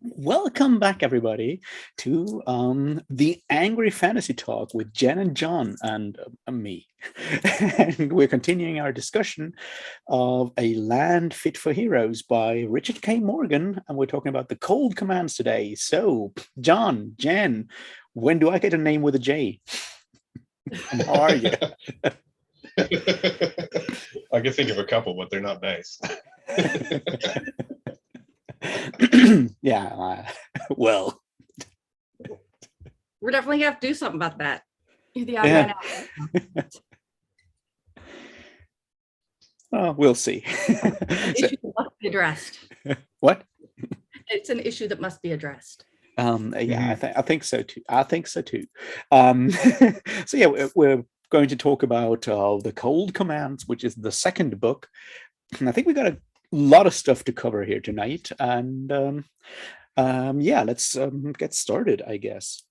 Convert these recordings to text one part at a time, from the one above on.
Welcome back, everybody, to the Angry Fantasy Talk with Jen and John and me. And we're continuing our discussion of A Land Fit for Heroes by Richard K. Morgan, and we're talking about the cold commands today. So, John, Jen, when do I get a name with a J? And how are you? I can think of a couple, but they're not nice. Yeah, well, We're definitely gonna have to do something about that. You're the odd yeah. man out. Oh, we'll see. An issue that must be addressed. What? It's an issue that must be addressed. Yeah, I think so too. I think so too. So yeah, we're going to talk about the Cold Commands, which is the second book. And I think we got a lot of stuff to cover here tonight, and yeah, let's get started, I guess.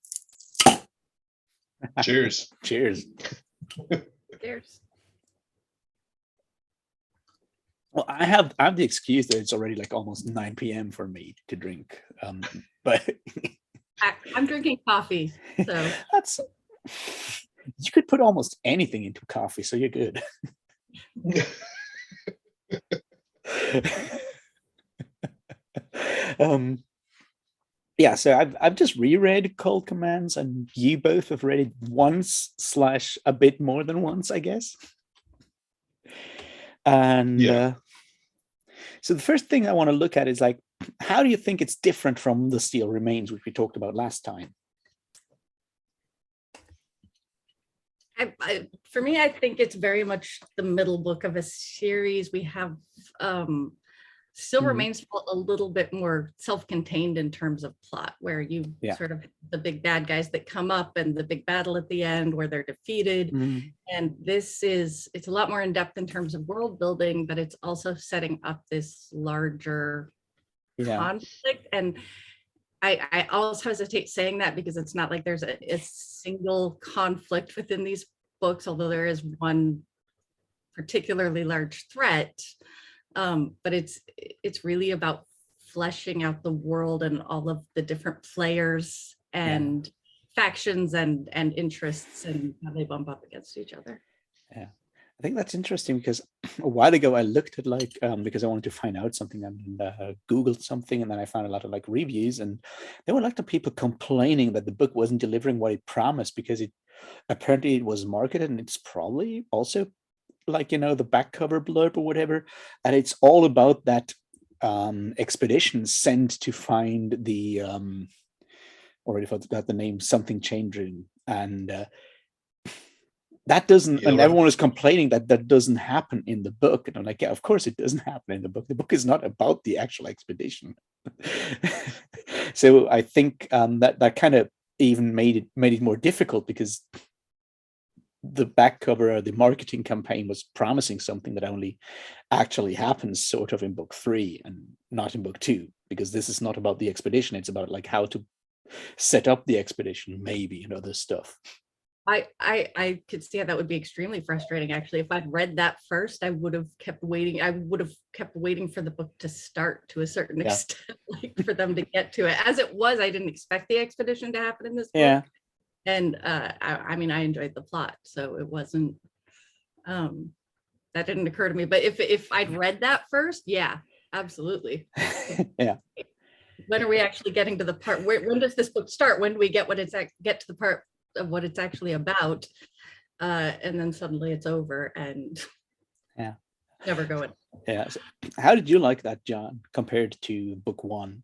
Cheers. Cheers. Cheers. Well, I have the excuse that it's already like almost 9 p.m. for me to drink, but I'm drinking coffee, so that's you could put almost anything into coffee, so you're good. Yeah, so I've just reread Cold Commands, and you both have read it once / a bit more than once, I guess. And Yeah. So the first thing I want to look at is like, how do you think it's different from The Steel Remains, which we talked about last time? For me, I think it's very much the middle book of a series. We have Still Remains felt a little bit more self-contained in terms of plot, where you sort of the big bad guys that come up and the big battle at the end where they're defeated. And it's a lot more in depth in terms of world building, but it's also setting up this larger conflict. And I also hesitate saying that because it's not like there's a single conflict within these books, although there is one particularly large threat. But it's really about fleshing out the world and all of the different players and factions and interests and how they bump up against each other. Yeah, I think that's interesting because a while ago I looked at like because I wanted to find out something and Googled something, and then I found a lot of like reviews, and there were a lot of people complaining that the book wasn't delivering what it promised because it was marketed, and it's probably also like, the back cover blurb or whatever, and it's all about that expedition sent to find the already forgot the name, something changing, and that doesn't, and everyone is complaining that doesn't happen in the book, and I'm like, yeah, of course it doesn't happen in the book. The book is not about the actual expedition. So I think that kind of even made it more difficult, because the back cover or the marketing campaign was promising something that only actually happens sort of in book 3 and not in book 2, because this is not about the expedition. It's about like how to set up the expedition, maybe, and other stuff. I could see how that would be extremely frustrating. Actually, if I'd read that first, I would have kept waiting. I would have kept waiting for the book to start to a certain extent, like for them to get to it. As it was, I didn't expect the expedition to happen in this book. Yeah. And I mean, I enjoyed the plot, so it wasn't that didn't occur to me. But if I'd read that first, yeah, absolutely. Yeah. When are we actually getting to the part? When does this book start? When do we get get to the part of what it's actually about? And then suddenly it's over, and never going. Yeah. So how did you like that, John, compared to book 1?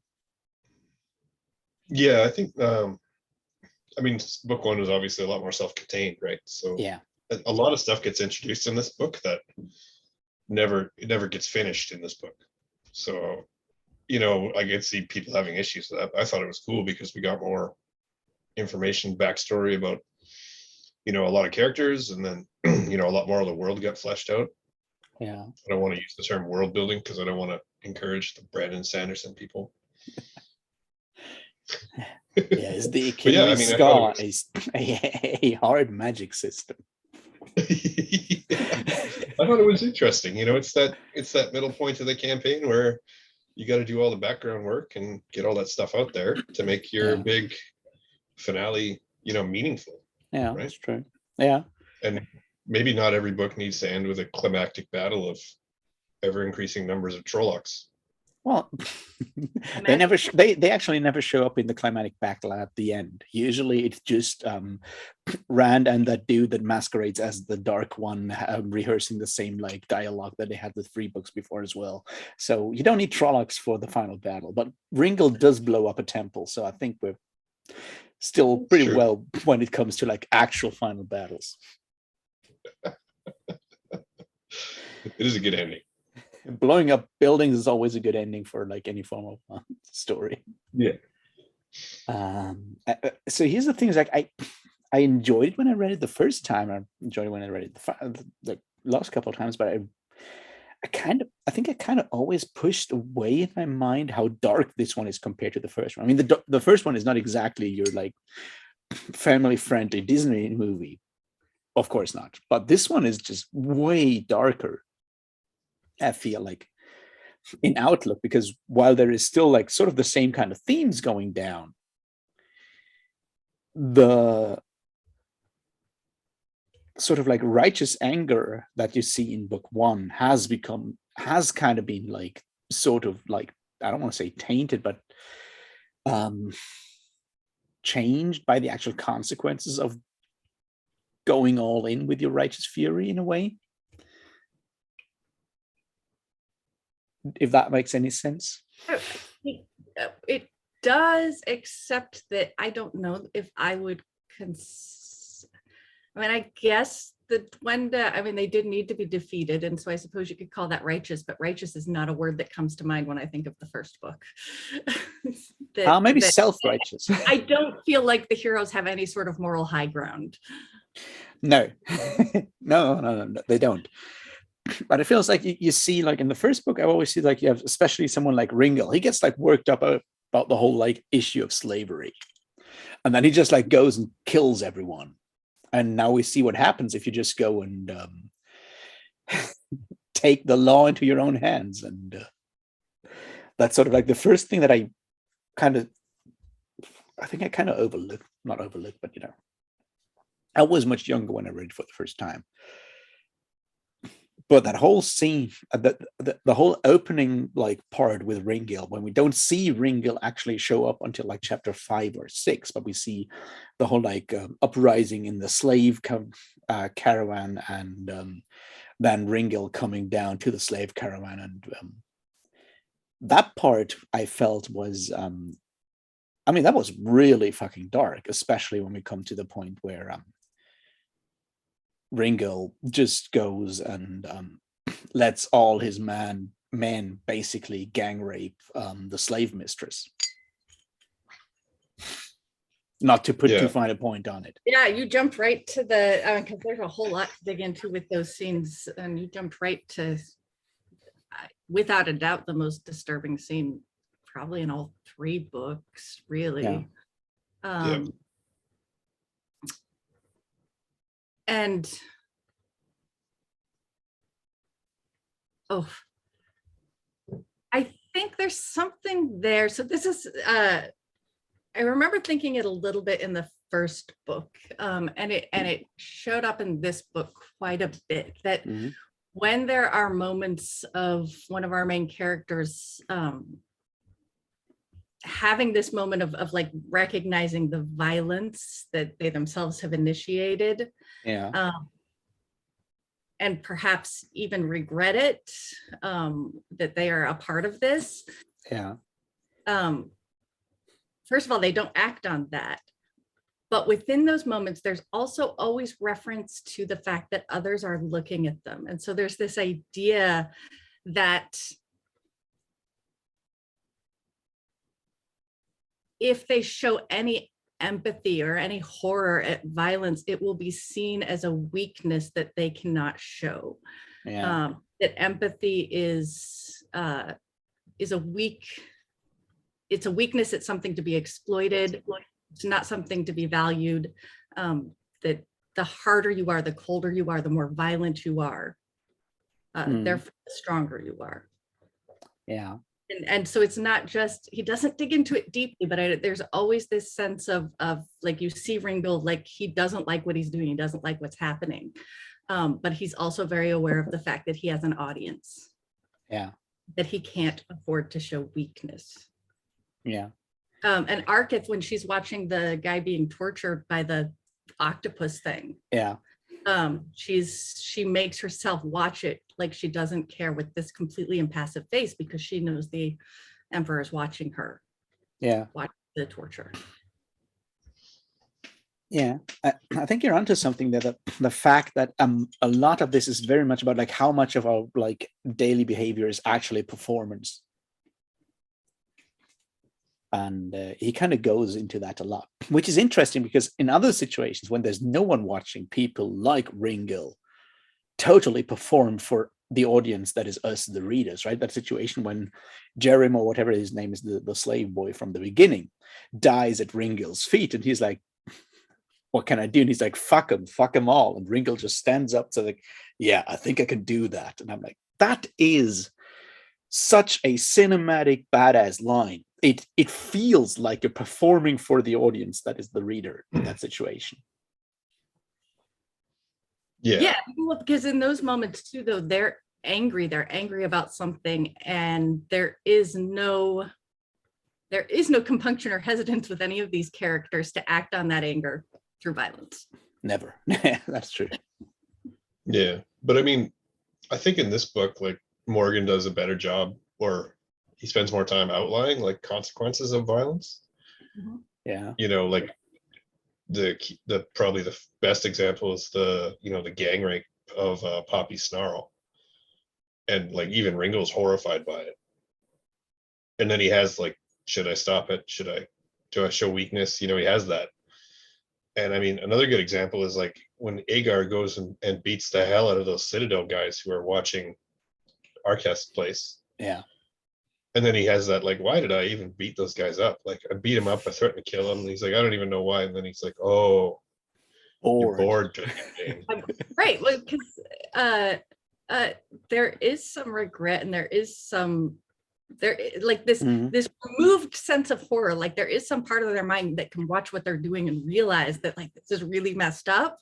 Yeah, I think I mean, book 1 was obviously a lot more self-contained, right? So yeah, a lot of stuff gets introduced in this book that never gets finished in this book. So, I could see people having issues with that. I thought it was cool because we got more information, backstory about, a lot of characters, and then, a lot more of the world got fleshed out. Yeah. I don't want to use the term world building because I don't want to encourage the Brandon Sanderson people. Yes, the Achilles scar is a hard magic system. I thought it was interesting. It's that middle point of the campaign where, you got to do all the background work and get all that stuff out there to make your big finale, meaningful. Yeah, right? that's true. Yeah. And maybe not every book needs to end with a climactic battle of ever increasing numbers of Trollocs. Well, they actually never show up in the climatic battle at the end. Usually it's just Rand and that dude that masquerades as the Dark One rehearsing the same like dialogue that they had the 3 books before as well. So you don't need Trollocs for the final battle, but Ringle does blow up a temple. So I think we're still pretty well when it comes to like actual final battles. It is a good ending. Blowing up buildings is always a good ending for like any form of story. Yeah. So here's the thing: is like I enjoyed it when I read it the first time. I enjoyed it when I read it the last couple of times, but I think I kind of always pushed away in my mind how dark this one is compared to the first one. I mean, the first one is not exactly your like family friendly Disney movie, of course not. But this one is just way darker. I feel like in outlook, because while there is still like sort of the same kind of themes going down, the sort of like righteous anger that you see in book 1 has kind of been like sort of like, I don't want to say tainted, but changed by the actual consequences of going all in with your righteous fury in a way. If that makes any sense. It does, except that I don't know if I would I guess the Dwenda, they did need to be defeated, and so I suppose you could call that righteous, but righteous is not a word that comes to mind when I think of the first book. Maybe self-righteous. I don't feel like the heroes have any sort of moral high ground. No. No, they don't. But it feels like you see, like in the first book, I always see like you have, especially someone like Ringle, he gets like worked up about the whole like issue of slavery, and then he just like goes and kills everyone. And now we see what happens if you just go and take the law into your own hands. And that's sort of like the first thing that I think I kind of not overlooked, but I was much younger when I read it for the first time. But that whole scene, the whole opening like part with Ringle, when we don't see Ringle actually show up until like chapter 5 or 6, but we see the whole like uprising in the slave caravan, and then Ringle coming down to the slave caravan, and that part I felt was, that was really fucking dark, especially when we come to the point where Ringle just goes and lets all his men basically gang rape the slave mistress. Not to put too fine a point on it. Yeah, you jumped right to the, because there's a whole lot to dig into with those scenes, and you jumped right to, without a doubt, the most disturbing scene probably in all 3 books, really. Yeah. And I think there's something there. So this is, I remember thinking it a little bit in the first book, and it showed up in this book quite a bit, that when there are moments of one of our main characters having this moment of like recognizing the violence that they themselves have initiated, and perhaps even regret it, that they are a part of this. First of all, they don't act on that, but within those moments, there's also always reference to the fact that others are looking at them. And so there's this idea that if they show any empathy or any horror at violence, it will be seen as a weakness that they cannot show. That empathy is a weakness. It's something to be exploited. It's not something to be valued. That the harder you are, the colder you are, the more violent you are, therefore the stronger you are. Yeah. And so it's not just, he doesn't dig into it deeply, but there's always this sense of like, you see Ringle, like he doesn't like what he's doing, he doesn't like what's happening, but he's also very aware of the fact that he has an audience, that he can't afford to show weakness. And Arkith, when she's watching the guy being tortured by the octopus thing, she makes herself watch it like she doesn't care, with this completely impassive face, because she knows the Emperor is watching her watch the torture. I think you're onto something there, that the fact that a lot of this is very much about like how much of our like daily behavior is actually performance. And he kind of goes into that a lot, which is interesting, because in other situations when there's no one watching, people like Ringle totally perform for the audience that is us, the readers, right? That situation when Jerem, or whatever his name is, the slave boy from the beginning, dies at Ringle's feet, and he's like, what can I do? And he's like, fuck him all. And Ringle just stands up, so like, yeah, I think I can do that. And I'm like, that is such a cinematic badass line. It feels like you're performing for the audience that is the reader in that situation. Yeah, well, because in those moments too, though, they're angry about something, and there is no compunction or hesitance with any of these characters to act on that anger through violence. Never. That's true. Yeah, but I mean, I think in this book, like, Morgan does a better job, or he spends more time outlining like consequences of violence. You know, like the probably the best example is the gang rape of Poppy Snarl, and like even Ringle's horrified by it, and then he has like, should I stop it? Do I show weakness? He has that. And I mean, another good example is like when Agar goes and beats the hell out of those Citadel guys who are watching Arketh's place. And then he has that, like, why did I even beat those guys up? Like, I beat him up, I threatened to kill him. And he's like, I don't even know why. And then he's like, oh, you're bored. Right. Well, because there is some regret, and there is like this removed sense of horror. Like there is some part of their mind that can watch what they're doing and realize that like this is really messed up.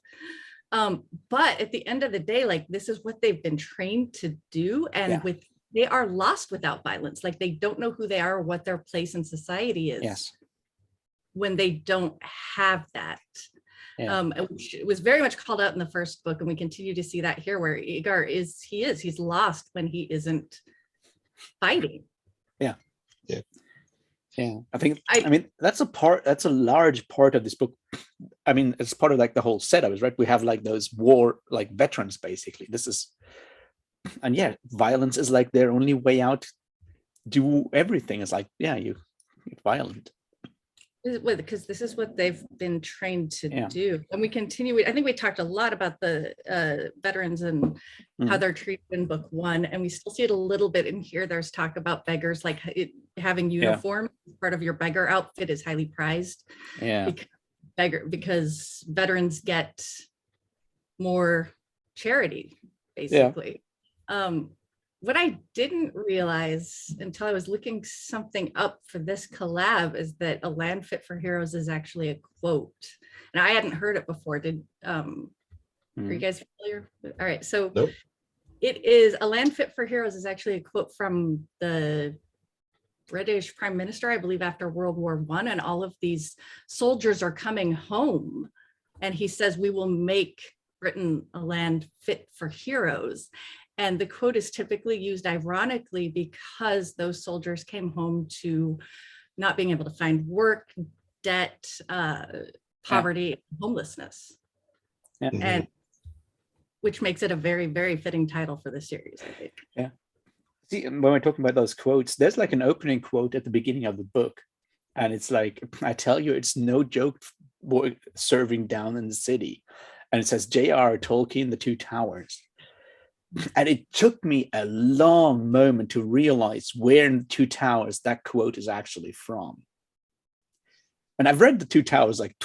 But at the end of the day, like this is what they've been trained to do. And they are lost without violence. Like they don't know who they are or what their place in society is when they don't have that. It was very much called out in the first book, and we continue to see that here, where Agar he's lost when he isn't fighting. I think I mean that's a large part of this book. I mean, it's part of like the whole setup, is right. We have like those war like veterans basically. This is, and violence is like their only way out. Do everything is like, you get violent. Because this is what they've been trained to do. And we continue. I think we talked a lot about the veterans and how they're treated in book one, and we still see it a little bit in here. There's talk about beggars, like having uniform part of your beggar outfit is highly prized. Because veterans get more charity, basically. What I didn't realize until I was looking something up for this collab is that "A Land Fit for Heroes" is actually a quote, and I hadn't heard it before. Are you guys familiar? All right, so it is "A Land Fit for Heroes" is actually a quote from the British Prime Minister, I believe, after World War I, and all of these soldiers are coming home, and he says, "We will make Britain a land fit for heroes." And the quote is typically used ironically because those soldiers came home to not being able to find work, debt, poverty, homelessness. And which makes it a very, very fitting title for the series, I think. See, when we're talking about those quotes, there's like an opening quote at the beginning of the book. And it's like, I tell you, it's no joke serving down in the city. And it says J.R. Tolkien, The Two Towers. And it took me a long moment to realize where in The Two Towers that quote is actually from. And I've read The Two Towers like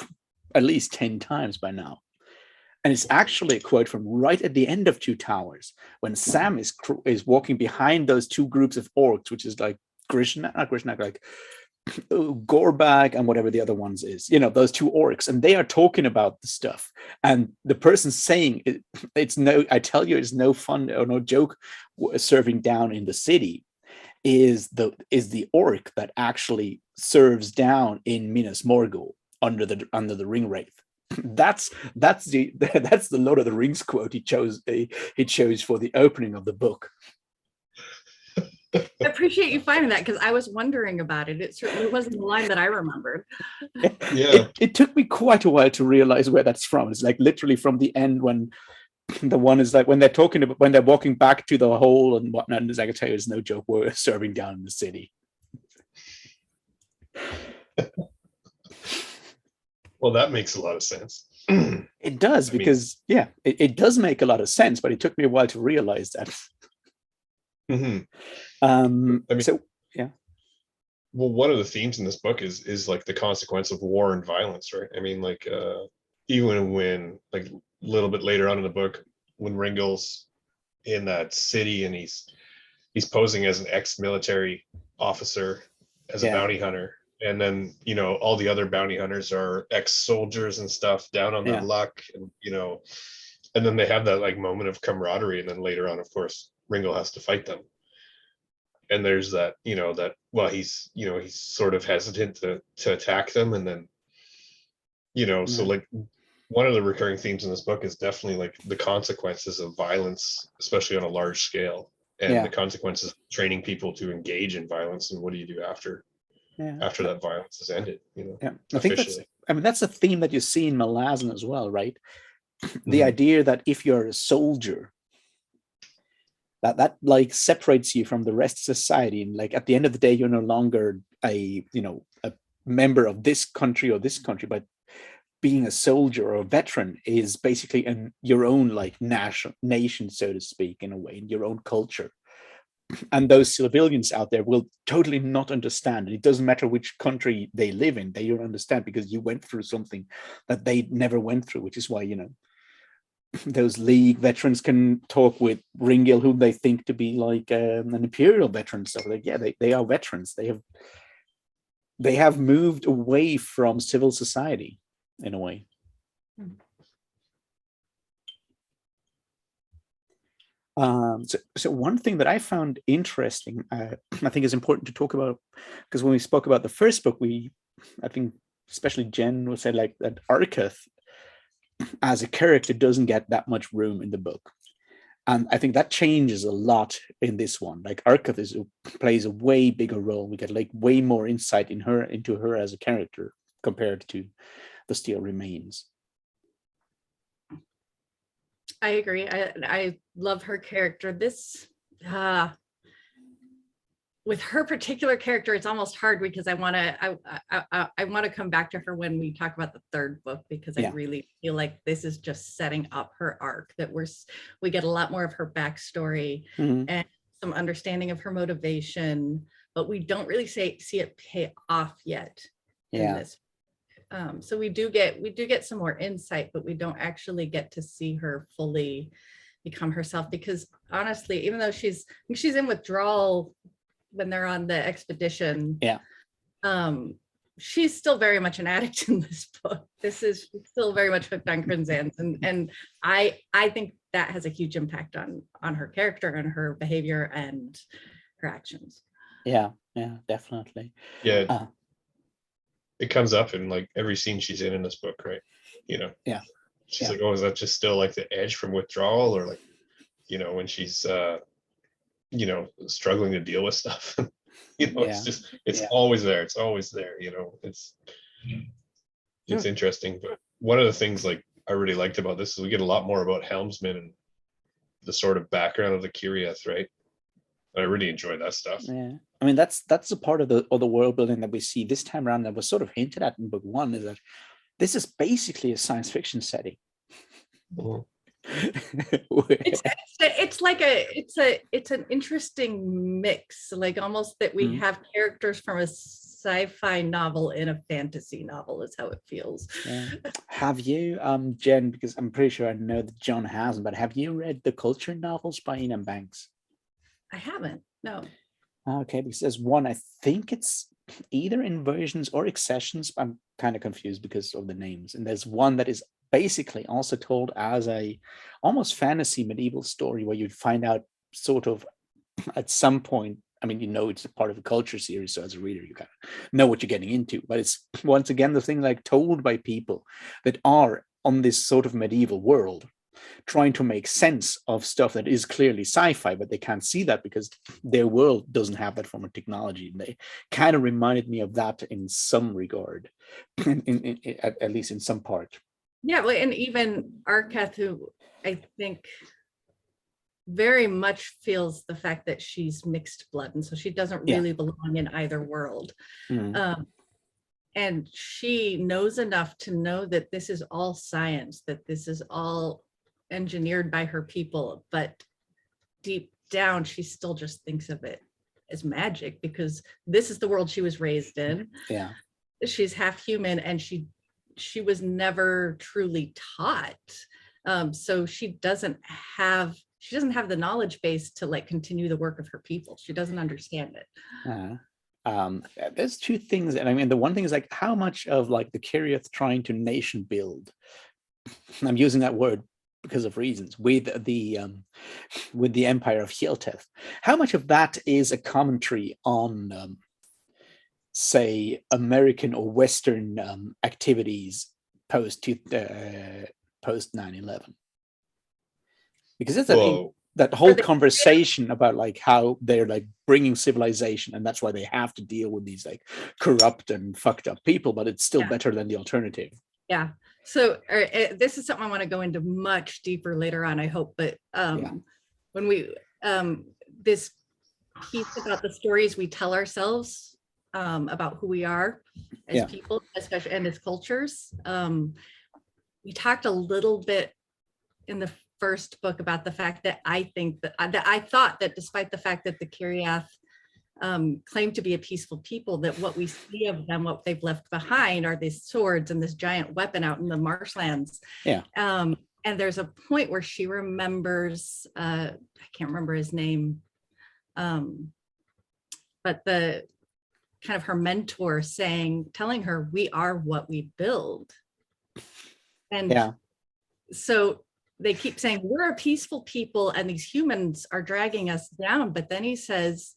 at least 10 times by now. And it's actually a quote from right at the end of Two Towers, when Sam is walking behind those two groups of orcs, which is like Grishnak, not Grishnak, like Gorbag and whatever the other ones is, you know, those two orcs, and they are talking about the stuff, and the person saying it, it's no, I tell you, it's no fun or no joke serving down in the city is the orc that actually serves down in Minas Morgul under the ring wraith. That's the Lord of the Rings quote he chose for the opening of the book. I appreciate you finding that, because I was wondering about it. It certainly wasn't the line that I remembered. Yeah. It took me quite a while to realize where that's from. It's like literally from the end, when the one is like when they're talking about when they're walking back to the hole and whatnot. And I can tell you, it's no joke. We're serving down in the city. Well, that makes a lot of sense. It does, because it does make a lot of sense, but it took me a while to realize that. So yeah. Well, one of the themes in this book is like the consequence of war and violence, right? I mean, like even when, like, a little bit later on in the book, when Ringel's in that city and he's posing as an ex-military officer, as a bounty hunter, and then, you know, all the other bounty hunters are ex-soldiers and stuff, down on their luck, and, you know, and then they have that like moment of camaraderie, and then later on, of course, Ringel has to fight them. And there's that, you know, that, well, he's sort of hesitant to attack them, and then, you know, so like one of the recurring themes in this book is definitely like the consequences of violence, especially on a large scale, and the consequences of training people to engage in violence, and what do you do after that violence has ended, you know. I think that's a theme that you see in Malazan as well, right? The idea that if you're a soldier, that like separates you from the rest of society, and like at the end of the day, you're no longer a member of this country or this country, but being a soldier or a veteran is basically your own like nation, so to speak, in a way, in your own culture. And those civilians out there will totally not understand. It doesn't matter which country they live in, they don't understand, because you went through something that they never went through, which is why, you know, those League veterans can talk with Ringil, whom they think to be like an Imperial veteran. So like, yeah, they are veterans. They have moved away from civil society in a way. So one thing that I found interesting, I think is important to talk about, because when we spoke about the first book, I think especially Jen would say like that Arketh as a character doesn't get that much room in the book. And I think that changes a lot in this one. Like Arketh plays a way bigger role. We get like way more insight into her as a character compared to The Steel Remains. I agree. I love her character. This with her particular character, it's almost hard, because I want to come back to her when we talk about the third book, because I really feel like this is just setting up her arc, that we get a lot more of her backstory and some understanding of her motivation, but we don't really see it pay off yet in this. So we do get some more insight, but we don't actually get to see her fully become herself, because honestly, even though she's in withdrawal when they're on the expedition, she's still very much an addict in this book. She's still very much hooked on Crimsans, and I think that has a huge impact on her character and her behavior and her actions. Yeah, definitely. It comes up in like every scene she's in this book, right? You know. She's like, oh, is that just still like the edge from withdrawal, or like, you know, when she's you know, struggling to deal with stuff. You know, it's always there. It's always there, you know. It's interesting. But one of the things like I really liked about this is we get a lot more about Helmsman and the sort of background of the Kiriath, right? I really enjoy that stuff. Yeah. I mean, that's a part of the world building that we see this time around that was sort of hinted at in book one, is that this is basically a science fiction setting. It's an interesting mix, like almost that we have characters from a sci-fi novel in a fantasy novel is how it feels. Have you Jen, because I'm pretty sure I know that John hasn't, but have you read the Culture novels by Ian Banks? I haven't, no. Okay, because there's one, I think it's either inversions or accessions. I'm kind of confused because of the names. And there's one that is basically also told as a almost fantasy medieval story where you'd find out sort of at some point. I mean, it's a part of a culture series, so as a reader, you kind of know what you're getting into. But it's once again the thing like told by people that are on this sort of medieval world, trying to make sense of stuff that is clearly sci-fi, but they can't see that because their world doesn't have that form of technology. And they kind of reminded me of that in some regard, at least in some part. Yeah, well, and even Arketh, who I think very much feels the fact that she's mixed blood, and so she doesn't really belong in either world. And she knows enough to know that this is all science, that this is all engineered by her people, but deep down she still just thinks of it as magic because this is the world she was raised in. Yeah, she's half human, and she was never truly taught, so she doesn't have the knowledge base to like continue the work of her people. She doesn't understand it. There's two things, and I mean the one thing is like how much of like the Kiriath trying to nation build, I'm using that word because of reasons, with the Empire of Hielteth, how much of that is a commentary on say American or Western activities post 9/11, because it's that whole conversation about like how they're like bringing civilization, and that's why they have to deal with these like corrupt and fucked up people, but it's still better than the alternative. Yeah. So this is something I want to go into much deeper later on, I hope. But when we this piece about the stories we tell ourselves about who we are as people, especially and as cultures. We talked a little bit in the first book about the fact that I thought that despite the fact that the Kiriath claim to be a peaceful people, that what we see of them, what they've left behind, are these swords and this giant weapon out in the marshlands. And there's a point where she remembers, I can't remember his name, but the kind of her mentor telling her, we are what we build. And so they keep saying, we're a peaceful people and these humans are dragging us down. But then he says,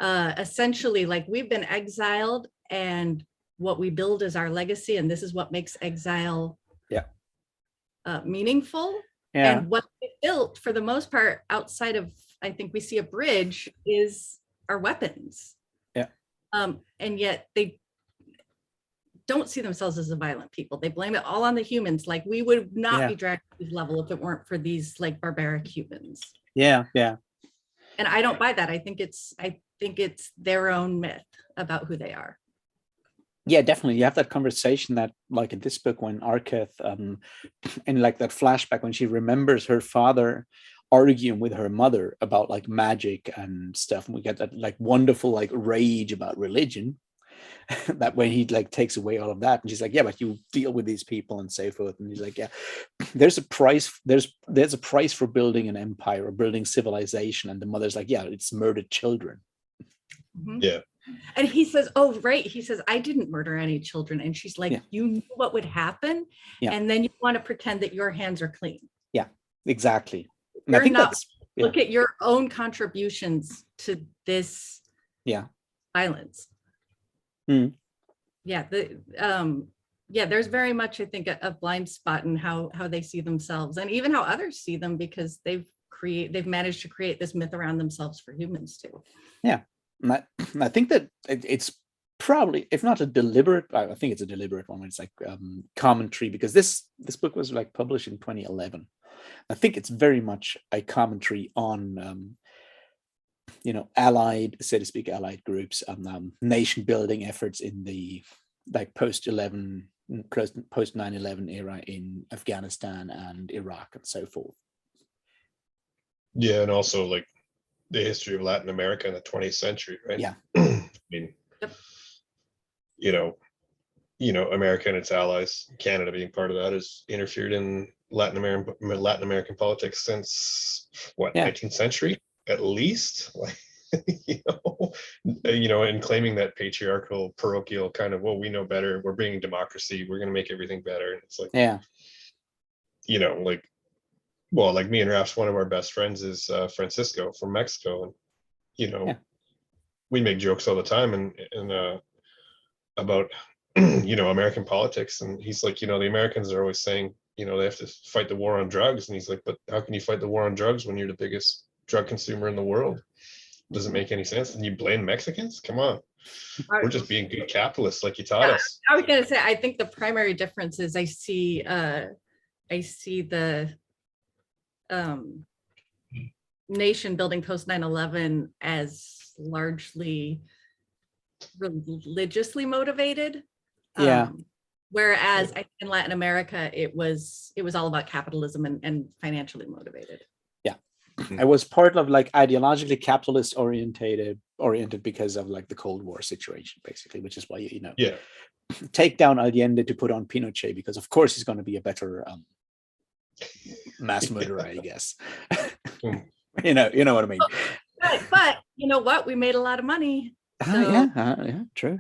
essentially, like, we've been exiled and what we build is our legacy. And this is what makes exile meaningful. And what we built, for the most part, outside of, I think we see a bridge, is our weapons. And yet they don't see themselves as a violent people. They blame it all on the humans. Like, we would not be dragged to this level if it weren't for these like barbaric humans. And I don't buy that. I think it's their own myth about who they are. Yeah, definitely. You have that conversation that, like in this book, when Arketh, in like that flashback when she remembers her father arguing with her mother about like magic and stuff, and we get that like wonderful like rage about religion. That when he like takes away all of that, and she's like, yeah, but you deal with these people and so forth, and he's like, yeah, there's a price a price for building an empire or building civilization, and the mother's like, yeah, it's murdered children. And he says, oh right, he says, I didn't murder any children. And she's like, you knew what would happen, and then you want to pretend that your hands are clean. Exactly. And You're I think not, that's look at your own contributions to this violence. There's very much, I think, a blind spot in how they see themselves, and even how others see them, because they've managed to create this myth around themselves for humans too. And I think that it's probably, if not a deliberate, I think it's a deliberate one. It's like commentary, because this book was like published in 2011. I think it's very much a commentary on allied, so to speak, allied groups and nation building efforts in the like post 9/11 era in Afghanistan and Iraq and so forth. And also like the history of Latin America in the 20th century, right? I mean, America and its allies, Canada being part of that, has interfered in Latin American politics since what, 19th century at least. Like, And claiming that patriarchal, parochial kind of, well, we know better. We're bringing democracy. We're going to make everything better. And it's like, Yeah. Like me and Raf's, one of our best friends is Francisco from Mexico, and we make jokes all the time and about American politics, and he's like, the Americans are always saying, they have to fight the war on drugs, and he's like, but how can you fight the war on drugs when you're the biggest drug consumer in the world? Doesn't make any sense. And you blame Mexicans? Come on. We're just being good capitalists like you taught us. I was gonna say, I think the primary difference is I see the nation building post 9/11 as largely religiously motivated. Whereas in Latin America, it was all about capitalism and financially motivated. Yeah. It was part of like ideologically capitalist oriented because of like the Cold War situation, basically, which is why, take down Allende to put on Pinochet, because of course he's going to be a better mass murderer, I guess. You know what I mean. But you know what? We made a lot of money. True.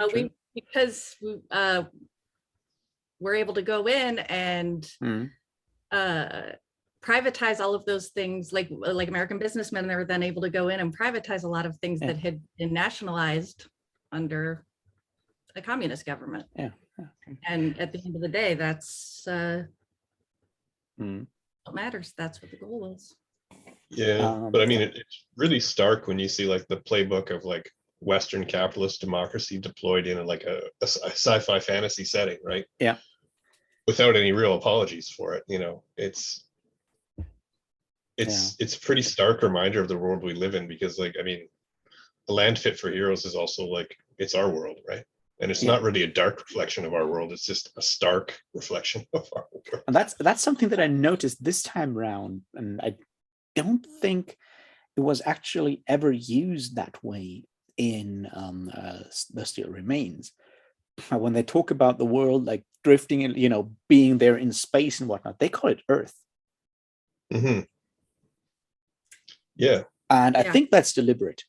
Because we're able to go in and privatize all of those things, like American businessmen. They were then able to go in and privatize a lot of things that had been nationalized under a communist government. And at the end of the day, that's what matters. That's what the goal is. But I mean, it's really stark when you see like the playbook of like Western capitalist democracy deployed in like a sci-fi fantasy setting, right? Without any real apologies for it. It's a pretty stark reminder of the world we live in, because like, I mean, the land fit for heroes is also like, it's our world, right? And it's not really a dark reflection of our world. It's just a stark reflection of our world. And that's something that I noticed this time around, and I don't think it was actually ever used that way in The Still Remains. When they talk about the world like drifting and being there in space and whatnot, they call it Earth. And I think that's deliberate.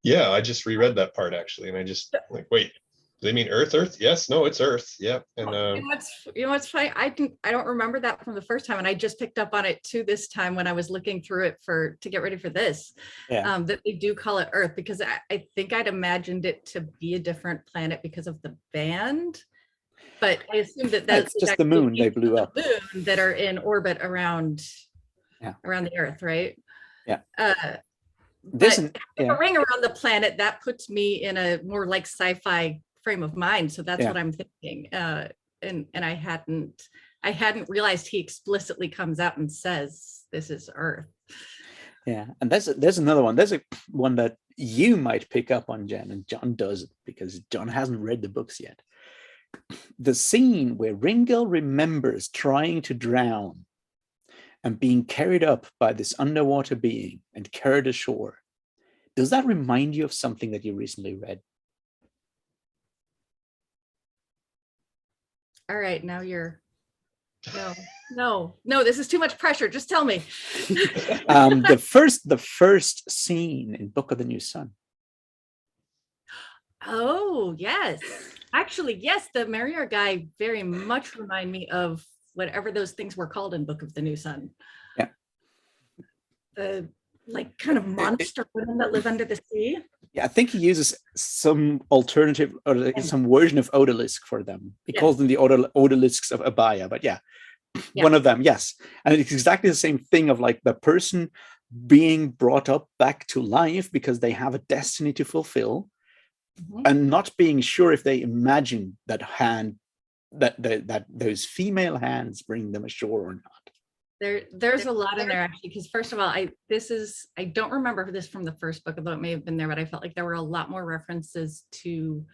I just reread that part actually, and I just like, wait, do they mean Earth? Yes, no, it's Earth. And what's funny, I don't remember that from the first time, and I just picked up on it too this time when I was looking through it to get ready for this. That they do call it Earth, because I think I'd imagined it to be a different planet because of the band, but I assume that's just the moon they blew up, moon that are in orbit around the Earth, right? A ring around the planet, that puts me in a more like sci-fi frame of mind, so that's what I'm thinking. And I hadn't realized he explicitly comes out and says this is Earth. And there's another one. There's one that you might pick up on, Jen, and John doesn't, because John hasn't read the books yet. The scene where Ringo remembers trying to drown and being carried up by this underwater being and carried ashore. Does that remind you of something that you recently read? All right, now you're no, this is too much pressure. Just tell me. The first scene in Book of the New Sun. Oh, yes. Actually, yes, the Marrier guy very much remind me of whatever those things were called in Book of the New Sun. The like kind of monster women that live under the sea. I think he uses some alternative or some version of odalisque for them. He calls them the odalisques of Abaya, but one of them, yes. And it's exactly the same thing of like the person being brought up back to life because they have a destiny to fulfill, and not being sure if they imagine that that those female hands bring them ashore or not. There's a lot in there actually, because first of all, I don't remember this from the first book, although it may have been there, but I felt like there were a lot more references to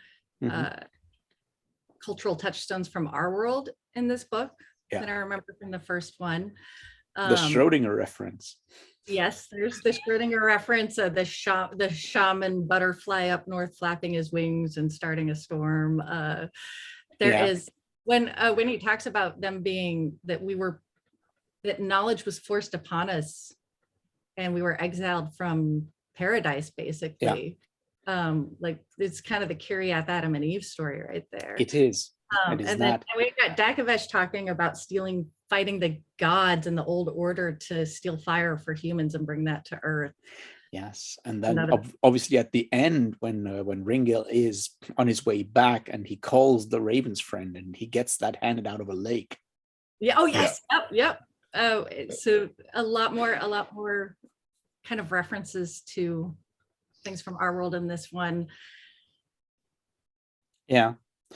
cultural touchstones from our world in this book than I remember from the first one. The Schrodinger reference. Yes, there's the Schrodinger reference of the shaman butterfly up north flapping his wings and starting a storm. There is when he talks about them being that knowledge was forced upon us and we were exiled from paradise, basically. Like it's kind of the Kiryat Adam and Eve story right there. It is. It is And that. then we got Dakovesh talking about fighting the gods in the old order to steal fire for humans and bring that to Earth. Yes, and then obviously at the end, when Ringil is on his way back and he calls the Raven's friend and he gets that handed out of a lake. Yeah. Oh yes. Yep. Oh, so a lot more kind of references to things from our world in this one. Yeah.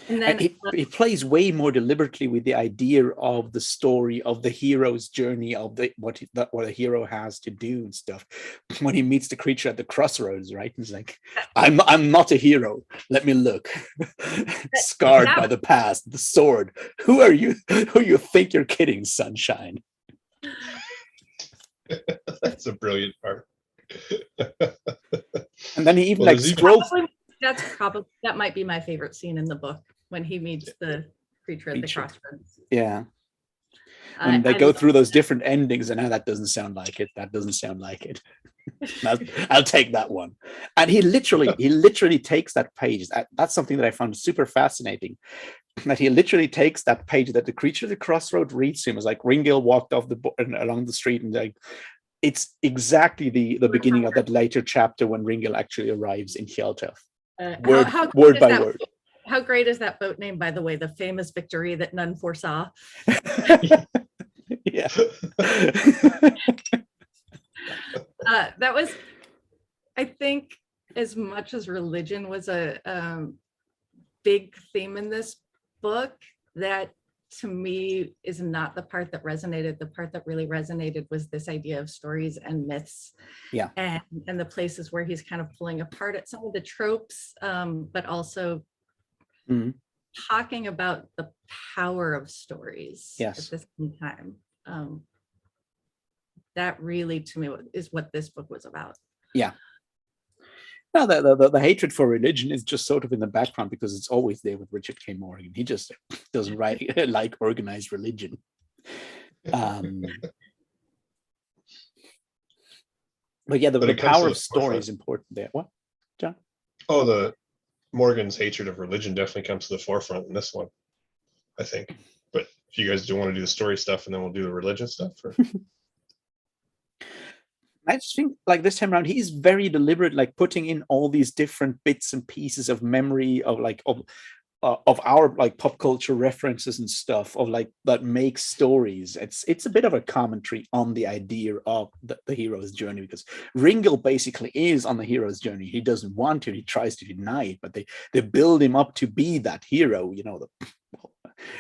And then he plays way more deliberately with the idea of the story of the hero's journey of what a hero has to do and stuff. When he meets the creature at the crossroads, right? He's like, I'm not a hero. Let me look. Scarred by the past, the sword. Who are you? Who you think you're kidding, sunshine? That's a brilliant part. And then he even scrolls. That might be my favorite scene in the book, when he meets the creature at the crossroads. Yeah. When they go through those different endings, and that doesn't sound like it. That doesn't sound like it. I'll take that one. And he literally takes that page. That's something that I found super fascinating. That he literally takes that page that the creature at the crossroad reads to him. It's like Ringil walked off along the street, and like it's exactly the beginning of that later chapter when Ringil actually arrives in Hjeltef. Word by word. How great is that boat name, by the way? The famous victory that none foresaw. Yeah. That was, I think, as much as religion was a big theme in this book, that to me is not the part that resonated. The part that really resonated was this idea of stories and myths. Yeah. And the places where he's kind of pulling apart at some of the tropes, but also talking about the power of stories at the same time. That really, to me, is what this book was about. Yeah. Now, the hatred for religion is just sort of in the background because it's always there with Richard K. Morgan. He just doesn't like organized religion. But yeah, the power of story is important there. What, John? Oh, the Morgan's hatred of religion definitely comes to the forefront in this one, I think. But if you guys do want to do the story stuff, and then we'll do the religion stuff. Or... I just think, like, this time around, he's very deliberate, like putting in all these different bits and pieces of memory of our like pop culture references and stuff of like that makes stories. It's a bit of a commentary on the idea of the hero's journey, because Ringil basically is on the hero's journey. He doesn't want to. He tries to deny it, but they build him up to be that hero. You know,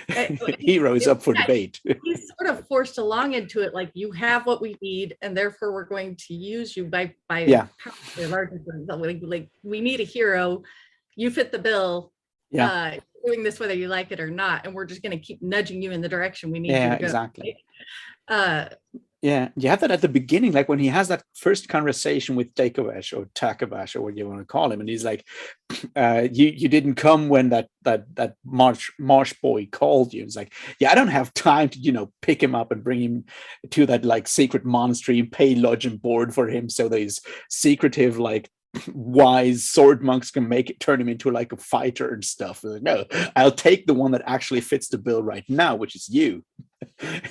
the hero is up for debate. He's sort of forced along into it, like, you have what we need, and therefore we're going to use you by larger things. Like, we need a hero. You fit the bill. Doing this whether you like it or not, and we're just going to keep nudging you in the direction we need you to go. Exactly. You have that at the beginning, like when he has that first conversation with Dakovesh or Takovash or what you want to call him, and he's like, you didn't come when that marsh boy called you. It's like, I don't have time to pick him up and bring him to that like secret monastery and pay lodge and board for him so these secretive like wise sword monks can turn him into like a fighter and stuff. Like, no, I'll take the one that actually fits the bill right now, which is you.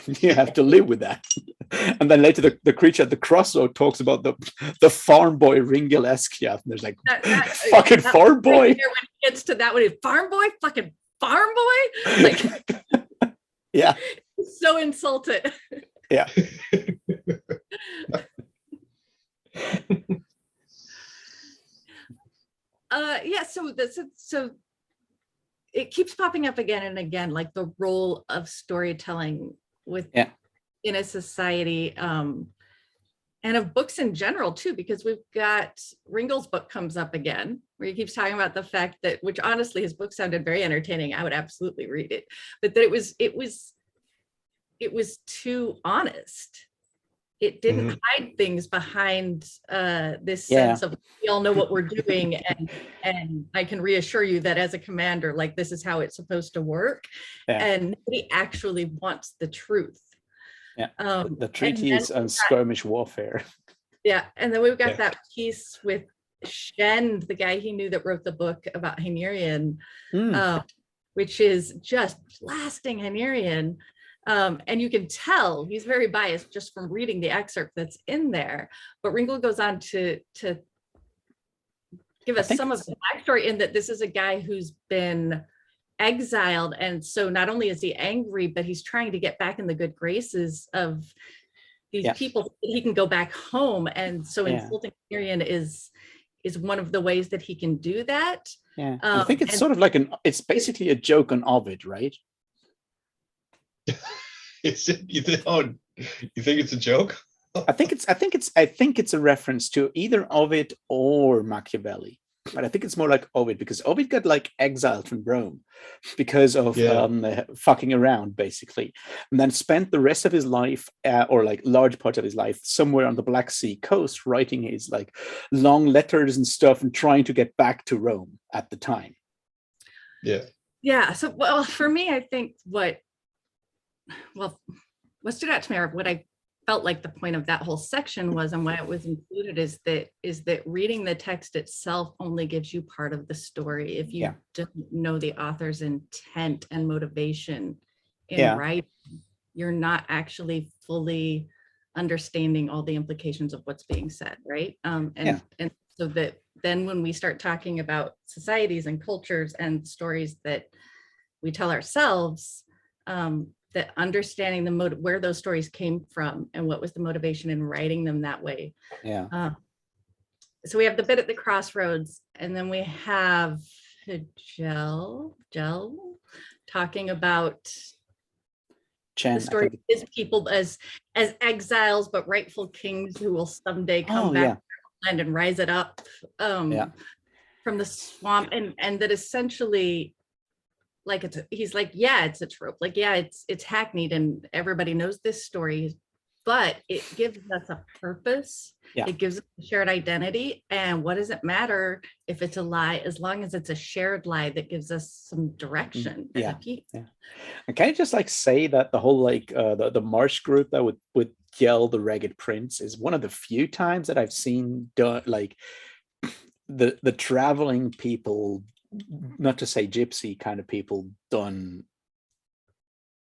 You have to live with that. And then later the creature at the crossroad talks about the farm boy Ringil Eskia, and there's like fucking farm boy. When it gets to that one, farm boy, fucking farm boy. Like, yeah, so insulted. Yeah. So it keeps popping up again and again, like the role of storytelling in a society, and of books in general too, because we've got Ringil's book comes up again, where he keeps talking about the fact that, which honestly his book sounded very entertaining, I would absolutely read it, but that it was too honest. It didn't hide things behind this sense of, we all know what we're doing, and I can reassure you that as a commander, like, this is how it's supposed to work. And nobody actually wants the truth. The treaty is on skirmish warfare. Yeah, and then we've got Yeah. that piece with Shen, the guy he knew that wrote the book about Hynerian, which is just blasting Hynerian. And you can tell he's very biased just from reading the excerpt that's in there. But Ringel goes on to give us some of the backstory in that this is a guy who's been exiled. And so not only is he angry, but he's trying to get back in the good graces of these people so he can go back home. And so insulting Hynerian is one of the ways that he can do that. Yeah, I think it's sort of like it's basically a joke on Ovid, right? Is it? You think it's a joke? I think it's a reference to either Ovid or Machiavelli, but I think it's more like Ovid, because Ovid got like exiled from Rome because of fucking around, basically, and then spent the rest of his life, or like large part of his life, somewhere on the Black Sea coast, writing his like long letters and stuff, and trying to get back to Rome at the time. Yeah. So, well, for me, I think what stood out to me, or what I felt like the point of that whole section was, and why it was included, is that reading the text itself only gives you part of the story. If you don't know the author's intent and motivation in writing, you're not actually fully understanding all the implications of what's being said, right? And so that then when we start talking about societies and cultures and stories that we tell ourselves, that understanding the where those stories came from and what was the motivation in writing them that way. So we have the bit at the crossroads, and then we have Gel talking about the story of his people as exiles, but rightful kings who will someday come back to the land and rise it up from the swamp, and that essentially, like, he's like, it's a trope, like, it's hackneyed and everybody knows this story, but it gives us a purpose. It gives us a shared identity. And what does it matter if it's a lie, as long as it's a shared lie that gives us some direction? And can I just like say that the whole like the Marsh group that would yell the Ragged Prince is one of the few times that I've seen like the traveling people, not to say gypsy kind of people, done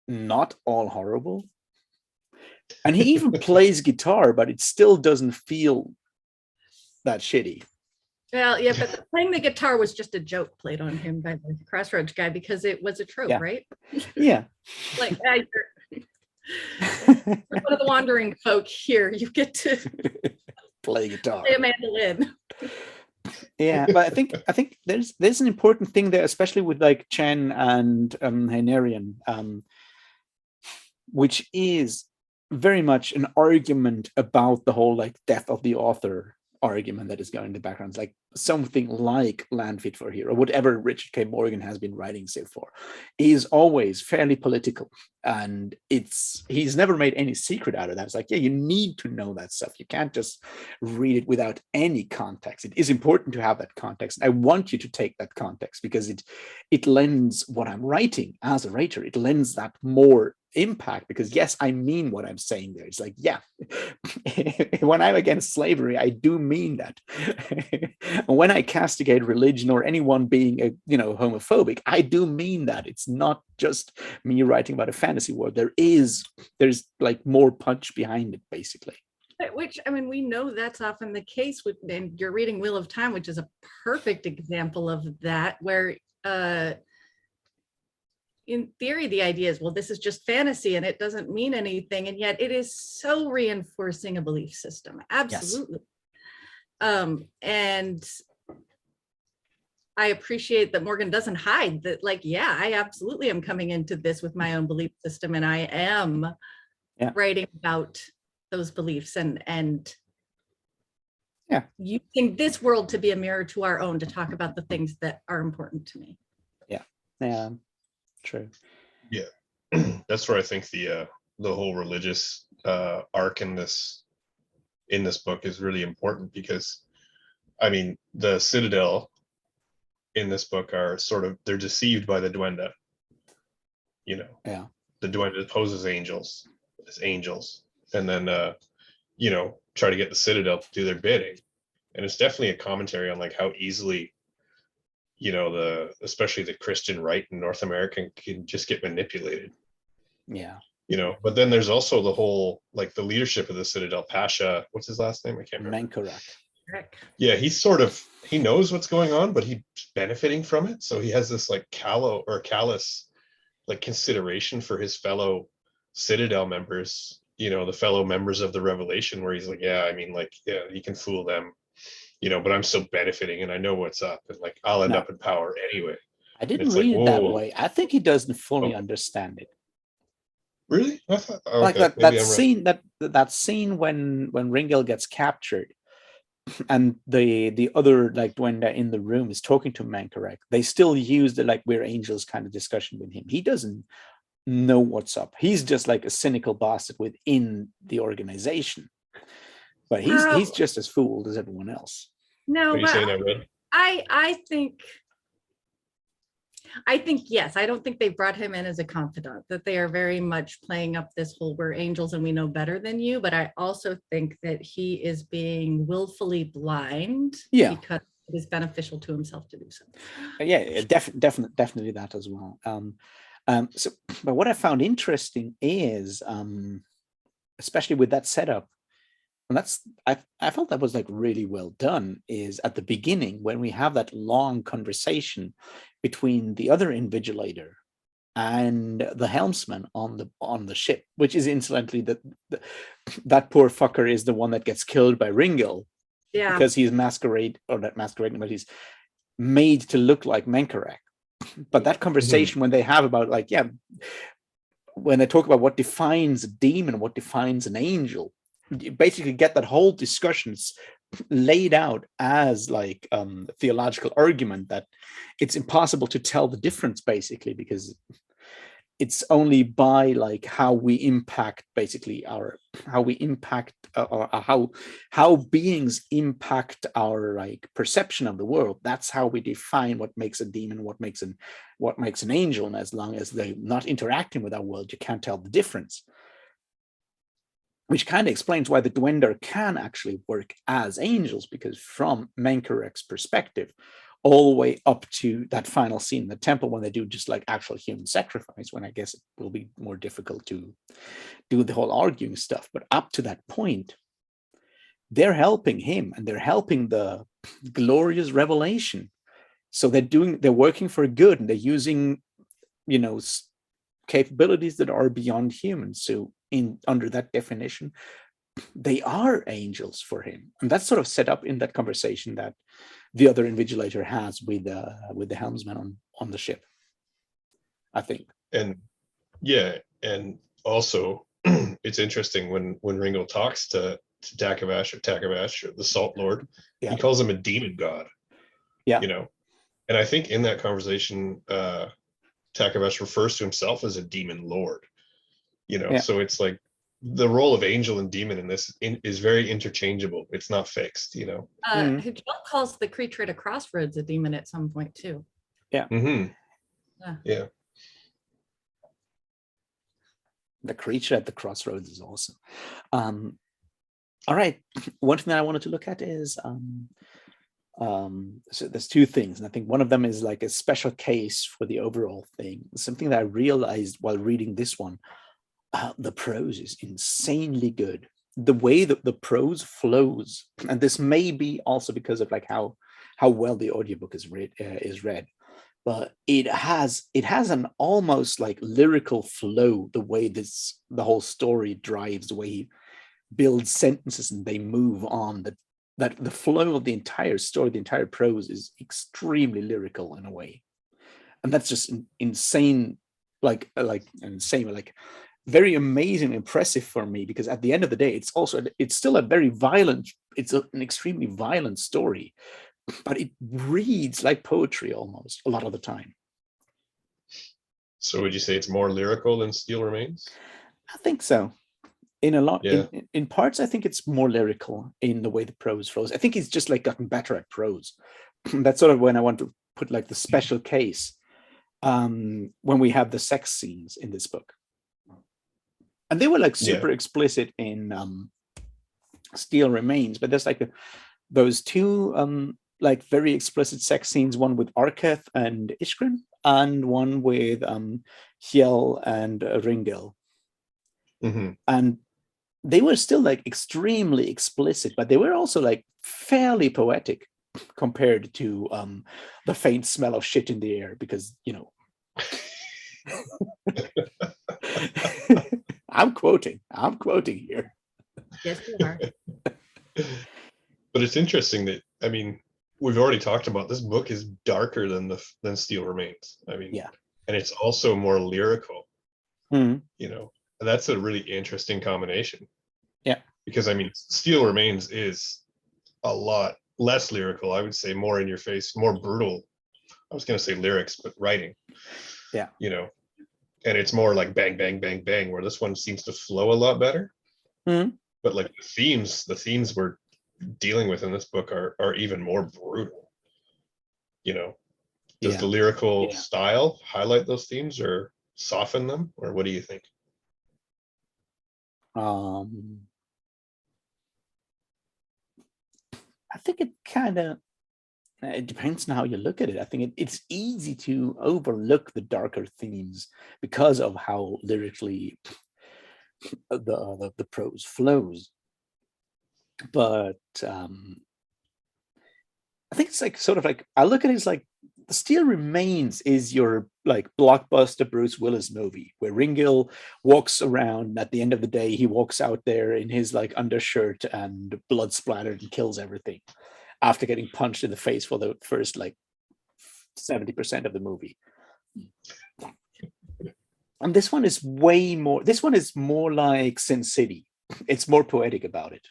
not all horrible. And he even plays guitar, but it still doesn't feel that shitty. Well, but playing the guitar was just a joke played on him by the Crossroads guy, because it was a trope, right? Like, you're one of the wandering folk here, you get to play guitar, play a mandolin. But I think there's an important thing there, especially with like Chen and Hynerian, which is very much an argument about the whole like death of the author argument that is going in the background. Like something like Land Fit for a Hero, whatever Richard K. Morgan has been writing so far, is always fairly political, and he's never made any secret out of that. It's like, you need to know that stuff. You can't just read it without any context. It is important to have that context. I want you to take that context, because it lends what I'm writing as a writer, it lends that more impact, because yes, I mean what I'm saying there. It's like, when I'm against slavery, I do mean that. When I castigate religion or anyone being homophobic, I do mean that. It's not just me writing about a fantasy world. There's like more punch behind it, basically. Which, I mean, we know that's often the case and you're reading Wheel of Time, which is a perfect example of that, where in theory, the idea is, well, this is just fantasy and it doesn't mean anything. And yet it is so reinforcing a belief system. Absolutely. Yes. And I appreciate that Morgan doesn't hide that, like, I absolutely am coming into this with my own belief system, and I am writing about those beliefs and using this world to be a mirror to our own, to talk about the things that are important to me. True. That's where I think the whole religious arc in this book is really important, because I mean, the Citadel in this book are they're deceived by the Duenda. The Duenda poses as angels, and then try to get the Citadel to do their bidding. And it's definitely a commentary on like how easily, especially the Christian right in North America can just get manipulated. Yeah. But then there's also the whole, like the leadership of the Citadel, Pasha, what's his last name? I can't remember. Mankarak. Yeah, he knows what's going on, but he's benefiting from it. So he has this like callous like consideration for his fellow Citadel members, the fellow members of the Revelation, where he's like, yeah, I mean, like, yeah, he can fool them, but I'm still benefiting and I know what's up, and like I'll end up in power anyway. I didn't it's read like, it that whoa. way. I think he doesn't fully understand it. Really? I thought, okay, like that maybe scene that scene when Ringel gets captured, and the other, like when they're in the room, is talking to Mankarek. They still use the like we're angels kind of discussion with him. He doesn't know what's up. He's just like a cynical bastard within the organization, but he's just as fooled as everyone else. No, but I think yes. I don't think they brought him in as a confidant, that they are very much playing up this whole we're angels and we know better than you. But I also think that he is being willfully blind because it is beneficial to himself to do so. Yeah, definitely that as well. But what I found interesting is, especially with that setup, and I felt that was like really well done, is at the beginning when we have that long conversation between the other invigilator and the helmsman on the ship, which is incidentally that poor fucker is the one that gets killed by Ringel, because he's masquerading, but he's made to look like Mankarek. But that conversation when they have about like, when they talk about what defines a demon, what defines an angel, you basically get that whole discussions laid out as like theological argument that it's impossible to tell the difference, basically, because it's only by like how we impact basically how beings impact our like perception of the world. That's how we define what makes a demon, what makes an angel. And as long as they're not interacting with our world, you can't tell the difference. Which kind of explains why the Dwender can actually work as angels, because from Mankarek's perspective, all the way up to that final scene in the temple when they do just like actual human sacrifice, when I guess it will be more difficult to do the whole arguing stuff. But up to that point, they're helping him and they're helping the glorious revelation. So they're working for good, and they're using, capabilities that are beyond human. So under that definition, they are angels for him. And that's sort of set up in that conversation that the other invigilator has with the helmsman on the ship, I think. And also it's interesting when Ringel talks to Takabash or the Salt Lord, he calls him a demon god. And I think in that conversation, Takabash refers to himself as a demon lord. So it's like the role of angel and demon in this is very interchangeable. It's not fixed. Hijel calls the creature at a crossroads a demon at some point too. Yeah. Yeah. The creature at the crossroads is awesome. All right. One thing that I wanted to look at is so there's two things, and I think one of them is like a special case for the overall thing. Something that I realized while reading this one, the prose is insanely good. The way that the prose flows, and this may be also because of like how well the audiobook is read, but it has an almost like lyrical flow. The way the whole story drives, the way he builds sentences and they move on. That the flow of the entire story, the entire prose, is extremely lyrical in a way, and that's just insane, like very amazing, impressive for me, because at the end of the day, it's still a very violent, an extremely violent story, but it reads like poetry almost a lot of the time. So would you say it's more lyrical than Steel Remains? I think so. In parts, I think it's more lyrical in the way the prose flows. I think he's just like gotten better at prose. That's sort of when I want to put like the special case when we have the sex scenes in this book. And they were like super explicit in Still Remains, but there's like those two like very explicit sex scenes, one with Arketh and Ishgrim, and one with Hiel and Ringil. And they were still like extremely explicit, but they were also like fairly poetic compared to the faint smell of shit in the air, because, you know, I'm quoting here. Yes, you are. But it's interesting that, I mean, we've already talked about this book is darker than Steel Remains. I mean, Yeah. And it's also more lyrical. Mm-hmm. You know, and that's a really interesting combination. Yeah. Because I mean, Steel Remains is a lot less lyrical. I would say more in your face, more brutal. I was going to say lyrics, but writing. Yeah. You know, and it's more like bang, bang, bang, bang, where this one seems to flow a lot better. Mm-hmm. But like the themes we're dealing with in this book are even more brutal. You know, does the lyrical style highlight those themes or soften them, or what do you think? I think it depends on how you look at it. I think it's easy to overlook the darker themes because of how lyrically the prose flows. But I think it's like sort of like, I look at it as like The Steel Remains is your like blockbuster Bruce Willis movie where Ringil walks around. At the end of the day, he walks out there in his like undershirt and blood splattered and kills everything after getting punched in the face for the first like 70% of the movie. And this one is more like Sin City. It's more poetic about it.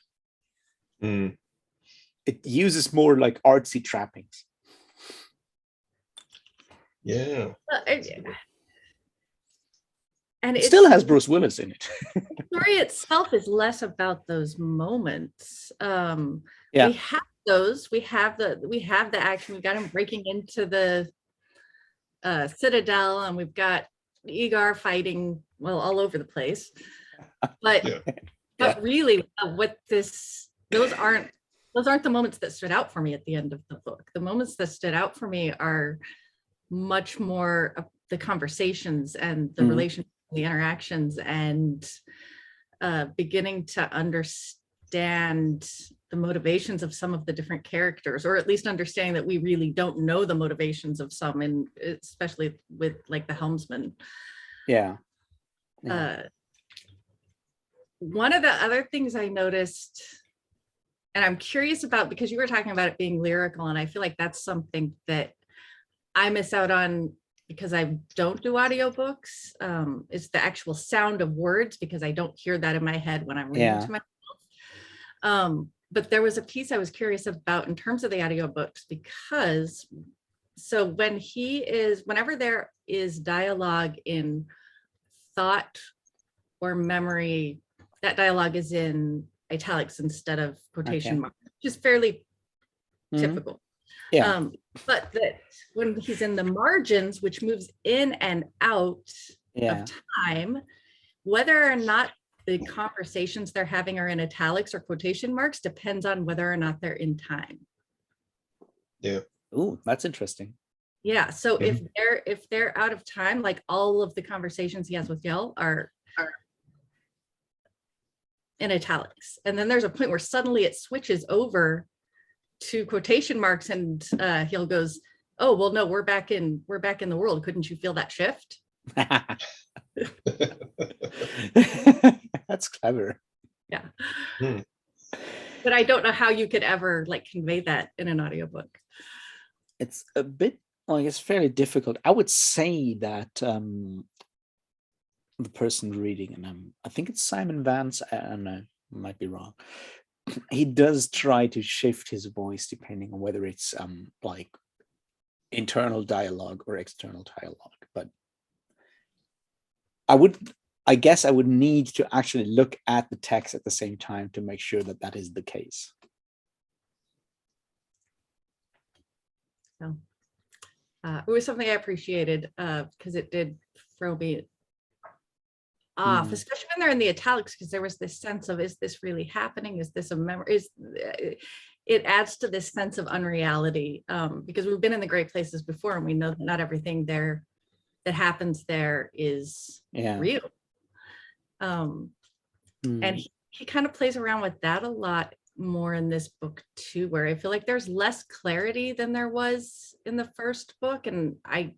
It uses more like artsy trappings. Yeah. And it still has Bruce Willis in it. The story itself is less about those moments. We have those. We have the action. We got him breaking into the Citadel, and we've got Egar fighting all over the place. But but really, those aren't the moments that stood out for me at the end of the book. The moments that stood out for me are much more of the conversations and the relations, the interactions, and beginning to understand the motivations of some of the different characters, or at least understanding that we really don't know the motivations of some, and especially with like the helmsman. One of the other things I noticed, and I'm curious about, because you were talking about it being lyrical, and I feel like that's something that I miss out on because I don't do audiobooks. It's the actual sound of words, because I don't hear that in my head when I'm reading to myself. But there was a piece I was curious about in terms of the audiobooks, because so whenever there is dialogue in thought or memory, that dialogue is in italics instead of quotation marks, which is fairly typical. But that when he's in the margins, which moves in and out of time, whether or not the conversations they're having are in italics or quotation marks depends on whether or not they're in time. Ooh, that's interesting. So if they're out of time, like all of the conversations he has with Yell are in italics, and then there's a point where suddenly it switches over to quotation marks, and Hill goes, "Oh, well, no, we're back in the world. Couldn't you feel that shift?" That's clever. But I don't know how you could ever like convey that in an audiobook. It's a bit, like, it's fairly difficult. I would say that the person reading, and I think it's Simon Vance, and I might be wrong, he does try to shift his voice depending on whether it's like internal dialogue or external dialogue. But I guess I would need to actually look at the text at the same time to make sure that that is the case. So it was something I appreciated because it did throw me off, especially when they're in the italics, because there was this sense of, is this really happening? Is this a memory? It adds to this sense of unreality, because we've been in the great places before, and we know that not everything there that happens there is real. And he kind of plays around with that a lot more in this book too, where I feel like there's less clarity than there was in the first book. And I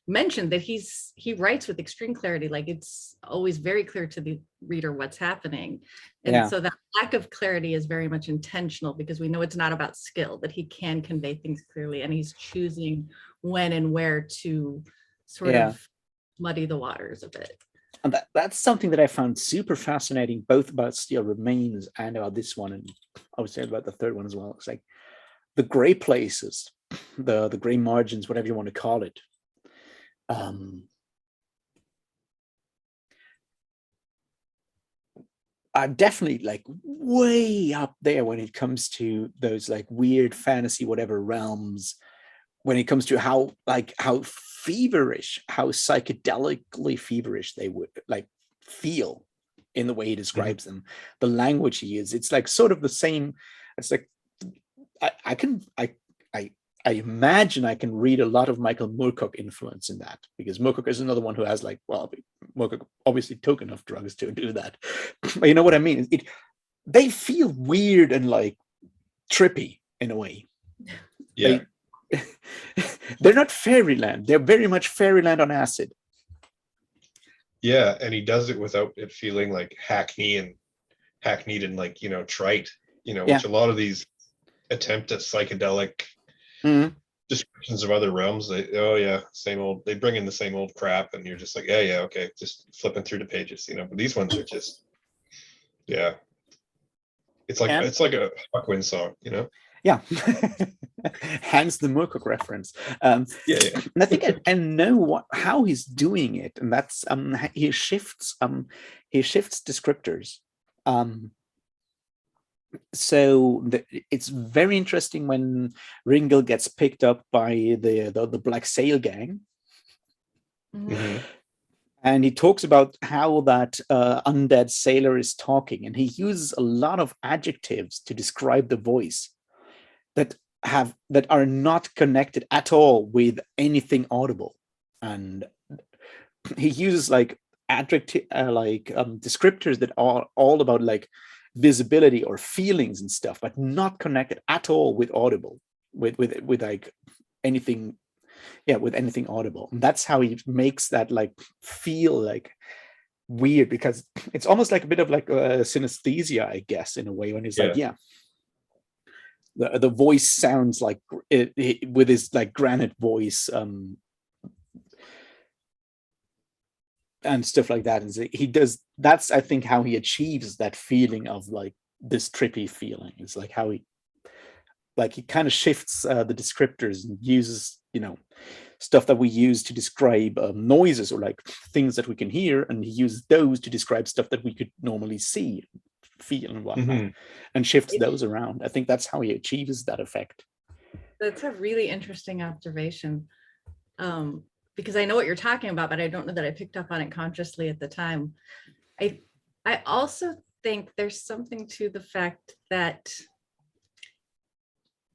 mentioned that he writes with extreme clarity, like it's always very clear to the reader what's happening. And so that lack of clarity is very much intentional, because we know it's not about skill, that he can convey things clearly, and he's choosing when and where to sort of muddy the waters a bit. And that's something that I found super fascinating, both about Steel Remains and about this one, and I would say about the third one as well. It's like the gray places, the gray margins, whatever you want to call it, are definitely like way up there when it comes to those like weird fantasy whatever realms, when it comes to how feverish, how psychedelically feverish they would like feel in the way he describes them, the language he uses. It's like sort of the same. It's like I imagine I can read a lot of Michael Moorcock influence in that, because Moorcock is another one who has like, well, Moorcock obviously took enough drugs to do that, but you know what I mean? They feel weird and like trippy in a way. Yeah. They're not fairyland. They're very much fairyland on acid. Yeah, and he does it without it feeling like hackneyed and like, trite, which a lot of these attempt at psychedelic descriptions of other realms, same old, they bring in the same old crap, and you're just like, yeah, okay, just flipping through the pages, but these ones are just, it's like a Hawkwind song, Yeah. Hence the Moorcock reference. And I think I know how he's doing it, and that's he shifts descriptors. So it's very interesting when Ringel gets picked up by the Black Sail gang. And he talks about how that undead sailor is talking, and he uses a lot of adjectives to describe the voice that are not connected at all with anything audible. And he uses like adjective descriptors that are all about like visibility or feelings and stuff, but not connected at all with audible, with like anything, with anything audible. And that's how he makes that like feel like weird, because it's almost like a bit of like synesthesia, I guess, in a way, when he's like, the voice sounds like it with his like granite voice, and stuff like that. And he does, that's I think how he achieves that feeling of like this trippy feeling. It's like how he kind of shifts the descriptors and uses stuff that we use to describe noises or like things that we can hear, and he uses those to describe stuff that we could normally see, feel, and whatnot, and shifts those around. I think that's how he achieves that effect. That's a really interesting observation, because I know what you're talking about, but I don't know that I picked up on it consciously at the time. I also think there's something to the fact that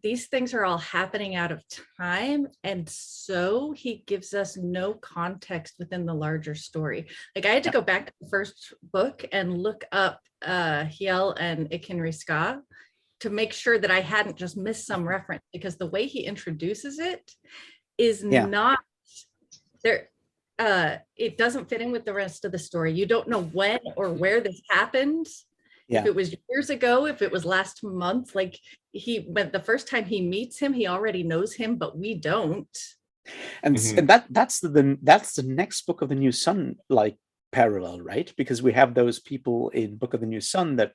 these things are all happening out of time, and so he gives us no context within the larger story. Like I had to go back to the first book and look up Hiel and Ikenriska to make sure that I hadn't just missed some reference, because the way he introduces it is not there. It doesn't fit in with the rest of the story. You don't know when or where this happened. If it was years ago, if it was last month, like the first time he meets him, he already knows him, but we don't. And that's the next Book of the New Sun like parallel, right? Because we have those people in Book of the New Sun that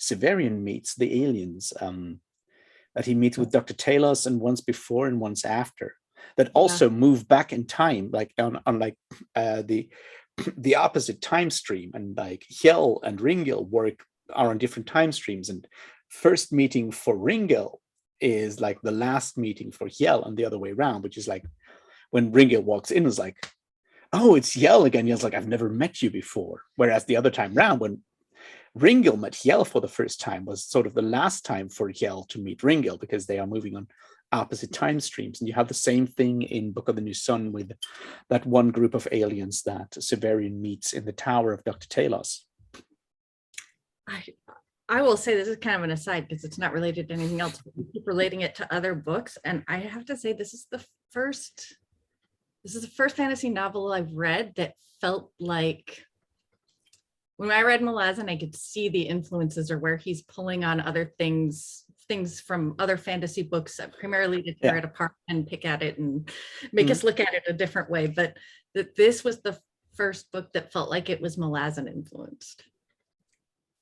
Severian meets, the aliens, that he meets with Dr. Talos, and once before and once after, that also move back in time, like on like the opposite time stream. And like Hiel and Ringel are on different time streams, and first meeting for Ringel is like the last meeting for Hiel, and the other way around, which is like when Ringel walks in, is like, oh, it's Yell again. Yell's like, I've never met you before. Whereas the other time round, when Ringil met Yell for the first time, was sort of the last time for Yell to meet Ringil, because they are moving on opposite time streams. And you have the same thing in Book of the New Sun with that one group of aliens that Severian meets in the tower of Dr. Talos. I will say, this is kind of an aside because it's not related to anything else, but we keep relating it to other books. And I have to say, this is the first fantasy novel I've read that felt like, when I read Malazan, I could see the influences, or where he's pulling on other things from other fantasy books, primarily to tear it apart and pick at it and make us look at it a different way. But this was the first book that felt like it was Malazan influenced.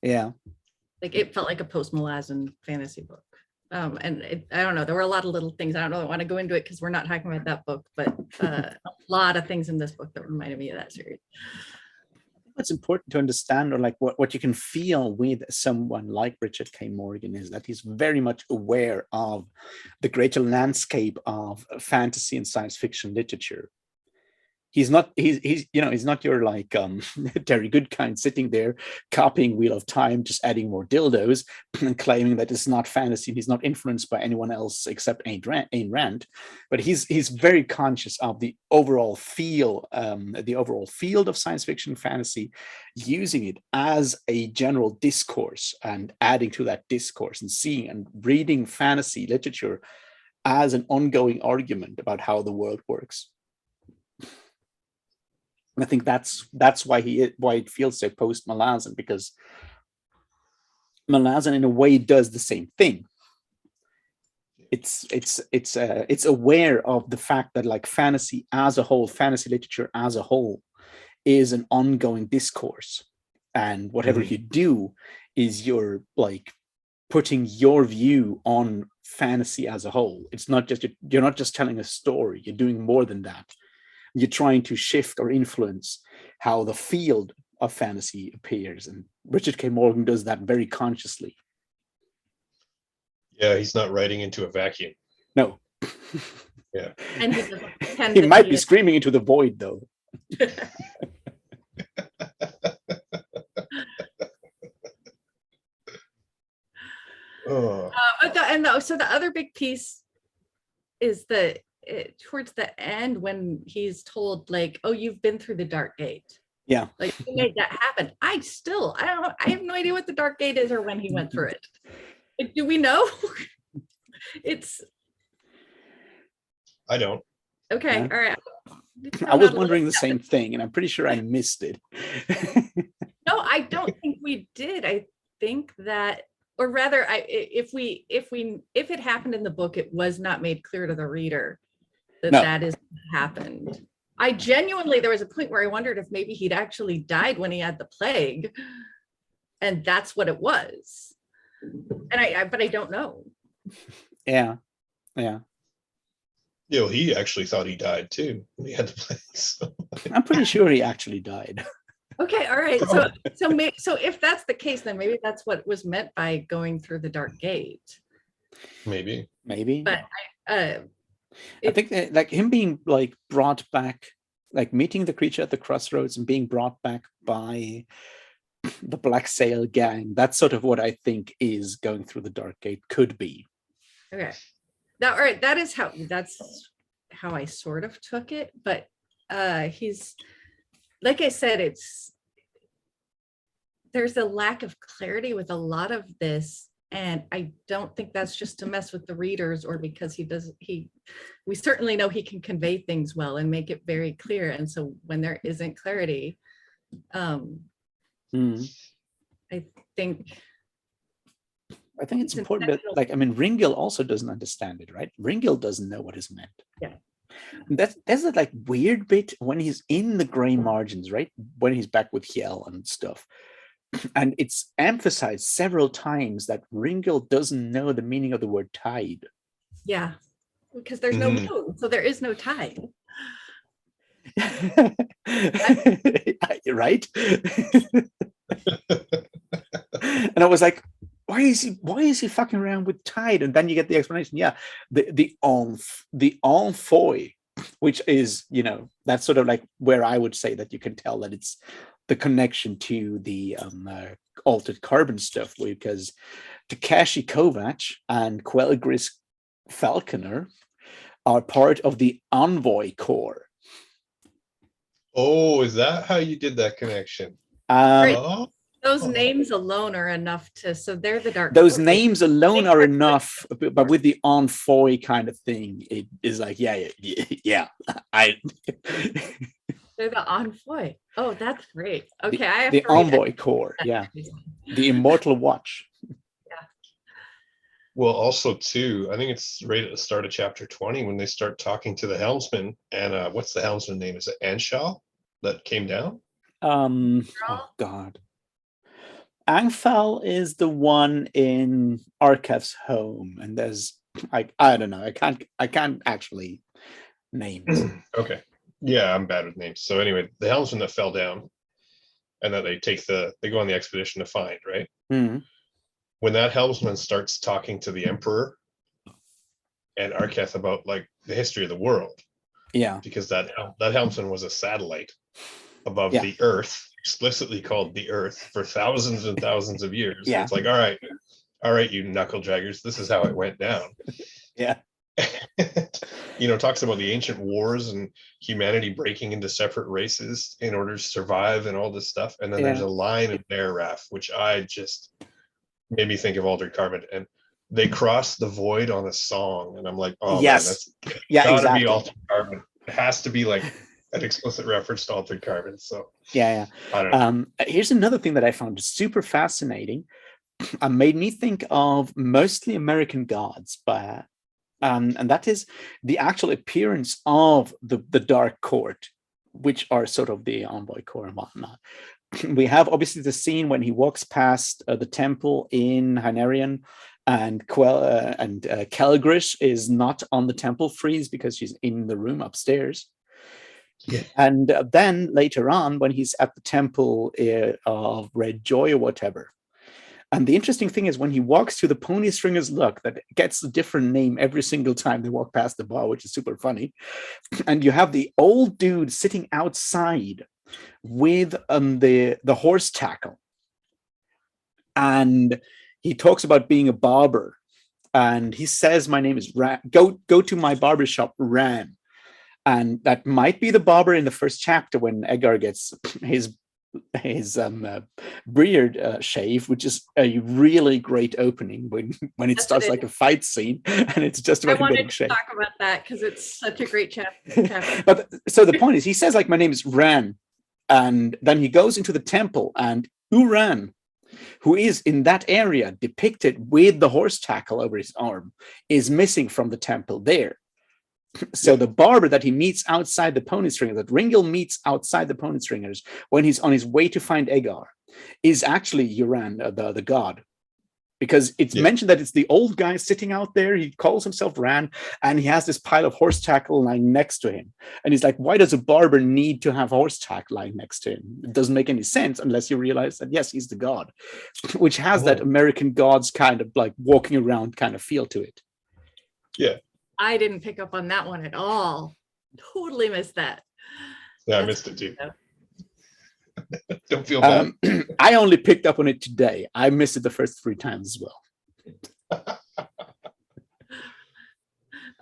Yeah. Like, it felt like a post-Malazan fantasy book. And I don't know, there were a lot of little things. I don't know, I want to go into it because we're not talking about that book, but a lot of things in this book that reminded me of that series. What's important to understand, or like what you can feel with someone like Richard K. Morgan, is that he's very much aware of the greater landscape of fantasy and science fiction literature. He's not your like Terry Goodkind sitting there copying Wheel of Time, just adding more dildos and claiming that it's not fantasy. He's not influenced by anyone else except Ayn Rand, but he's very conscious of the overall field of science fiction fantasy, using it as a general discourse and adding to that discourse, and seeing and reading fantasy literature as an ongoing argument about how the world works. I think that's why it feels so post Malazan, because Malazan in a way does the same thing. It's aware of the fact that like fantasy as a whole, fantasy literature as a whole, is an ongoing discourse, and whatever you do is you're like putting your view on fantasy as a whole. It's not just you're not just telling a story. You're doing more than that. You're trying to shift or influence how the field of fantasy appears. And Richard K. Morgan does that very consciously. Yeah, he's not writing into a vacuum. No. Yeah. And he might be screaming into the void, though. Oh. So the other big piece is towards the end, when he's told like, oh, you've been through the Dark Gate. Yeah. Like, he made that happen. I have no idea what the Dark Gate is or when he went through it. Like, do we know? I don't. Okay. Yeah. All right. I was wondering the same thing, and I'm pretty sure I missed it. No, I don't think we did. I think that, or rather, if it happened in the book, it was not made clear to the reader that is what happened. I genuinely, there was a point where I wondered if maybe he'd actually died when he had the plague, and that's what it was. And but I don't know. Yeah. He actually thought he died too when he had the plague. So. I'm pretty sure he actually died. Okay, all right. So if that's the case, then maybe that's what was meant by going through the Dark Gate. Maybe. But I think that, like, him being like brought back, like meeting the creature at the crossroads and being brought back by the Black Sail gang, that's sort of what I think is going through the Dark Gate could be. Okay. All right. That's how I sort of took it. But he's, like I said, there's a lack of clarity with a lot of this. And I don't think that's just to mess with the readers, or because we certainly know he can convey things well and make it very clear. And so when there isn't clarity, I think it's important that, like, I mean, Ringil also doesn't understand it, right? Ringil doesn't know what is meant. Yeah. There's a like weird bit when he's in the gray margins, right? When he's back with Hiel and stuff. And it's emphasized several times that Ringil doesn't know the meaning of the word tide. Yeah, because there's no moon, so there is no tide. Right? And I was like, why is he fucking around with tide? And then you get the explanation. Yeah, the enfoy which is, that's sort of like where I would say that you can tell that it's the connection to the altered carbon stuff, because Takeshi Kovacs and Quelgris Falconer are part of the Envoy Corps. Oh, is that how you did that connection? Right. Oh, Those names alone are enough so they're the dark. Those names alone are enough, but with the Envoy kind of thing, it is like, yeah. They're the Envoy. Oh, that's great. Okay, I have the to read Envoy Corps, yeah. The Immortal Watch. well, also too, I think it's right at the start of chapter 20 when they start talking to the helmsman. And what's the helmsman name? Is it anJen that came down? Oh God. Angfal is the one in Arkev's home, and there's I don't know. I can't actually names. Okay. Yeah, I'm bad with names. So anyway, the helmsman that fell down and that they go on the expedition to find, right? Mm-hmm. When that helmsman starts talking to the emperor and Arketh about like the history of the world. Yeah. Because that helmsman was a satellite above the earth, explicitly called the earth, for thousands and thousands of years. Yeah. It's like, all right, you knuckle draggers, this is how it went down. Yeah. Talks about the ancient wars and humanity breaking into separate races in order to survive and all this stuff. And then there's a line in there, Raph, which I just made me think of Altered Carbon. And they cross the void on a song. And I'm like, oh yes. Man, that's gotta exactly. Be Altered Carbon. It has to be like an explicit reference to Altered Carbon. So yeah. I don't know. Here's another thing that I found super fascinating. Made me think of mostly American gods, but and that is the actual appearance of the Dark Court, which are sort of the Envoy Corps and whatnot. We have obviously the scene when he walks past the temple in Hynerian, and Kelgris is not on the temple frieze because she's in the room upstairs. Yeah. And then later on, when he's at the temple of Red Joy or whatever. And the interesting thing is when he walks to the Pony Stringers Luck, that gets a different name every single time they walk past the bar, which is super funny. And you have the old dude sitting outside with the horse tackle. And he talks about being a barber. And he says, my name is Ram. Go to my barbershop, Ram. And that might be the barber in the first chapter when Edgar gets his beard shave, which is a really great opening when it starts like a fight scene, and it's just about him getting shaved. I wanted to talk about that because it's such a great chapter. But so the point is, he says like, my name is Ran, and then he goes into the temple, and Uran, who is in that area depicted with the horse tackle over his arm, is missing from the temple there. So the barber that he meets outside the Pony Stringers, that Ringil meets outside the Pony Stringers when he's on his way to find Egar, is actually Uran, the god. Because it's mentioned that it's the old guy sitting out there. He calls himself Ran, and he has this pile of horse tackle lying next to him. And he's like, why does a barber need to have horse tackle lying next to him? It doesn't make any sense unless you realize that, yes, he's the god, which has that American gods kind of like walking around kind of feel to it. Yeah. I didn't pick up on that one at all. Totally missed that. Yeah, I missed it too. Don't feel bad. I only picked up on it today. I missed it the first 3 times as well.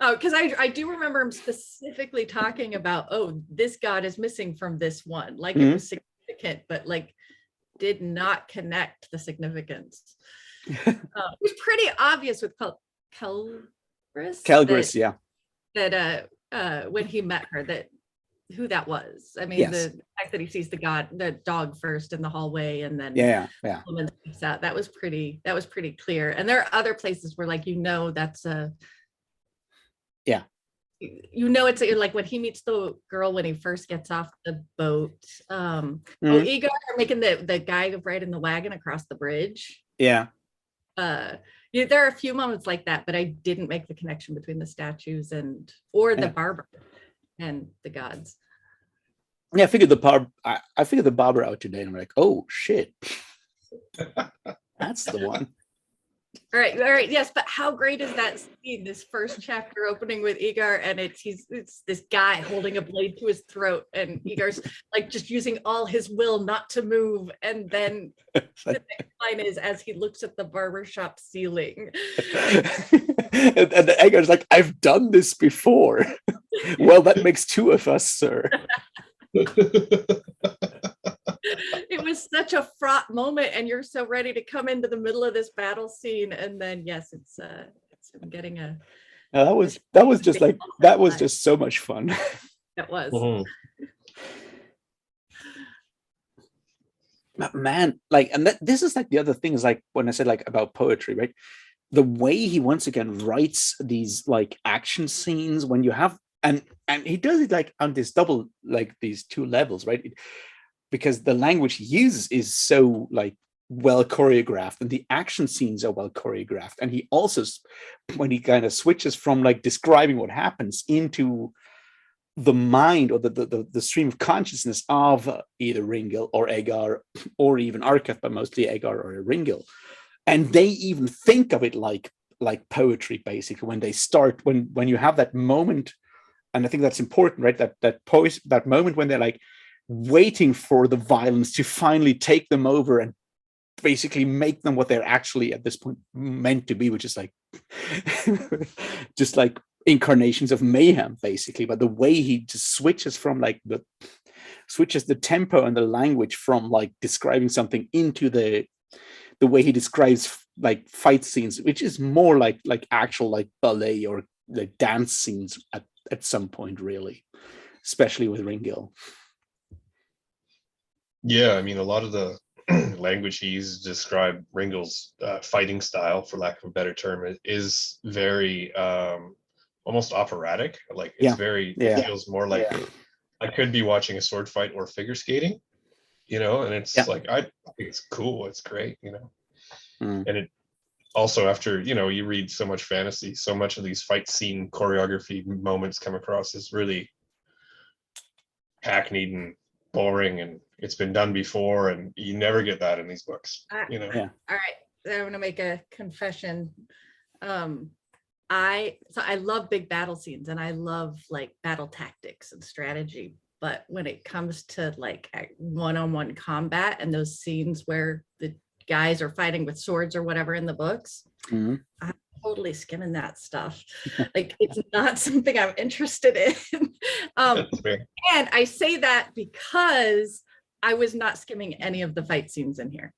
Oh, because I do remember him specifically talking about, this god is missing from this one. Like it was significant, but like did not connect the significance. It was pretty obvious with Kelgris, yeah. That when he met her, who that was. I mean, the fact that he sees the dog first in the hallway, and then yeah. woman speaks out. That was pretty clear. And there are other places where, like, that's a it's like when he meets the girl when he first gets off the boat. Egar making the guy ride in the wagon across the bridge. Yeah. There are a few moments like that, but I didn't make the connection between the statues or the barber and the gods. Yeah, I figured the barber out today, and I'm like, oh shit, that's the one. All right, yes, but how great is that scene? This first chapter opening with Egar, and it's this guy holding a blade to his throat, and Egar's like just using all his will not to move, and then the next line is as he looks at the barbershop ceiling. And Egar's like, I've done this before. Well, that makes two of us, sir. It was such a fraught moment, and you're so ready to come into the middle of this battle scene, and then yes, it's him getting a. That was just so much fun. It was. Mhm. Man, like, and this is like the other thing is like when I said like about poetry, right? The way he once again writes these like action scenes when you have and he does it like on this double like these two levels, right? Because the language he uses is so like well choreographed and the action scenes are well choreographed, and he also when he kind of switches from like describing what happens into the mind or the stream of consciousness of either Ringil or Egar or even Arkath, but mostly Egar or Ringil, and they even think of it like poetry basically when they start when you have that moment. And I think that's important, right? That moment when they're like waiting for the violence to finally take them over and basically make them what they're actually at this point meant to be, which is like just like incarnations of mayhem basically. But the way he just switches the tempo and the language from like describing something into the way he describes like fight scenes, which is more like actual like ballet or like dance scenes at some point, really, especially with Ringil. Yeah, I mean, a lot of the language he uses to describe Ringil's fighting style, for lack of a better term, is very almost operatic. Like it's it feels more like I could be watching a sword fight or figure skating, and it's like I think it's cool, it's great, and it also after you read so much fantasy, so much of these fight scene choreography moments come across as really hackneyed and boring, and it's been done before, and you never get that in these books. All right, I'm gonna make a confession. I love big battle scenes and I love like battle tactics and strategy, but when it comes to like one-on-one combat and those scenes where the guys are fighting with swords or whatever in the books, I'm totally skimming that stuff. Like it's not something I'm interested in. And I say that because I was not skimming any of the fight scenes in here.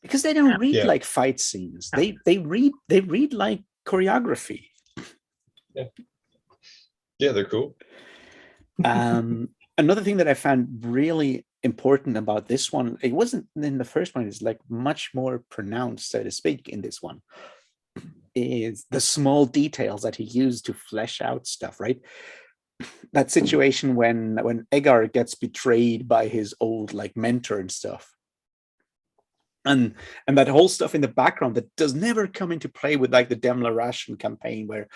Because they don't read like fight scenes. They read like choreography. Yeah, they're cool. Another thing that I found really important about this one, it wasn't in the first one, it's like much more pronounced, so to speak, in this one, is the small details that he used to flesh out stuff, right? That situation when Egar gets betrayed by his old like mentor and stuff. And that whole stuff in the background that does never come into play with like the Demla Ration campaign, where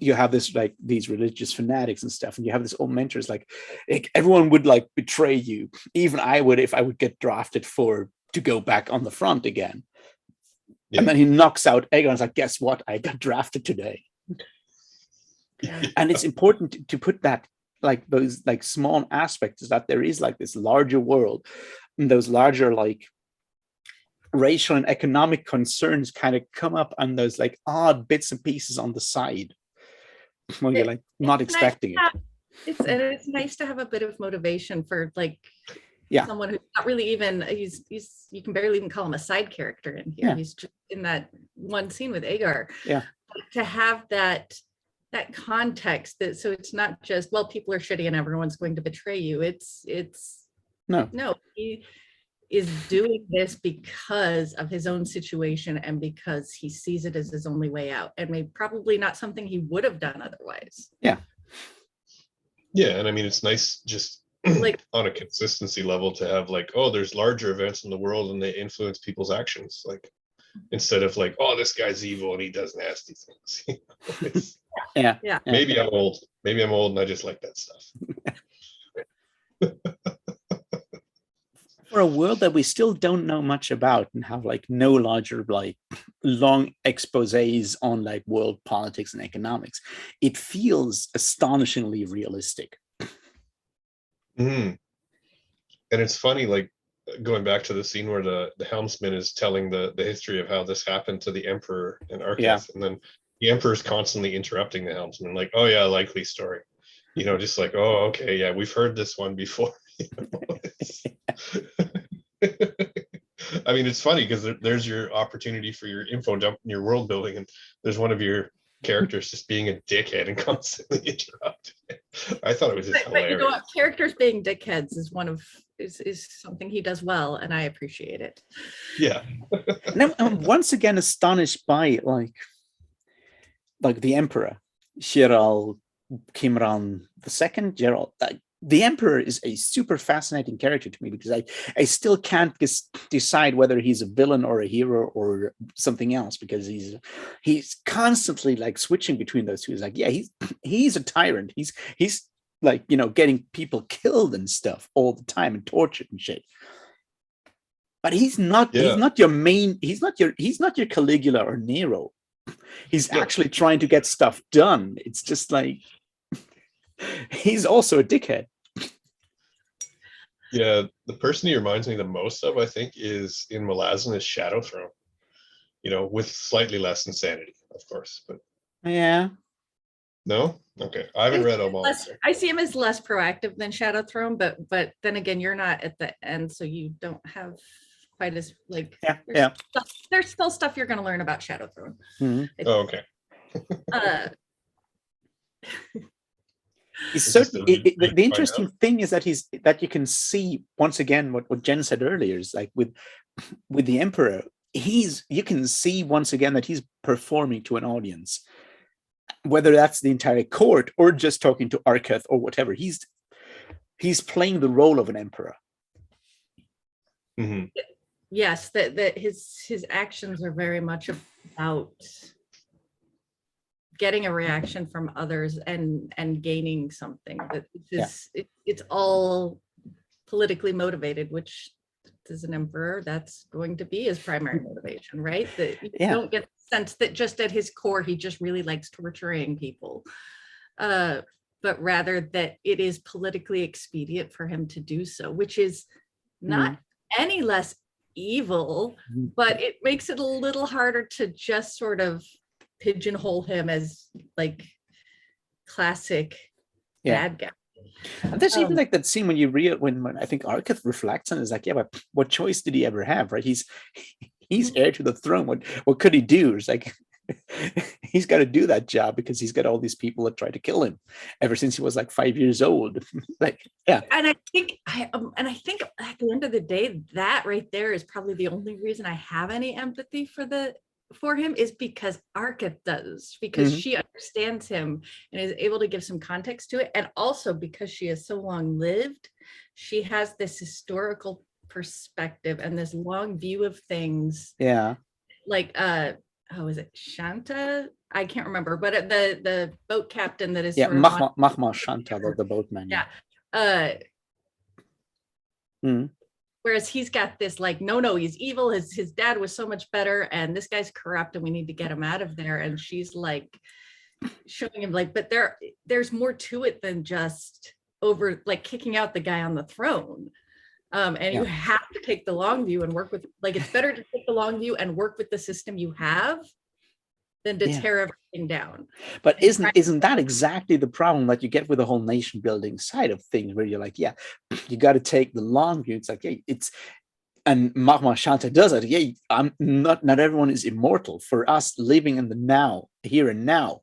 you have this like these religious fanatics and stuff, and you have this old mentors like everyone would like betray you. Even I would if I would get drafted to go back on the front again. Yeah. And then he knocks out Egar and is like, guess what? I got drafted today. And it's important to put that like those like small aspects that there is like this larger world and those larger like racial and economic concerns kind of come up on those like odd bits and pieces on the side when you're like not expecting it. It's nice to have a bit of motivation for like someone who's not really even he's you can barely even call him a side character in here. He's just in that one scene with Egar. To have that context, that so it's not just, well, people are shitty and everyone's going to betray you. It's no, he is doing this because of his own situation and because he sees it as his only way out, and maybe probably not something he would have done otherwise. And I mean, it's nice just like on a consistency level to have like, oh, there's larger events in the world and they influence people's actions, like instead of like, oh, this guy's evil and he does nasty things. Maybe I'm old and I just like that stuff. for a world that we still don't know much about and have like no larger like long exposés on like world politics and economics, it feels astonishingly realistic. Mhm. And it's funny, like going back to the scene where the helmsman is telling the history of how this happened to the emperor and Arketh, and then the emperor's constantly interrupting the helmsman, like, oh yeah, likely story, you know, just like, oh okay, yeah, we've heard this one before. I mean, it's funny because there's your opportunity for your info dump in your world building, and there's one of your characters just being a dickhead and constantly interrupting. I thought it was just hilarious. But you know what? Characters being dickheads is is something he does well, and I appreciate it. Yeah. And I'm once again astonished by like the Emperor, Shiral Kimran II, Gerald. The Emperor is a super fascinating character to me because I still can't decide whether he's a villain or a hero or something else, because he's constantly like switching between those two. He's like, yeah, he's a tyrant. He's like, you know, getting people killed and stuff all the time and tortured and shit. But he's not your main, he's not your Caligula or Nero. He's actually trying to get stuff done. It's just like he's also a dickhead. Yeah, the person he reminds me the most of, I think, is in Malazan is Shadow Throne. You know, with slightly less insanity, of course. But yeah. No? Okay. I haven't read them all. I see him as less proactive than Shadow Throne, but then again, you're not at the end, so you don't have quite as like there's still stuff you're going to learn about Shadow Throne. Mm-hmm. Oh, okay. The interesting thing is that that you can see once again what Jen said earlier is like with the Emperor, you can see once again that he's performing to an audience, whether that's the entire court or just talking to Arketh or whatever. He's playing the role of an emperor. Mm-hmm. Yes, that his actions are very much about getting a reaction from others and gaining something. That it's all politically motivated, which as an emperor, that's going to be his primary motivation, right? That you don't get the sense that just at his core, he just really likes torturing people. But rather that it is politically expedient for him to do so, which is not any less evil, but it makes it a little harder to just sort of pigeonhole him as like classic bad guy. And there's even like that scene when I think Arketh reflects on it, is like, yeah, but what choice did he ever have, right? He's heir to the throne. What could he do? It's like he's got to do that job because he's got all these people that try to kill him ever since he was like 5 years old. Like, yeah. And I think at the end of the day, that right there is probably the only reason I have any empathy for him, is because Arketh does, because she understands him and is able to give some context to it, and also because she is so long lived, she has this historical perspective and this long view of things. Yeah, like is it Shanta? I can't remember, but the boat captain that is Mahma Shanta, the boatman. Whereas he's got this like, no, he's evil. His dad was so much better, and this guy's corrupt, and we need to get him out of there. And she's like showing him like, but there's more to it than just over like kicking out the guy on the throne. And you have to take the long view and work with, like, it's better to take the long view and work with the system you have than to tear everything down. But isn't that exactly the problem that you get with the whole nation building side of things, where you're like, yeah, you got to take the long view. It's like, and Mahma Shanta does it. Yeah, I'm not everyone is immortal. For us living in the now, here and now,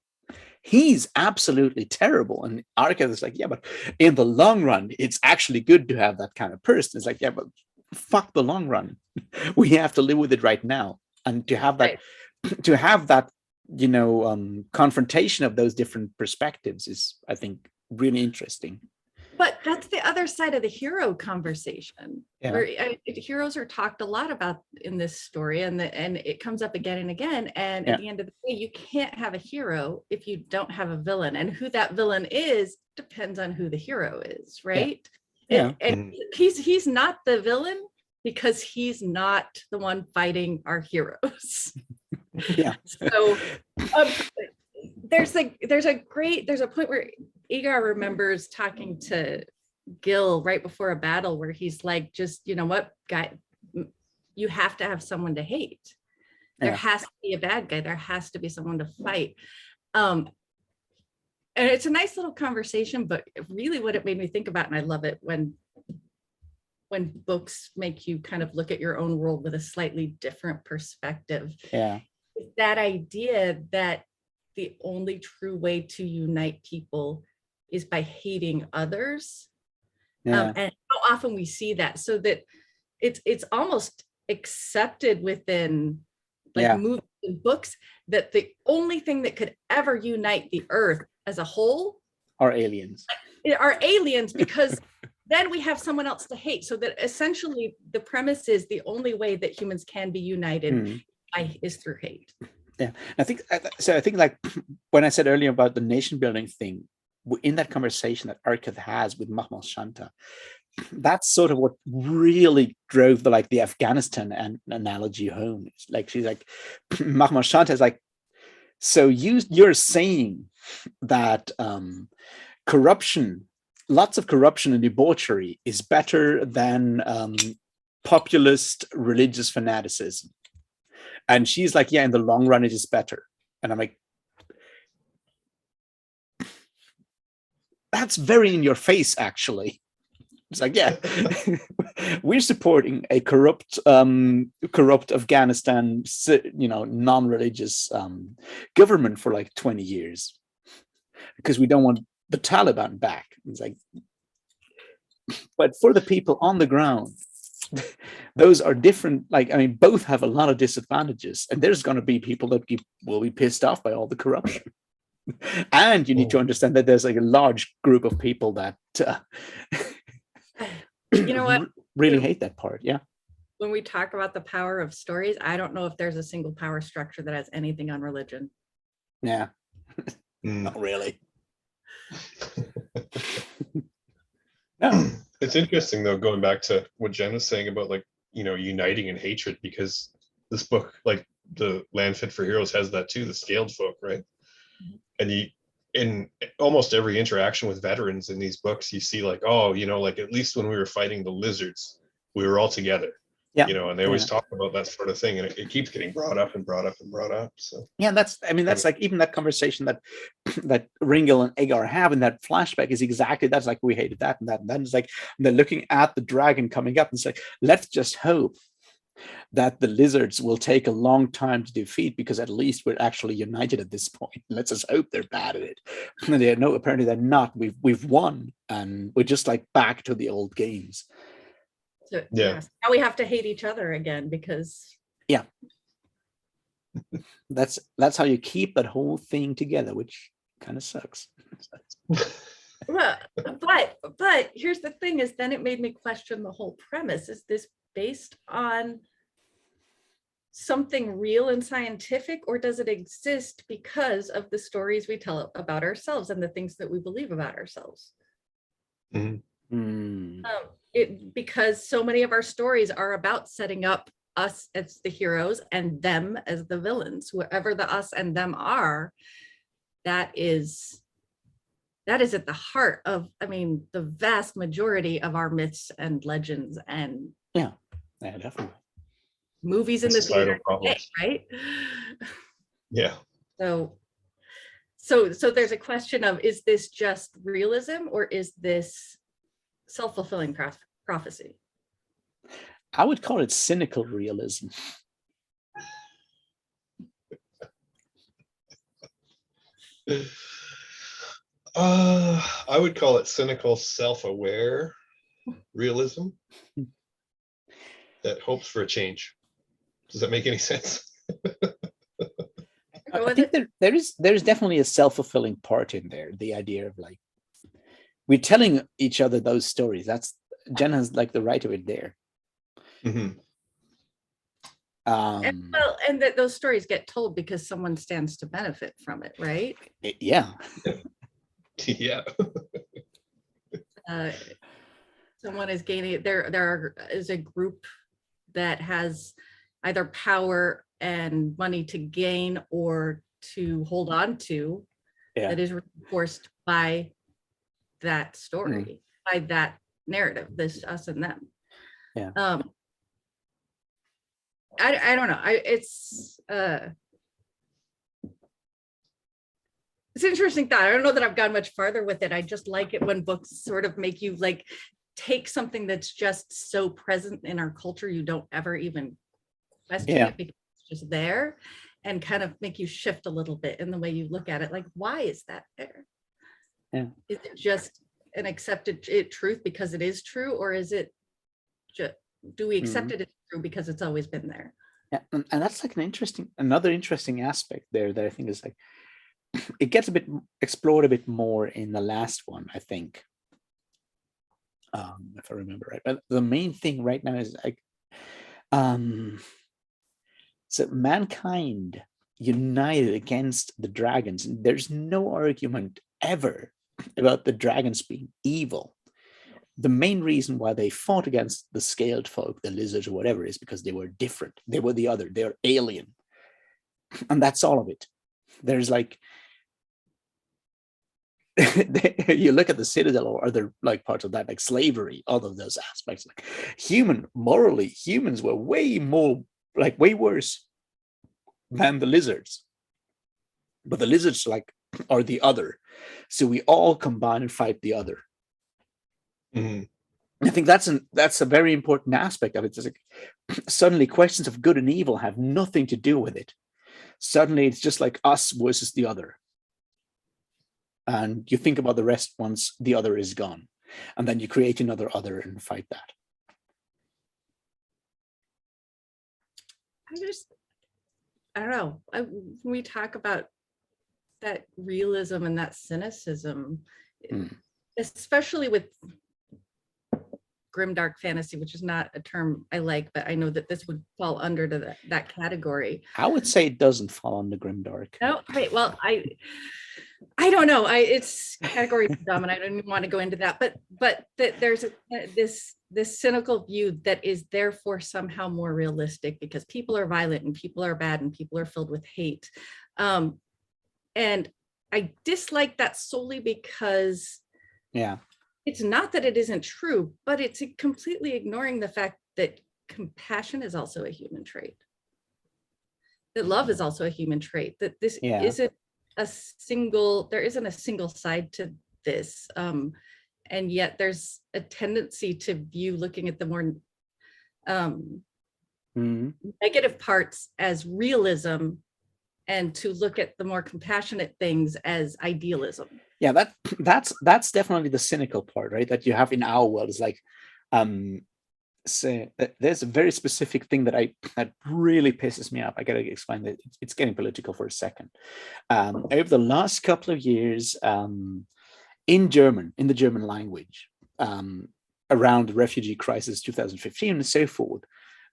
he's absolutely terrible. And Arketh is like, yeah, but in the long run, it's actually good to have that kind of person. It's like, yeah, but fuck the long run. We have to live with it right now. And to have that, confrontation of those different perspectives is, I think, really interesting. But that's the other side of the hero conversation, where heroes are talked a lot about in this story, and it comes up again and again. And at the end of the day, you can't have a hero if you don't have a villain, and who that villain is depends on who the hero is, right? And he's not the villain, because he's not the one fighting our heroes. Yeah. So um, there's a point where Egar remembers talking to Gil right before a battle where he's like, just, you know what, guy, you have to have someone to hate. There has to be a bad guy. There has to be someone to fight. And it's a nice little conversation, but really what it made me think about, and I love it when books make you kind of look at your own world with a slightly different perspective. Yeah. That idea that the only true way to unite people is by hating others. Yeah. And how often we see that, so that it's almost accepted within movies and books that the only thing that could ever unite the earth as a whole are aliens. Because then we have someone else to hate. So that essentially the premise is the only way that humans can be united is through hate. Yeah, I think like when I said earlier about the nation building thing, in that conversation that Arkith has with Mahmoud Shanta, that's sort of what really drove the Afghanistan analogy home. It's like, she's like, Mahmoud Shanta is like, so you're saying that corruption, lots of corruption and debauchery is better than populist religious fanaticism. And she's like, yeah, in the long run, it is better. And I'm like, that's very in your face, actually. It's like, yeah, we're supporting a corrupt Afghanistan, non-religious government for like 20 years because we don't want the Taliban back. It's like, but for the people on the ground, those are different. Like, I mean, both have a lot of disadvantages, and there's going to be people that will be pissed off by all the corruption. And you need to understand that there's like a large group of people that you know what, really hate that part. Yeah. When we talk about the power of stories, I don't know if there's a single power structure that has anything on religion. Yeah. Not really. No. It's interesting though, going back to what Jen was saying about uniting in hatred, because this book, like the Land Fit for Heroes, has that too, the scaled folk, right? And in almost every interaction with veterans in these books, you see like, at least when we were fighting the lizards, we were all together. Yeah. And they always talk about that sort of thing, and it keeps getting brought up and brought up and brought up. So yeah, that's like even that conversation that Ringel and Agar have in that flashback is exactly that's like, we hated that and that, and then it's like they're looking at the dragon coming up and say, let's just hope that the lizards will take a long time to defeat, because at least we're actually united at this point. Let's just hope they're bad at it. And apparently they're not. We've won, and we're just like back to the old games. So, yeah. Now we have to hate each other again because. Yeah. That's how you keep that whole thing together, which kind of sucks. Well, but here's the thing: is then it made me question the whole premise. Is this based on something real and scientific, or does it exist because of the stories we tell about ourselves and the things that we believe about ourselves? Because so many of our stories are about setting up us as the heroes and them as the villains. Whoever the us and them are, that is at the heart of, the vast majority of our myths and legends and yeah, definitely movies in the theater today, right? Yeah. So there's a question of, is this just realism or is this self-fulfilling prophecy? I would call it cynical realism. I would call it cynical, self-aware realism that hopes for a change. Does that make any sense? I think there's definitely a self-fulfilling part in there. The idea of like, we're telling each other those stories. That's Jen has like the right of it there. Mm-hmm. And that those stories get told because someone stands to benefit from it, right? Yeah. Yeah. Someone is gaining. There is a group that has either power and money to gain or to hold on to, that is reinforced by that story, by that narrative, this us and them. I don't know. It's an interesting thought. I don't know that I've gone much farther with it. I just like it when books sort of make you like take something that's just so present in our culture, you don't ever even question it because it's just there, and kind of make you shift a little bit in the way you look at it. Like, why is that there? Is it just an accepted truth because it is true, or is it just, do we accept it as true because it's always been there? And that's like another interesting aspect there that I think is like, it gets a bit explored a bit more in the last one, I think, if I remember right. But the main thing right now is like, so mankind united against the dragons. And there's no argument ever about the dragons being evil. The main reason why they fought against the scaled folk, the lizards or whatever, is because they were different. They were the other. They're alien. And that's all of it. There's like, you look at the Citadel or other like parts of that, like slavery, all of those aspects, like morally, humans were way worse than the lizards. But the lizards like are the other. So we all combine and fight the other. I think that's a very important aspect of it. It's like, suddenly questions of good and evil have nothing to do with it. Suddenly it's just like us versus the other. And you think about the rest once the other is gone. And then you create another other and fight that. I don't know. When we talk about that realism and that cynicism, especially with grimdark fantasy, which is not a term I like, but I know that this would fall under that category. I would say it doesn't fall under grimdark. No, right. Well, I don't know. It's category dumb, and I don't even want to go into that. But that there's this cynical view that is therefore somehow more realistic because people are violent and people are bad and people are filled with hate. And I dislike that solely because it's not that it isn't true, but it's completely ignoring the fact that compassion is also a human trait. That love is also a human trait. That this isn't there isn't a single side to this. And yet there's a tendency to view looking at the more negative parts as realism and to look at the more compassionate things as idealism. Yeah, that's definitely the cynical part, right? That you have in our world is like, so there's a very specific thing that really pisses me off. I gotta explain that it's getting political for a second. Over the last couple of years, in the German language, around the refugee crisis 2015 and so forth,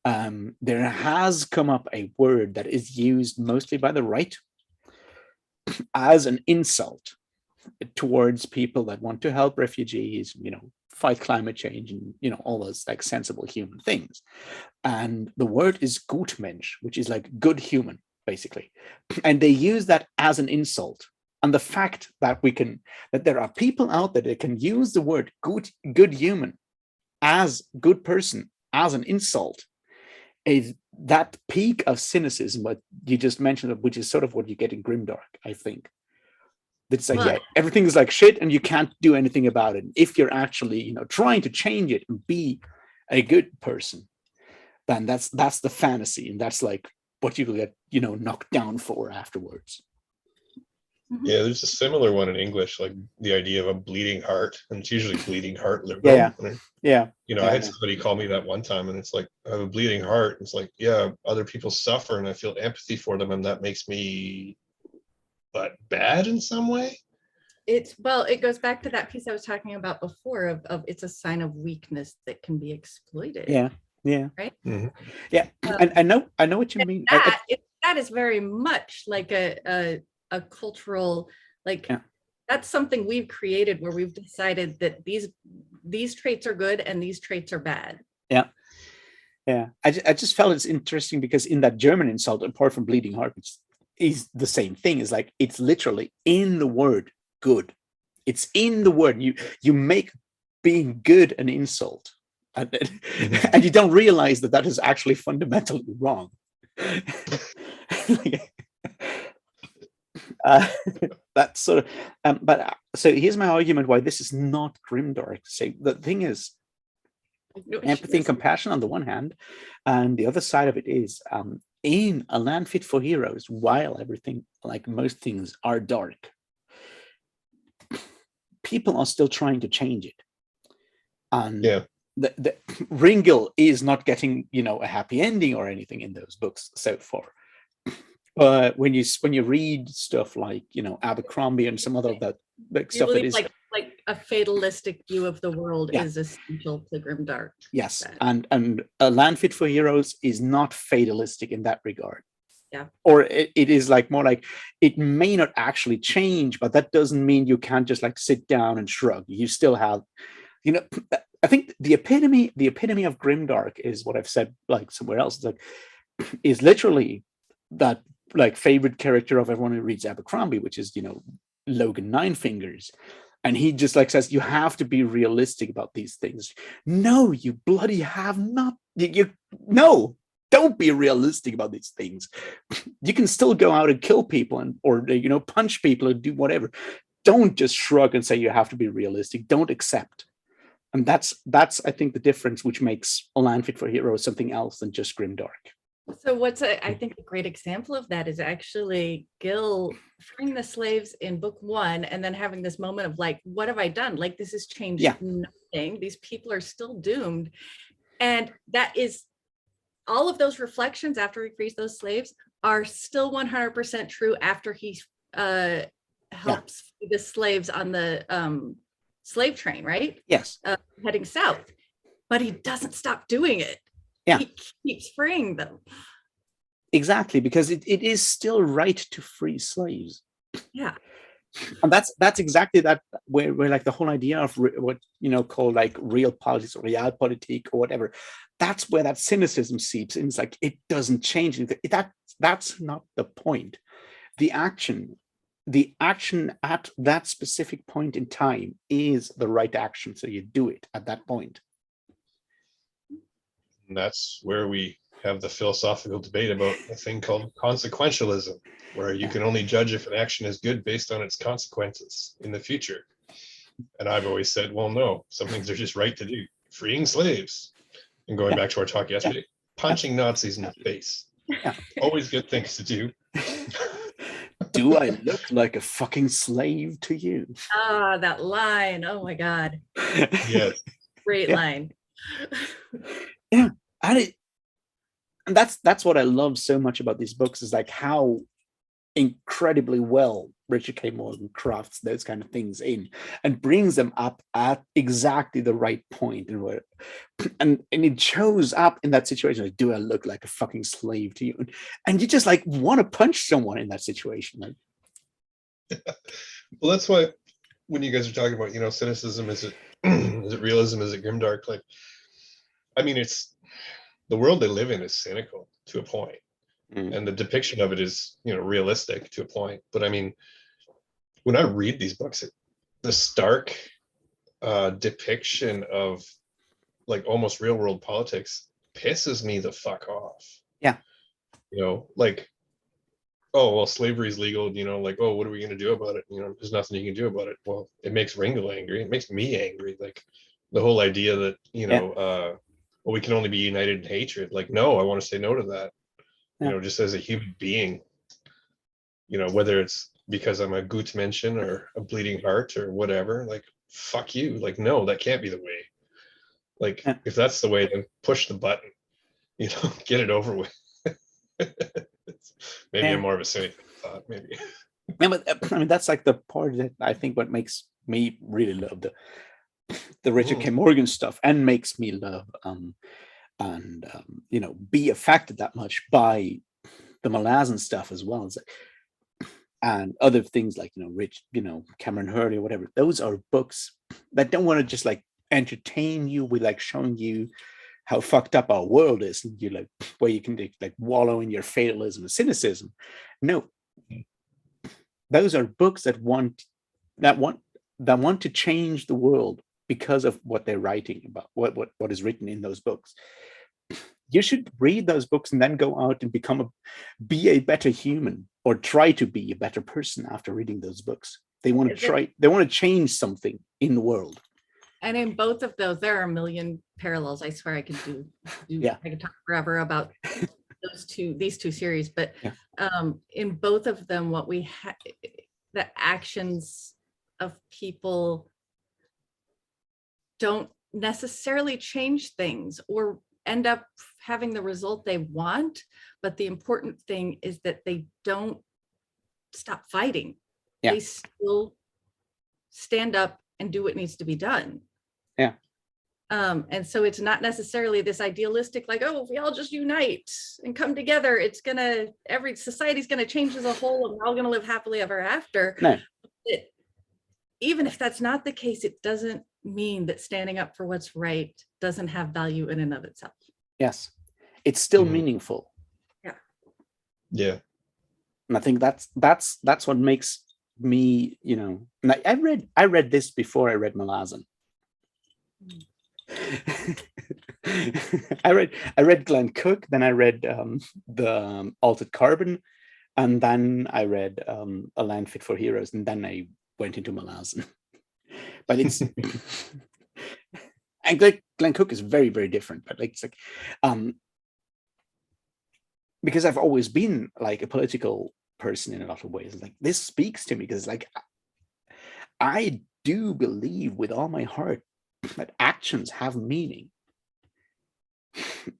there has come up a word that is used mostly by the right as an insult towards people that want to help refugees, fight climate change and, all those like sensible human things. And the word is Gutmensch, which is like good human, basically. And they use that as an insult. And the fact that there are people out there that can use the word good human as good person as an insult is that peak of cynicism what you just mentioned, which is sort of what you get in grimdark, I think. It's like, everything is like shit and you can't do anything about it. If you're actually, trying to change it and be a good person, then that's the fantasy. And that's like what you get, knocked down for afterwards. Yeah, there's a similar one in English, like the idea of a bleeding heart, and it's usually bleeding heart liberal. Yeah. I had somebody call me that one time, and it's like, I have a bleeding heart. It's like, yeah, other people suffer, and I feel empathy for them, and that makes me, bad in some way. It goes back to that piece I was talking about before of it's a sign of weakness that can be exploited. Yeah. Right. Mm-hmm. Yeah, and I know what you mean. That is very much like a cultural, that's something we've created where we've decided that these traits are good and these traits are bad. Yeah. Yeah, I just felt it's interesting because in that German insult, apart from bleeding heart, which is the same thing, is like it's literally in the word good. It's in the word. You make being good an insult, and, and you don't realize that that is actually fundamentally wrong. uh, that's sort of, but so here's my argument why this is not grimdark. So the thing is, empathy and compassion on the one hand, and the other side of it is in A Land Fit for Heroes, while everything, like most things, are dark, people are still trying to change it. And yeah, the Ringel is not getting, a happy ending or anything in those books so far. But when you read stuff like Abercrombie and some other of that stuff that is like a fatalistic view of the world Yeah. is essential to grimdark. Yes, and A Land Fit for Heroes is not fatalistic in that regard. Yeah. Or it is like more like it may not actually change, but that doesn't mean you can't just like sit down and shrug. You still have, I think the epitome of grimdark is what I've said like somewhere else. It's like is literally that like favorite character of everyone who reads Abercrombie, which is Logan Nine Fingers. And he just like says, you have to be realistic about these things. No, you bloody have not. No, don't be realistic about these things. You can still go out and kill people or punch people and do whatever. Don't just shrug and say you have to be realistic. Don't accept. And that's I think the difference, which makes A Land Fit for Heroes something else than just grimdark. So I think a great example of that is actually Gil freeing the slaves in book 1 and then having this moment of like, what have I done? Like, this has changed nothing. These people are still doomed. And that is all of those reflections after he frees those slaves are still 100% true after he helps the slaves on the slave train, right? Yes. Heading south. But he doesn't stop doing it. Yeah. He keeps freeing them. Exactly, because it is still right to free slaves. Yeah. And that's exactly that where like the whole idea of what called like real politics or realpolitik or whatever, that's where that cynicism seeps in. It's like it doesn't change that's not the point. The action at that specific point in time is the right action, so you do it at that point. and that's where we have the philosophical debate about a thing called consequentialism, where you can only judge if an action is good based on its consequences in the future. And I've always said, well, no, some things are just right to do. Freeing slaves, and going back to our talk yesterday, punching Nazis in the face. Always good things to do. Do I look like a fucking slave to you? Ah, that line. Oh my God. Yes. Great line. Yeah. And that's what I love so much about these books, is like how incredibly well Richard K. Morgan crafts those kind of things in and brings them up at exactly the right point, and it shows up in that situation. Like, do I look like a fucking slave to you? And you just like want to punch someone in that situation. Like, well, that's why when you guys are talking about cynicism, is it is it realism, is it grimdark? Like, I mean, it's the world they live in is cynical to a point. And the depiction of it is realistic to a point. But I mean, when I read these books, the stark depiction of like almost real world politics pisses me the fuck off. Yeah. Like, oh well, slavery is legal, like, oh, what are we going to do about it? There's nothing you can do about it. Well, it makes Ringo angry, it makes me angry. Like the whole idea that well, we can only be united in hatred. Like, no, I want to say no to that. Just as a human being, whether it's because I'm a Gutmenschen or a bleeding heart or whatever, like, fuck you. Like, no, that can't be the way. Like, if that's the way, then push the button, get it over with. Maybe I'm more of a cynic than I thought, maybe. Yeah, but I mean, that's like the part that I think what makes me really love the Richard K. Morgan stuff, and makes me love and be affected that much by the Malazan stuff as well. It's like, and other things like Cameron Hurley or whatever. Those are books that don't want to just like entertain you with like showing you how fucked up our world is, and you like where you can like wallow in your fatalism and cynicism. No, those are books that want to change the world because of what they're writing about, what is written in those books. You should read those books and then go out and be a better human, or try to be a better person after reading those books. They want to change something in the world. And in both of those, there are a million parallels. I swear I could I could talk forever about these two series, but in both of them, what we have, the actions of people don't necessarily change things or end up having the result they want, but the important thing is that they don't stop fighting. They still stand up and do what needs to be done. And so it's not necessarily this idealistic, like, oh, if we all just unite and come together, every society's gonna change as a whole and we're all gonna live happily ever after. No. Even if that's not the case, it doesn't mean that standing up for what's right doesn't have value in and of itself. Yes, it's still meaningful. Yeah. And I think that's what makes me, and I read this before I read Malazan. I read Glenn Cook, then I read the Altered Carbon, and then I read A Land Fit for Heroes, and then I went into Malazan. But it's and Glenn Cook is very, very different, but it's like because I've always been like a political person in a lot of ways, like this speaks to me, because like I do believe with all my heart that actions have meaning.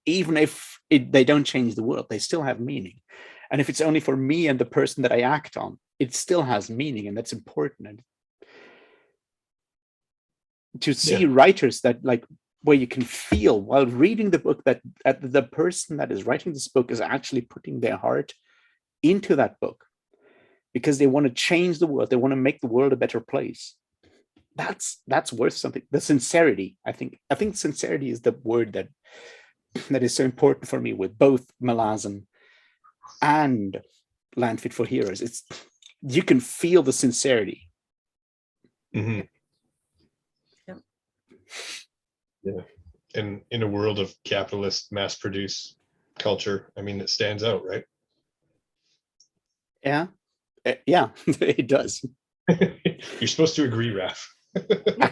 Even if they don't change the world, they still have meaning. And if it's only for me and the person that I act on, it still has meaning, and that's important. And to see writers that like where you can feel while reading the book that the person that is writing this book is actually putting their heart into that book because they want to change the world, they want to make the world a better place. That's worth something. The sincerity, I think sincerity is the word that is so important for me with both Malazan and Land Fit for Heroes. It's, you can feel the sincerity. Mm-hmm. Yeah. And in a world of capitalist mass-produced culture, I mean, it stands out, right? Yeah, it does. You're supposed to agree, Raph.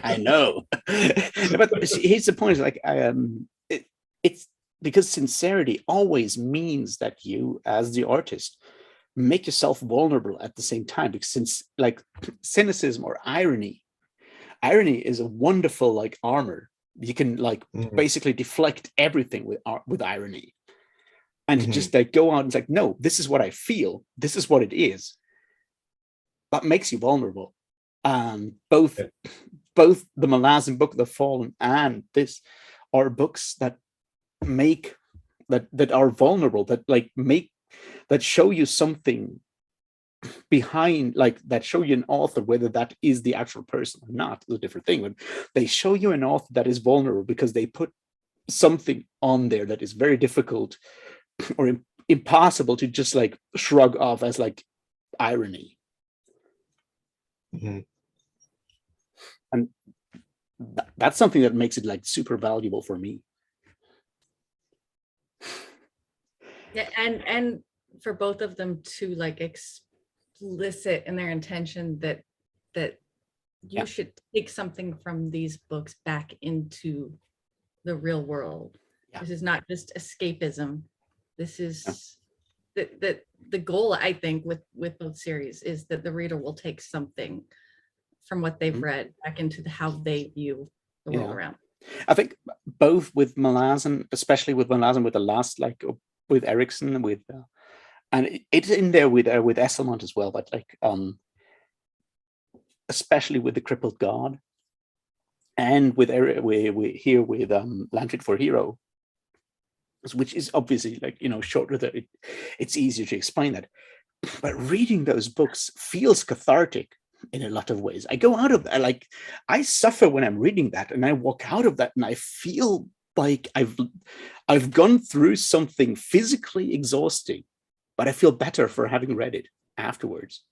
I know, but here's the point: like, it's because sincerity always means that you, as the artist, make yourself vulnerable at the same time. Because since, like, cynicism or irony is a wonderful like armor. You can like basically deflect everything with irony, and just like go out and like, no, this is what I feel. This is what it is. That makes you vulnerable. Both the Malazan book, The Fallen, and this are books that make that are vulnerable, that show you something behind, like that show you an author, whether that is the actual person or not is a different thing. But they show you an author that is vulnerable because they put something on there that is very difficult or impossible to just like shrug off as like irony. And that's something that makes it like super valuable for me. Yeah, and for both of them to like explicit in their intention that you should take something from these books back into the real world. This is not just escapism. This is the goal, I think, with both series is that the reader will take something from what they've read back into how they view the world around. I think both with Malazan, especially with Malazan, with the last, like with Erickson, with and it's in there with Esselmont as well, but like especially with The Crippled God, and with here with Land Fit for Hero, which is obviously like, you know, shorter, that it's easier to explain that. But reading those books feels cathartic in a lot of ways. I go out of that, like I suffer when I'm reading that, and I walk out of that and I feel like I've gone through something physically exhausting, but I feel better for having read it afterwards.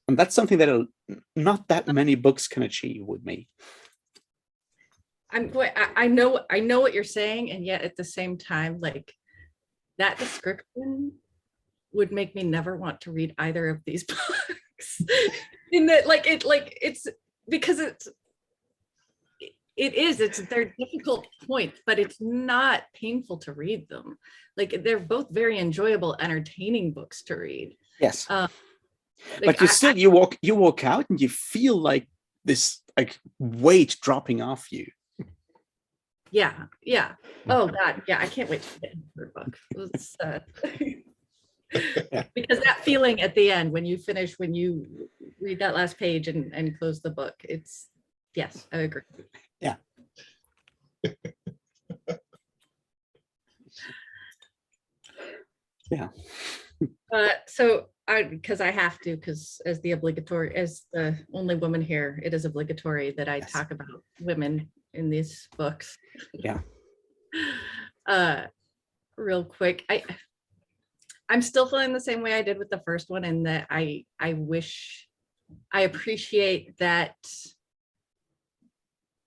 And that's something that not that many books can achieve with me. I know what you're saying, and yet at the same time, like, that description would make me never want to read either of these books. In that, it's because they're difficult points, but it's not painful to read them. Like, they're both very enjoyable, entertaining books to read. Yes. Like, but you walk out and you feel like this like weight dropping off you. Yeah. Oh God, yeah. I can't wait to get into her book. Because that feeling at the end when you read that last page and close the book, yes, I agree. Yeah. Yeah. So because as the only woman here, it is obligatory that I talk about women in these books. Yeah. Real quick, I'm still feeling the same way I did with the first one, in that I appreciate that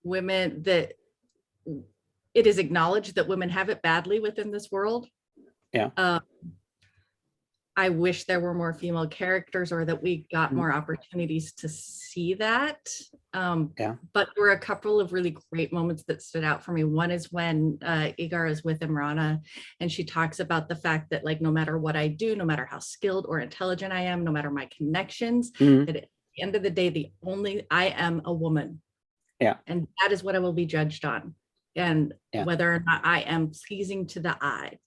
that it is acknowledged that women have it badly within this world. Yeah. I wish there were more female characters, or that we got more opportunities to see that. But there were a couple of really great moments that stood out for me. One is when Igar is with Imrana, and she talks about the fact that, like, no matter what I do, no matter how skilled or intelligent I am, no matter my connections, that at the end of the day, I am a woman. Yeah. And that is what I will be judged on. And whether or not I am pleasing to the eye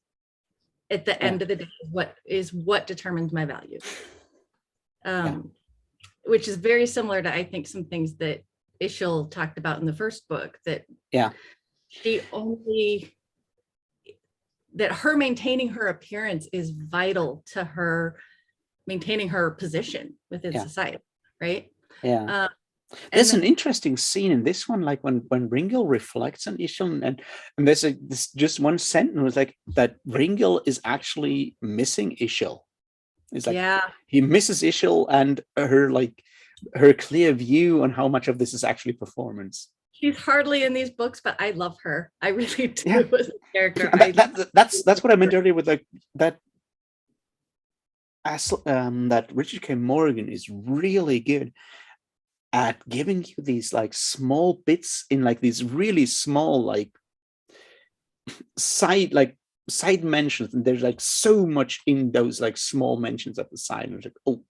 at the end of the day is what determines my value. Which is very similar to, I think, some things that Ishil talked about in the first book, that her maintaining her appearance is vital to her maintaining her position within society, right? Yeah. There's an interesting scene in this one, like when Ringil reflects on Ishil, and there's just one sentence was like that Ringil is actually missing Ishil. It's like he misses Ishil and her clear view on how much of this is actually performance. She's hardly in these books, but I love her. I really do as a character. That's what I meant earlier with like that. That Richard K. Morgan is really good at giving you these like small bits in like these really small like side mentions, and there's like so much in those like small mentions at the side. And it's like,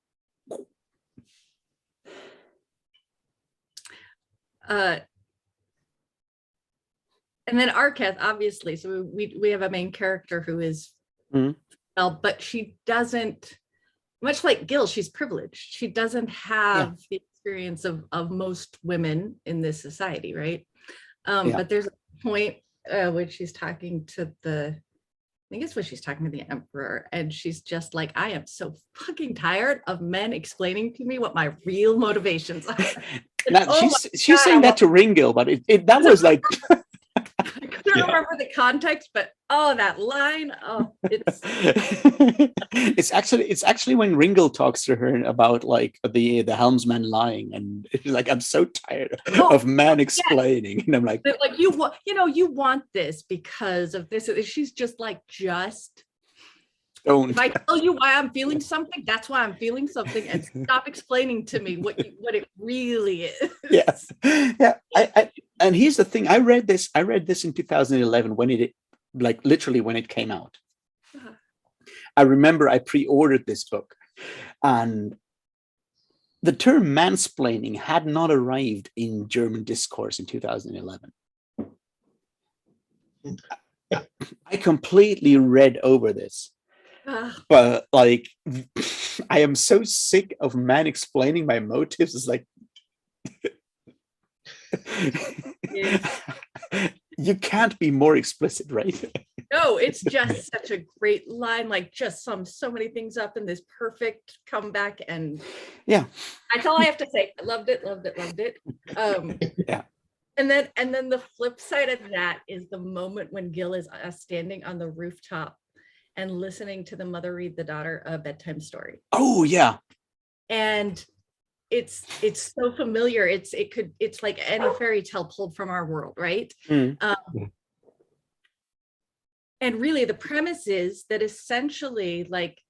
and then Arketh, obviously, so we have a main character who is but she doesn't, much like Gil, she's privileged. She doesn't have the experience of most women in this society, right? But there's a point when she's talking to she's talking to the Emperor, and she's just like, I am so fucking tired of men explaining to me what my real motivations are. She's saying that to Ringil, but that was like I couldn't remember the context, but that line, it's actually when Ringil talks to her about like the helmsman lying, and she's like, I'm so tired of men explaining, and I'm like you want this because of this. She's just like, don't. If I tell you why I'm feeling something, that's why I'm feeling something, and stop explaining to me what it really is. Yes, yeah. And here's the thing: I read this in 2011 when it literally when it came out. I remember I pre-ordered this book, and the term mansplaining had not arrived in German discourse in 2011. I completely read over this. But like, I am so sick of man explaining my motives. It's like, you can't be more explicit, right? No, it's just such a great line, like just so many things up in this perfect comeback, and that's all I have to say. I loved it. And then the flip side of that is the moment when Gil is standing on the rooftop and listening to the mother read the daughter a bedtime story. Oh yeah. And it's so familiar. It's like any fairy tale pulled from our world, right? Mm. And really the premise is that essentially, like,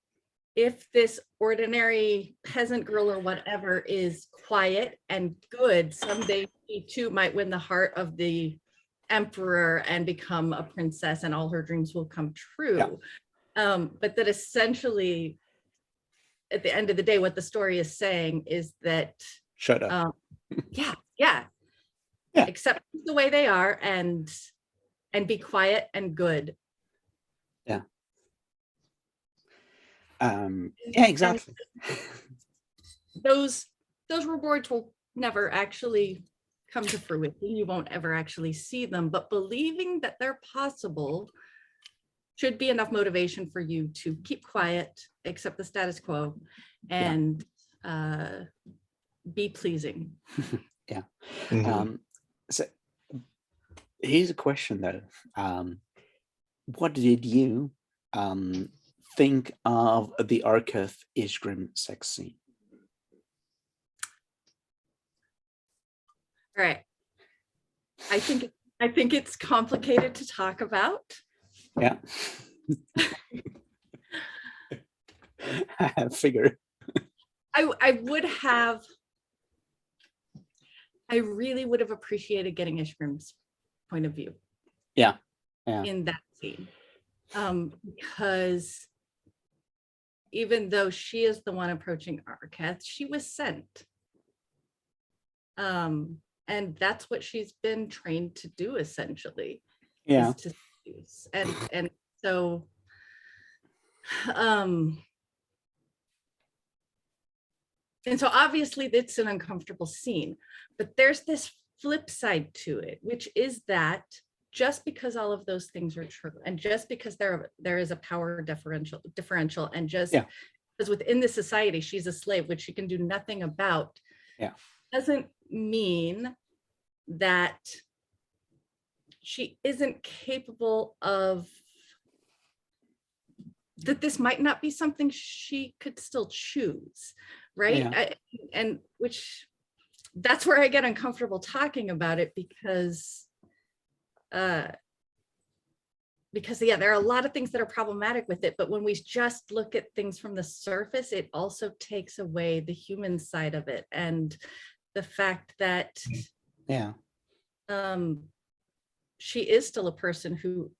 if this ordinary peasant girl or whatever is quiet and good, someday she too might win the heart of the emperor and become a princess, and all her dreams will come true. Yeah. But that essentially, at the end of the day, what the story is saying is that shut up. Yeah. Accept the way they are and be quiet and good. Yeah. Yeah, exactly. Those rewards will never actually come to fruition. You won't ever actually see them, but believing that they're possible should be enough motivation for you to keep quiet, accept the status quo, and be pleasing. Yeah. Mm-hmm. So here's a question though. What did you think of the Arketh Ishgrim sex scene? All right. I think it's complicated to talk about. Yeah. I figure. I really would have appreciated getting Ishgrim's point of view. Yeah. In that scene. Because even though she is the one approaching Arketh, she was sent. And that's what she's been trained to do, essentially. Yeah. Is to seduce. And so obviously it's an uncomfortable scene, but there's this flip side to it, which is that just because all of those things are true, and just because there is a power differential, and just because within the society she's a slave, which she can do nothing about, doesn't mean that she isn't capable of, that this might not be something she could still choose, right? And which, that's where I get uncomfortable talking about it, because there are a lot of things that are problematic with it, but when we just look at things from the surface, it also takes away the human side of it, and the fact that she is still a person who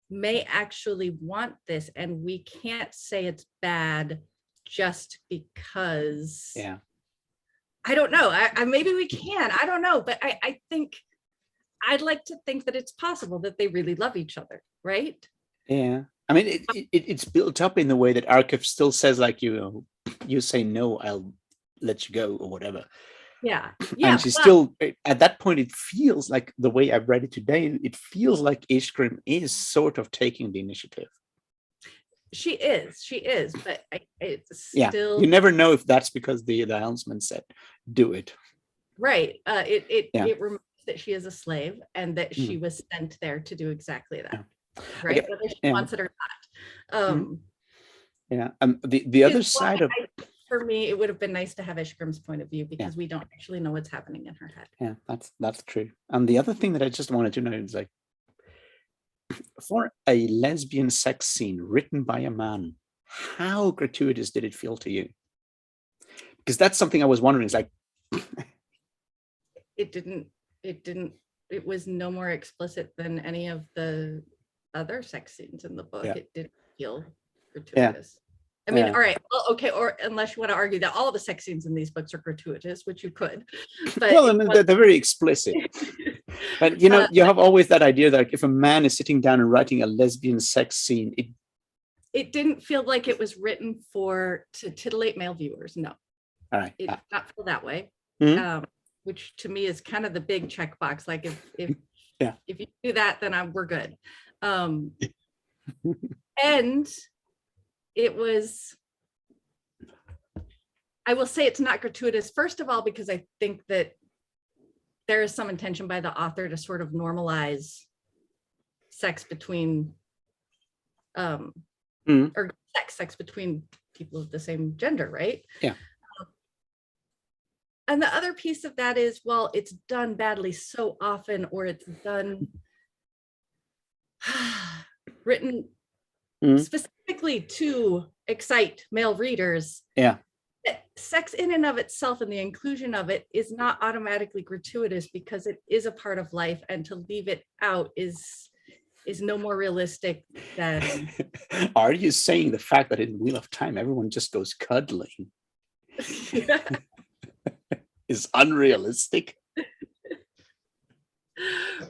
may actually want this, and we can't say it's bad just because. I don't know. I maybe we can. I don't know, but I think I'd like to think that it's possible that they really love each other, right? Yeah. I mean, it's built up in the way that Arketh still says, like, you say no, I'll let you go, or whatever. Yeah. And she's still, at that point, it feels like, the way I've read it today, it feels like Ishgrim is sort of taking the initiative. She is, but it's still. You never know if that's because the helmsman said, do it. Right. It removes that she is a slave, and that she was sent there to do exactly that. Right. Okay. Whether she wants it or not. The other side of. For me, it would have been nice to have Ishgrim's point of view, because we don't actually know what's happening in her head. Yeah, that's true. And the other thing that I just wanted to know is, like, for a lesbian sex scene written by a man, how gratuitous did it feel to you? Because that's something I was wondering. It's like, it was no more explicit than any of the other sex scenes in the book. It didn't feel gratuitous. I mean, all right, well, okay, or unless you want to argue that all the sex scenes in these books are gratuitous, which you could. But well, I mean, they're very explicit. But you know, you have always that idea that if a man is sitting down and writing a lesbian sex scene, it didn't feel like it was written to titillate male viewers. No, all right, it did not feel that way. Which to me is kind of the big checkbox. Like if you do that, then we're good. And it was I will say it's not gratuitous, first of all, because I think that there is some intention by the author to sort of normalize sex between, or sex between people of the same gender, right? Yeah. And the other piece of that is, well, it's done badly so often, or it's done written specifically to excite male readers. Yeah. Sex in and of itself and the inclusion of it is not automatically gratuitous because it is a part of life, and to leave it out is no more realistic than. Are you saying the fact that in Wheel of Time everyone just goes cuddling is unrealistic?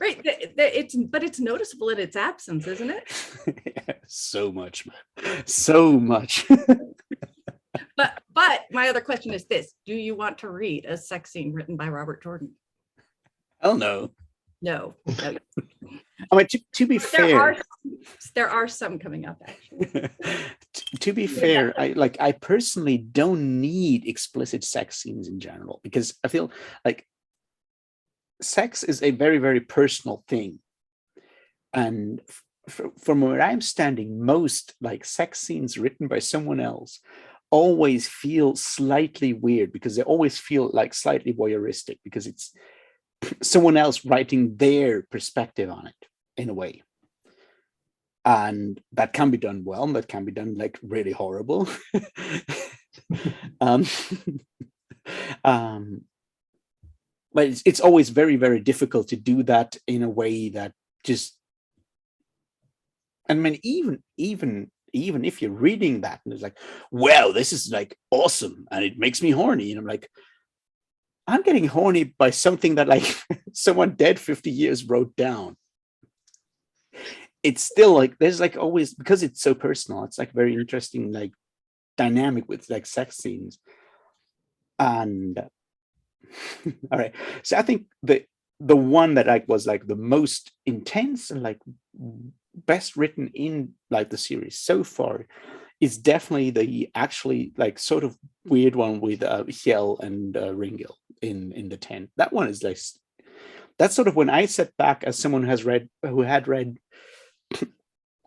Right, it's noticeable in its absence, isn't it? So much, man. So much. But my other question is this: do you want to read a sex scene written by Robert Jordan? Hell no. No. I mean, to be fair, there are some coming up, actually. To be fair, I personally don't need explicit sex scenes in general, because I feel like sex is a very, very personal thing. And from where I'm standing, most like sex scenes written by someone else always feel slightly weird, because they always feel like slightly voyeuristic, because it's someone else writing their perspective on it in a way. And that can be done well, and that can be done like really horrible. But it's always very, very difficult to do that in a way that just, I mean, even if you're reading that and it's like, wow, this is like awesome and it makes me horny, and I'm like, I'm getting horny by something that like someone dead 50 years wrote down. It's still like, there's like always, because it's so personal, it's like very interesting like dynamic with like sex scenes. And all right, so I think the one that like was like the most intense and like best written in like the series so far is definitely the actually like sort of weird one with Hjell and Ringil in the tent. That one is like, that's sort of when I sat back as someone who had read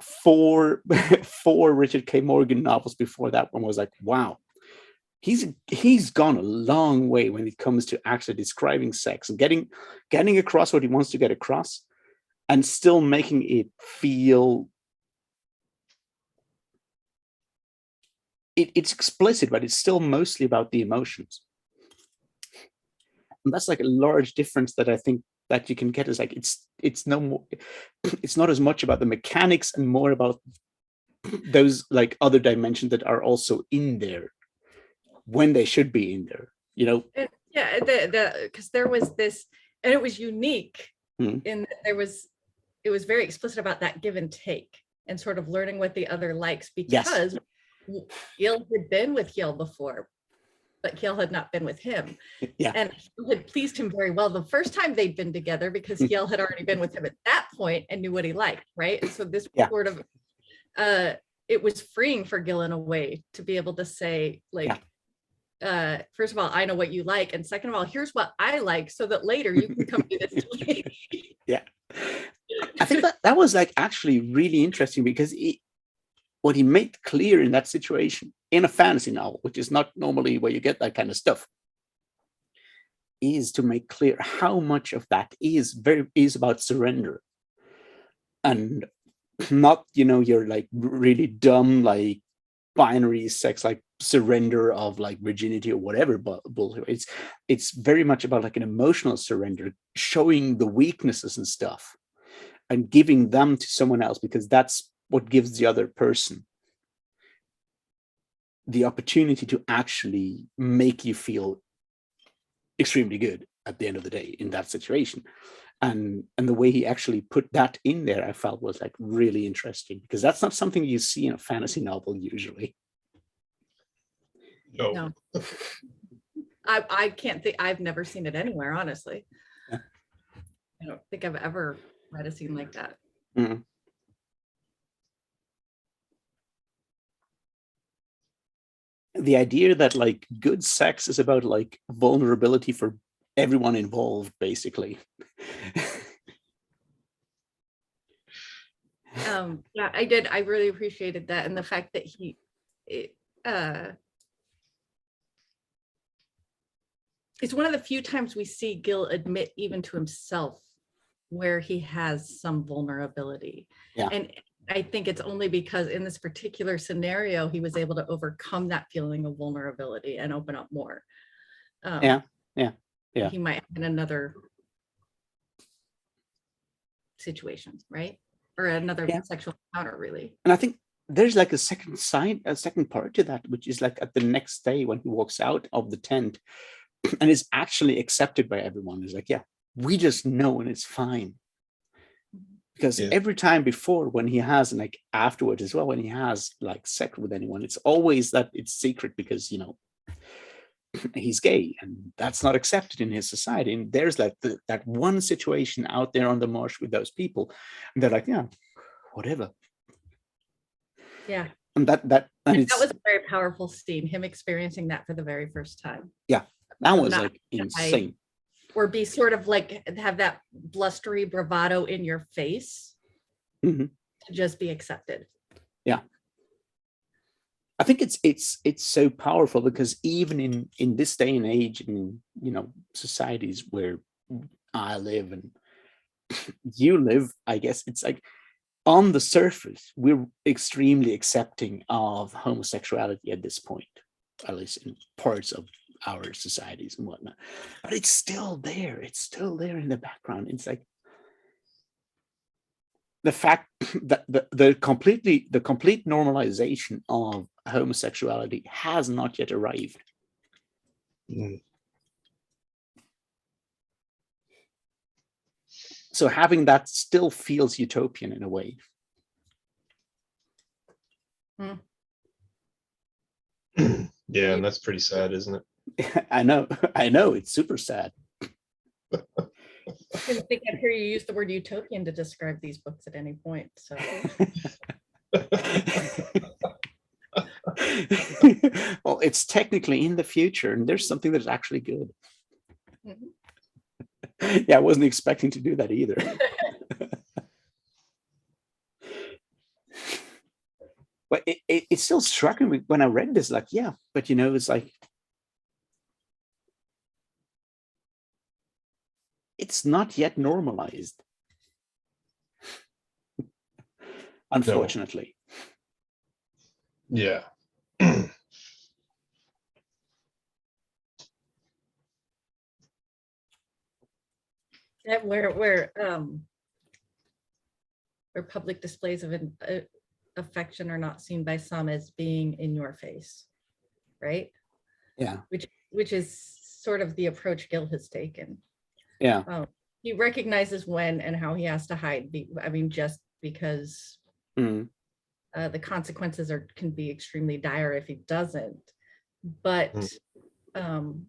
four Richard K. Morgan novels before that one, was like, wow, he's gone a long way when it comes to actually describing sex and getting across what he wants to get across, and still making it feel it's explicit, but it's still mostly about the emotions. And that's like a large difference that I think that you can get, is like it's no more, it's not as much about the mechanics and more about those like other dimensions that are also in there when they should be in there, you know? And yeah, because there was this, and it was unique in that it was very explicit about that give and take and sort of learning what the other likes, because Gil had been with Gil before, but Gil had not been with him. Yeah. And it had pleased him very well the first time they'd been together, because Gil had already been with him at that point and knew what he liked, right? And so this sort of, it was freeing for Gil in a way to be able to say, like, first of all, I know what you like, and second of all, here's what I like, so that later you can come do this to me. Yeah. I think that was like actually really interesting, because what he made clear in that situation in a fantasy novel, which is not normally where you get that kind of stuff, is to make clear how much of that is about surrender, and not, you know, you're like really dumb like binary sex, like surrender of like virginity or whatever, but it's very much about like an emotional surrender, showing the weaknesses and stuff and giving them to someone else, because that's what gives the other person the opportunity to actually make you feel extremely good at the end of the day in that situation. And the way he actually put that in there, I felt was like really interesting, because that's not something you see in a fantasy novel usually. No. I can't think, I've never seen it anywhere, honestly. Yeah. I don't think I've ever read a scene like that. Mm-hmm. the idea that like good sex is about like vulnerability for everyone involved, basically. Yeah, I did. I really appreciated that, and the fact that it's one of the few times we see Gil admit even to himself where he has some vulnerability. Yeah. And I think it's only because in this particular scenario, he was able to overcome that feeling of vulnerability and open up more. Yeah. He might have in another situation, right? Or another sexual encounter, really. And I think there's like a second part to that, which is like at the next day when he walks out of the tent and is actually accepted by everyone. Is like, yeah, we just know and it's fine. Because every time before, when he has, and like afterwards as well, when he has like sex with anyone, it's always that it's secret because, you know, he's gay and that's not accepted in his society. And there's like that one situation out there on the marsh with those people, and they're like, yeah, whatever. Yeah. And that was a very powerful scene, him experiencing that for the very first time. Yeah, that was like insane. Or be sort of like have that blustery bravado in your face to just be accepted. Yeah. I think it's so powerful because even in this day and age, in, you know, societies where I live and you live, I guess it's like on the surface, we're extremely accepting of homosexuality at this point, at least in parts of our societies and whatnot. But it's still there. It's still there in the background. It's like the fact that the complete normalization of homosexuality has not yet arrived. So having that still feels utopian in a way. Yeah, and that's pretty sad, isn't it? I know, it's super sad. I didn't think I'd hear you use the word utopian to describe these books at any point. So well, it's technically in the future, and there's something that's actually good. Yeah, I wasn't expecting to do that either. But it still struck me when I read this, like, yeah, but you know, it's like, it's not yet normalized, unfortunately. No. Yeah. where public displays of affection are not seen by some as being in your face, right? Yeah. Which is sort of the approach Gil has taken. Yeah. He recognizes when and how he has to hide. I mean, just because the consequences can be extremely dire if he doesn't. But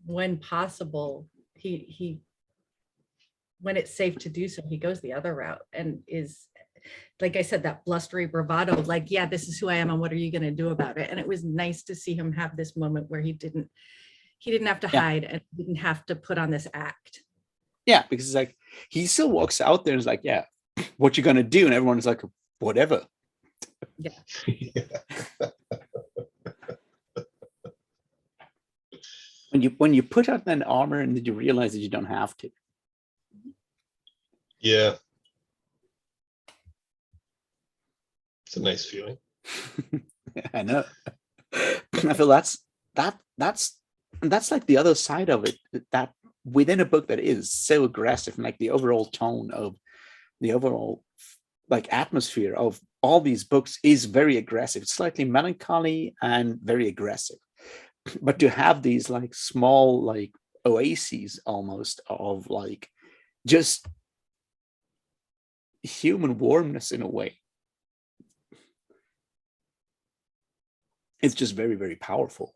when possible, he when it's safe to do so, he goes the other route and is, like I said, that blustery bravado, like, yeah, this is who I am and what are you going to do about it? And it was nice to see him have this moment where he didn't have to hide and didn't have to put on this act. Yeah, because it's like, he still walks out there and is like, yeah, what you gonna do? And everyone's like, whatever. Yeah. When you put out that armor and then you realize that you don't have to. Yeah. It's a nice feeling. I know. I feel that's like the other side of it, that within a book that is so aggressive, and like the overall tone of the overall like atmosphere of all these books is very aggressive. It's slightly melancholy and very aggressive. But to have these like small like oases almost of like just human warmness in a way, it's just very, very powerful.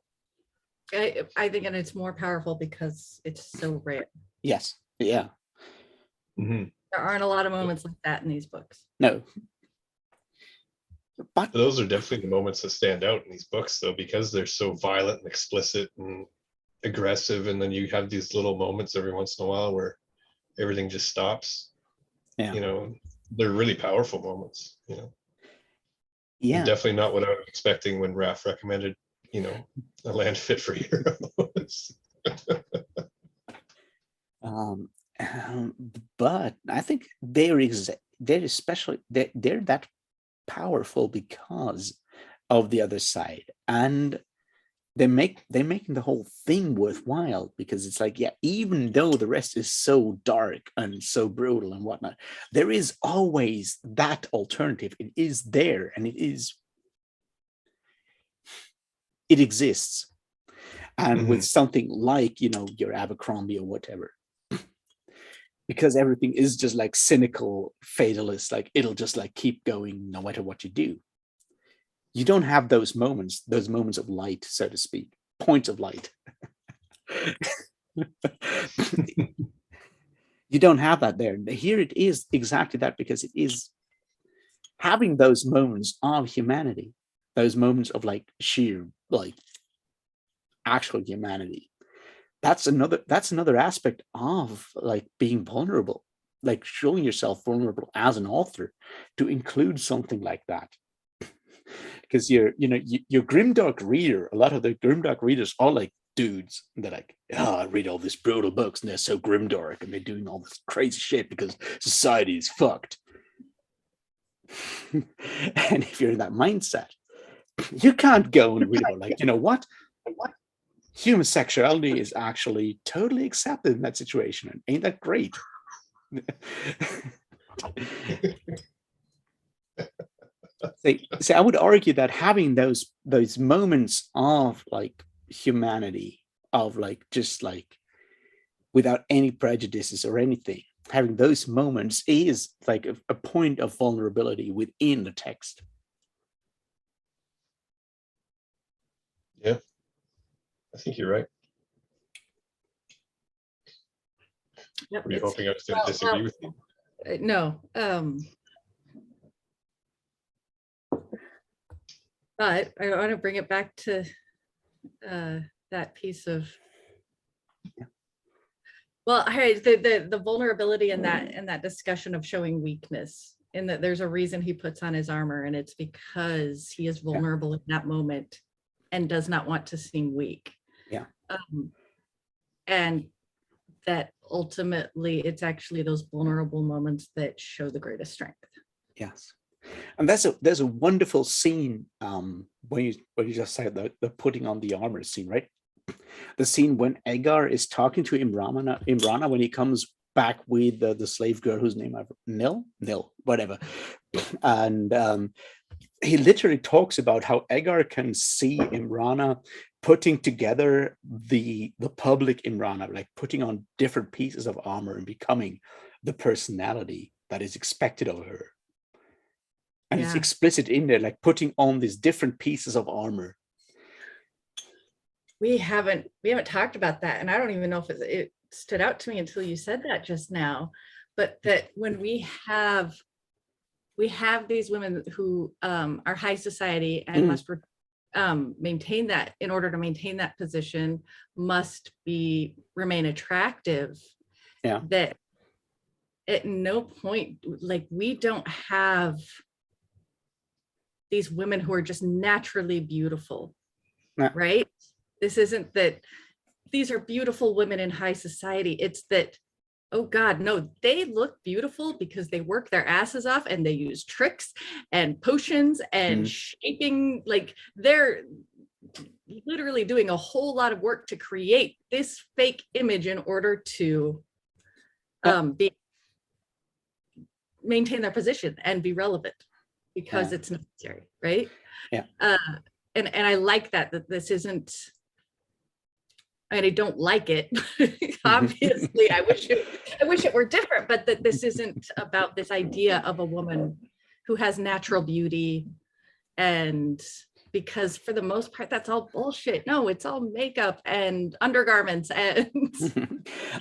I think, and it's more powerful because it's so rare. Yes. Yeah. There aren't a lot of moments like that in these books. No. But those are definitely the moments that stand out in these books, though, because they're so violent and explicit and aggressive, and then you have these little moments every once in a while where everything just stops. yeah, You know, they're really powerful moments. You know, and yeah. definitely not what I was expecting when Raph recommended, you know, a land fit for heroes. Um, but I think they're especially they're that powerful because of the other side, and they're making the whole thing worthwhile, because it's like, yeah, even though the rest is so dark and so brutal and whatnot, there is always that alternative. It is there, and it exists. And with something like, you know, your Abercrombie or whatever, because everything is just like cynical, fatalist, like it'll just like keep going no matter what you do. You don't have those moments of light, so to speak, points of light. You don't have that there. Here it is exactly that, because it is having those moments of humanity, those moments of like sheer, like actual humanity. That's another aspect of like being vulnerable, like showing yourself vulnerable as an author, to include something like that. Because your grimdark reader, a lot of the grimdark readers are like dudes. They're like, oh, I read all these brutal books and they're so grimdark and they're doing all this crazy shit because society is fucked. And if you're in that mindset, you can't go and read about, like, you know what? Human sexuality is actually totally accepted in that situation. And ain't that great? So I would argue that having those moments of like humanity, of like just like without any prejudices or anything, having those moments is like a point of vulnerability within the text. Yeah, I think you're right. Yep, Were you hoping I was going to disagree with you? No. But I want to bring it back to that piece of, well, the vulnerability in that discussion of showing weakness, in that there's a reason he puts on his armor, and it's because he is vulnerable in that moment and does not want to seem weak. Yeah. And that ultimately it's actually those vulnerable moments that show the greatest strength. Yes. And there's a wonderful scene when you just said the putting on the armor scene, right? The scene when Agar is talking to Imrana when he comes back with the slave girl whose name Nil, whatever. And he literally talks about how Agar can see Imrana putting together the public Imrana, like putting on different pieces of armor and becoming the personality that is expected of her. And it's explicit in there, like putting on these different pieces of armor. We haven't talked about that, and I don't even know if it stood out to me until you said that just now. But that when we have these women who are high society and must maintain that, in order to maintain that position, must remain attractive. Yeah. That at no point, like, we don't have these women who are just naturally beautiful, right? This isn't that these are beautiful women in high society. It's that, oh God, no, they look beautiful because they work their asses off and they use tricks and potions and shaping, like they're literally doing a whole lot of work to create this fake image in order to maintain their position and be relevant, because it's necessary, right? Yeah. And I like that this isn't, I mean, I don't like it. Obviously, I wish it were different, but that this isn't about this idea of a woman who has natural beauty, and because for the most part, that's all bullshit. No, it's all makeup and undergarments and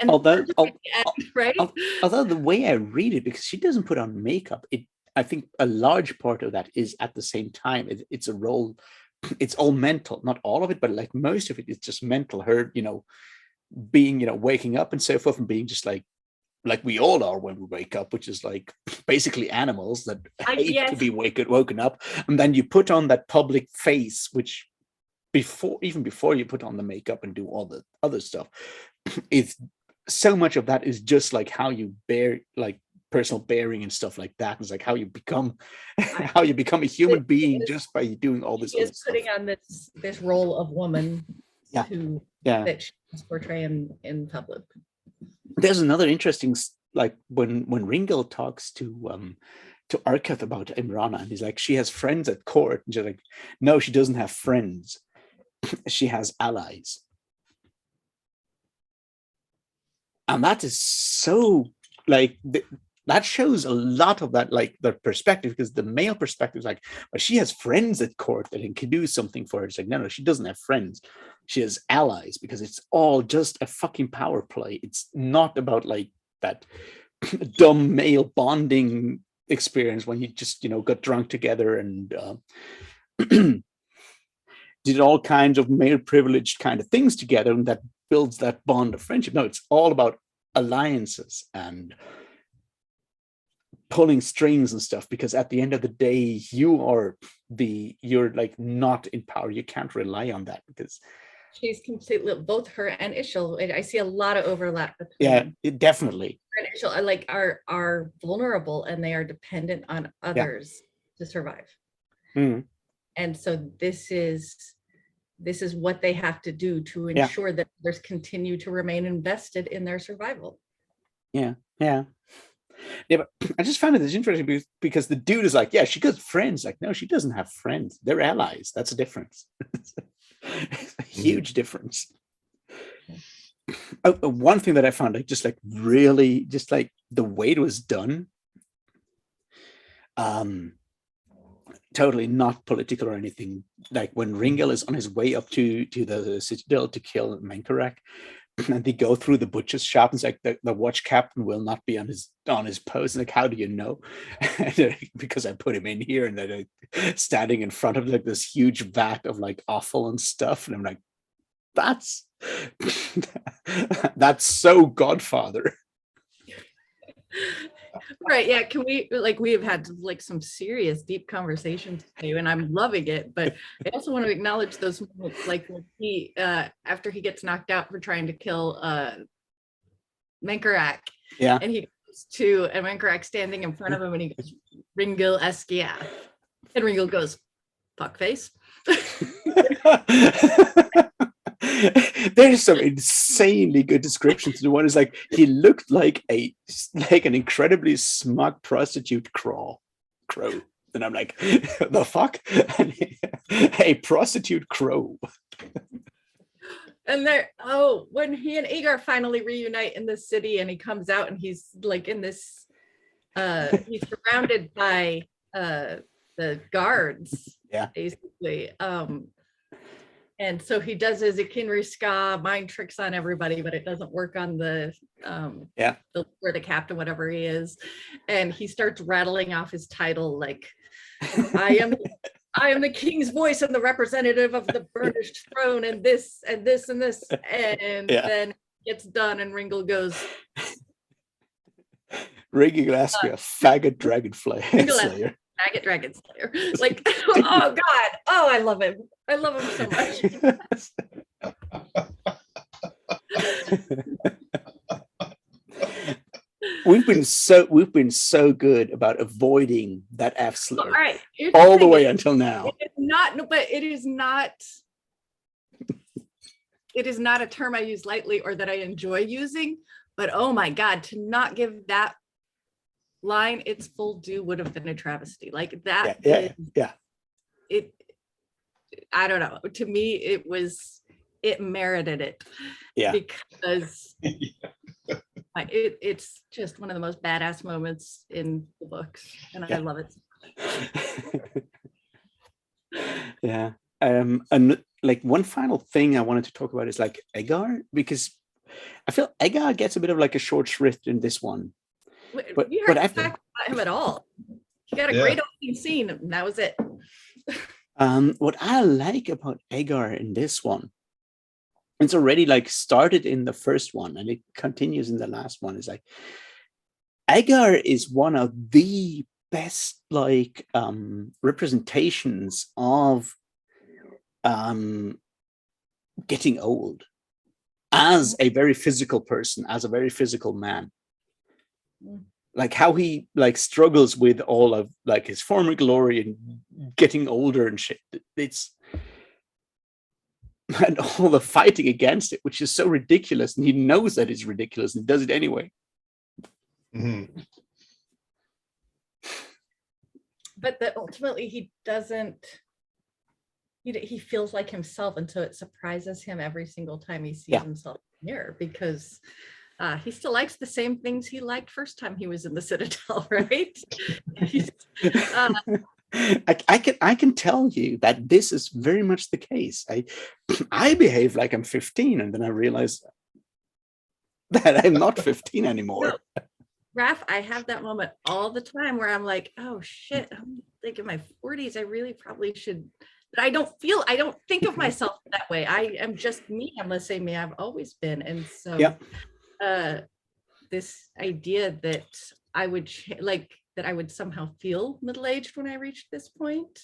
although right. Although the way I read it, because she doesn't put on makeup, I think a large part of that is at the same time, it's a role, it's all mental, not all of it, but like most of it is just mental. Her, being, waking up and so forth, and being just like we all are when we wake up, which is like basically animals that hate to be woken up. And then you put on that public face, which even before you put on the makeup and do all the other stuff, it's so much of that is just like how you bear, like personal bearing and stuff like that. It's like how you become a human being just by doing all this. She is putting on this role of woman that she must portray in public. There's another interesting, like when Ringo talks to Arketh about Imrana, and he's like, she has friends at court, and she's like, no, she doesn't have friends. She has allies. And that is so, like, that shows a lot of that, like, the perspective, because the male perspective is like, well, she has friends at court that can do something for her. It's like, no, she doesn't have friends. She has allies, because it's all just a fucking power play. It's not about like that dumb male bonding experience when you just, got drunk together and did all kinds of male privileged kind of things together, and that builds that bond of friendship. No, it's all about alliances and pulling strings and stuff, because at the end of the day, you're like not in power. You can't rely on that, because she's completely, both her and Ishil, I see a lot of overlap between definitely. Her and Ishil, like, are vulnerable, and they are dependent on others to survive. And so this is what they have to do to ensure that others continue to remain invested in their survival. Yeah, but I just found it interesting because the dude is like, she got friends. Like, no, she doesn't have friends. They're allies. That's a difference. It's a huge difference. One thing that I found, like, just like really, just like the way it was done, totally not political or anything. Like when Ringel is on his way up to the citadel to kill Menkarak, and they go through the butcher's shop, and it's like the watch captain will not be on his post. And like, how do you know? Because I put him in here, and they're like standing in front of like this huge vat of like offal and stuff, and I'm like, that's so Godfather. Right, yeah. Can we, like, we have had like some serious deep conversations today, and I'm loving it, but I also want to acknowledge those moments, like when he after he gets knocked out for trying to kill Menkarak, and he goes to, and Menkarak standing in front of him, and he goes, Ringil Eskia, and Ringil goes, fuckface. There's some insanely good descriptions. The one is like, he looked like an incredibly smug prostitute crow. And I'm like, the fuck? A prostitute crow. And when he and Agar finally reunite in the city, and he comes out, and he's like in this, he's surrounded by the guards, basically. And so he does his Ikinri Ska mind tricks on everybody, but it doesn't work on the captain, whatever he is. And he starts rattling off his title, like, I am the king's voice and the representative of the burnished throne, and this and this and this. And then it's done, and Ringel goes, Ringel asks me a faggot dragonfly slayer. Faggot dragon slayer. Like, oh God. Oh, I love him. I love him so much. We've been so good about avoiding that F slur, all right, all the way until now. It is not a term I use lightly or that I enjoy using, but oh my God, to not give that line its full due would have been a travesty. Like that. It I don't know. To me, it merited it. Yeah. Because it's just one of the most badass moments in the books, and I love it. Yeah. And like one final thing I wanted to talk about is like Agar, because I feel Agar gets a bit of like a short shrift in this one. But I haven't talked about him at all. He got a great opening scene, and that was it. What I like about Agar in this one, it's already like started in the first one and it continues in the last one, is like Agar is one of the best like representations of getting old as a very physical person, as a very physical man. Like how he like struggles with all of like his former glory and getting older and shit. It's and all the fighting against it, which is so ridiculous, and he knows that it's ridiculous and does it anyway. But that ultimately he doesn't. He feels like himself, and so it surprises him every single time he sees himself in the mirror, because he still likes the same things he liked first time he was in the Citadel, right? I can tell you that this is very much the case. I behave like I'm 15, and then I realize that I'm not 15 anymore. No. Raph, I have that moment all the time where I'm like, oh shit, I'm like in my 40s. I really probably should. But I don't think of myself that way. I am just me. I'm the same me I've always been. And so this idea that I would that I would somehow feel middle-aged when I reached this point.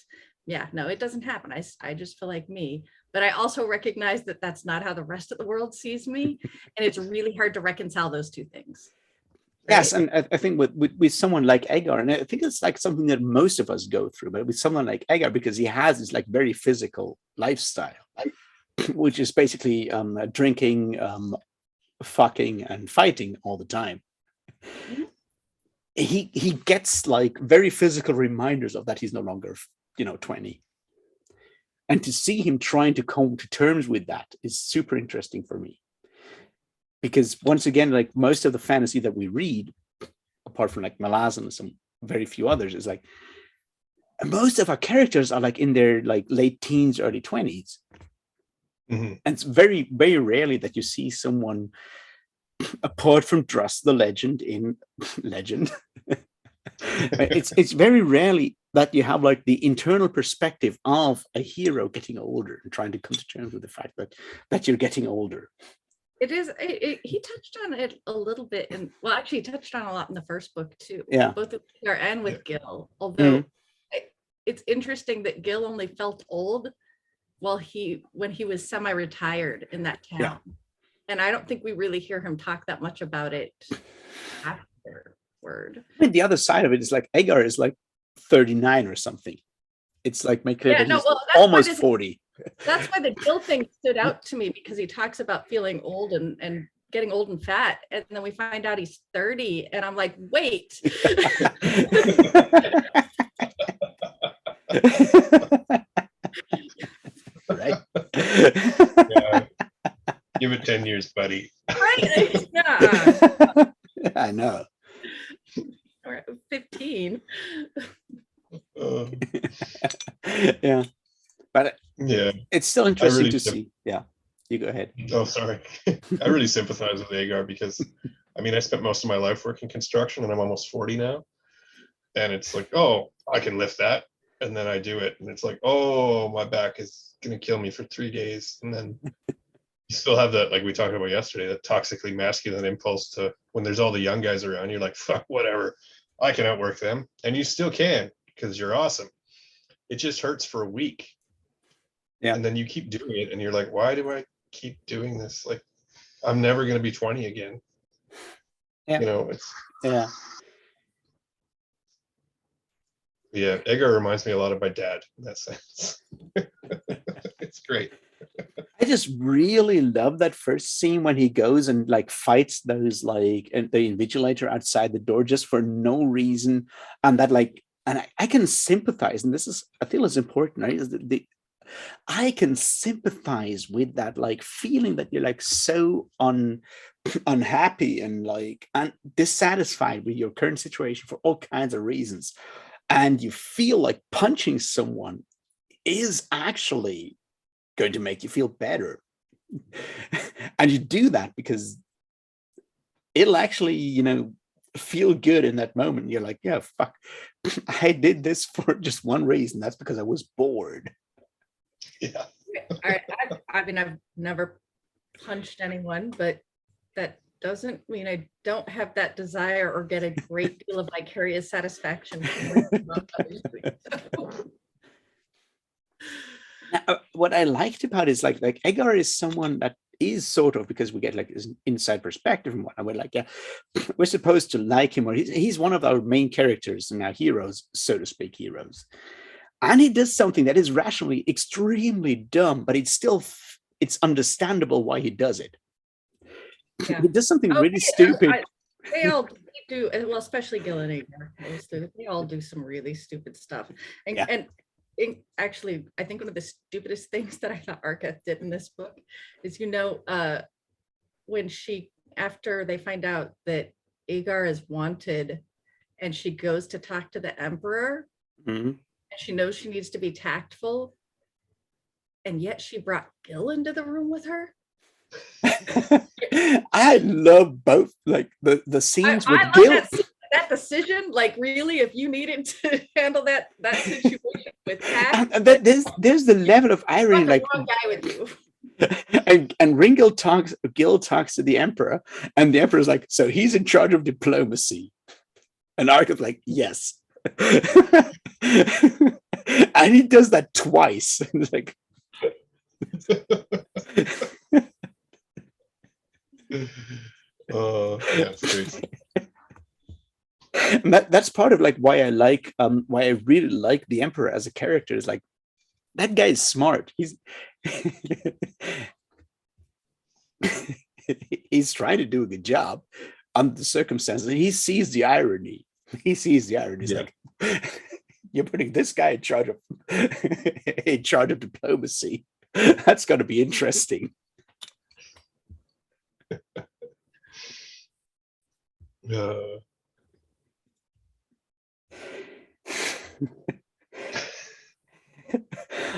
Yeah, no, it doesn't happen. I just feel like me. But I also recognize that that's not how the rest of the world sees me. And it's really hard to reconcile those two things. Right? Yes, and I think with someone like Agar, and I think it's like something that most of us go through, but with someone like Agar, because he has this like very physical lifestyle, which is basically drinking, fucking, and fighting all the time. He gets like very physical reminders of that he's no longer 20, and to see him trying to come to terms with that is super interesting for me, because once again, like most of the fantasy that we read, apart from like Malazan and some very few others, is like most of our characters are like in their like late teens, early 20s. And it's very, very rarely that you see someone apart from Druss the Legend in Legend. It's very rarely that you have like the internal perspective of a hero getting older and trying to come to terms with the fact that you're getting older. It is. He touched on it a little bit, and well, actually, he touched on a lot in the first book too. Yeah, both with Peter and with Gil. Although it's interesting that Gil only felt old when he was semi-retired in that town, and I don't think we really hear him talk that much about it afterward. I mean, the other side of it is like Agar is like 39 or something. It's like make clear that he's almost 40. That's why the Gil thing stood out to me, because he talks about feeling old and getting old and fat, and then we find out he's 30, and I'm like, wait. Right. Yeah. Give it 10 years, buddy. Right? Yeah. I know. Or 15. Yeah. But it's still interesting really to see. Yeah, you go ahead. Oh, sorry. I really sympathize with Agar, because I mean, I spent most of my life working construction, and I'm almost 40 now. And it's like, oh, I can lift that. And then I do it. And it's like, oh, my back is going to kill me for 3 days. And then you still have that, like we talked about yesterday, that toxically masculine impulse to, when there's all the young guys around, you're like, fuck, whatever. I can outwork them. And you still can, because you're awesome. It just hurts for a week. Yeah. And then you keep doing it, and you're like, why do I keep doing this? Like, I'm never going to be 20 again. Yeah. It's Agar reminds me a lot of my dad in that sense. It's great. I just really love that first scene when he goes and like fights those like the invigilator outside the door just for no reason, and that like, and I can sympathize, and this is, I feel is important, right? Is that I can sympathize with that like feeling that you're like so unhappy and like dissatisfied with your current situation for all kinds of reasons, and you feel like punching someone is actually going to make you feel better. And you do that because it'll actually feel good in that moment. You're like, yeah, fuck, I did this for just one reason. That's because I was bored. Yeah. I mean, I've never punched anyone, but that doesn't mean I don't have that desire or get a great deal of vicarious satisfaction from reading about others. Now, what I liked about it is like Egar is someone that is sort of, because we get like this inside perspective and whatnot, we're like, yeah, we're supposed to like him, or he's one of our main characters and our heroes, so to speak, heroes. And he does something that is rationally extremely dumb, but it's understandable why he does it. Yeah. He does something really stupid. They all do, well, especially Gil and Igor. They all do some really stupid stuff. And actually, I think one of the stupidest things that I thought Arka did in this book is, when after they find out that Agar is wanted and she goes to talk to the Emperor, and she knows she needs to be tactful, and yet she brought Gil into the room with her. I love both, like the scenes with Gil. That decision, like, really, if you needed to handle that situation with tact, and there's the level of irony, like, wrong guy with you. and Gil talks to the Emperor, and the Emperor's like, so he's in charge of diplomacy, and Arka's like, yes. And he does that twice. It's like, yeah, it's crazy. And that's part of like why I really like the Emperor as a character. Is like, that guy is smart. He's trying to do a good job under the circumstances. He sees the irony. He's like, you're putting this guy in charge of diplomacy. That's going to be interesting.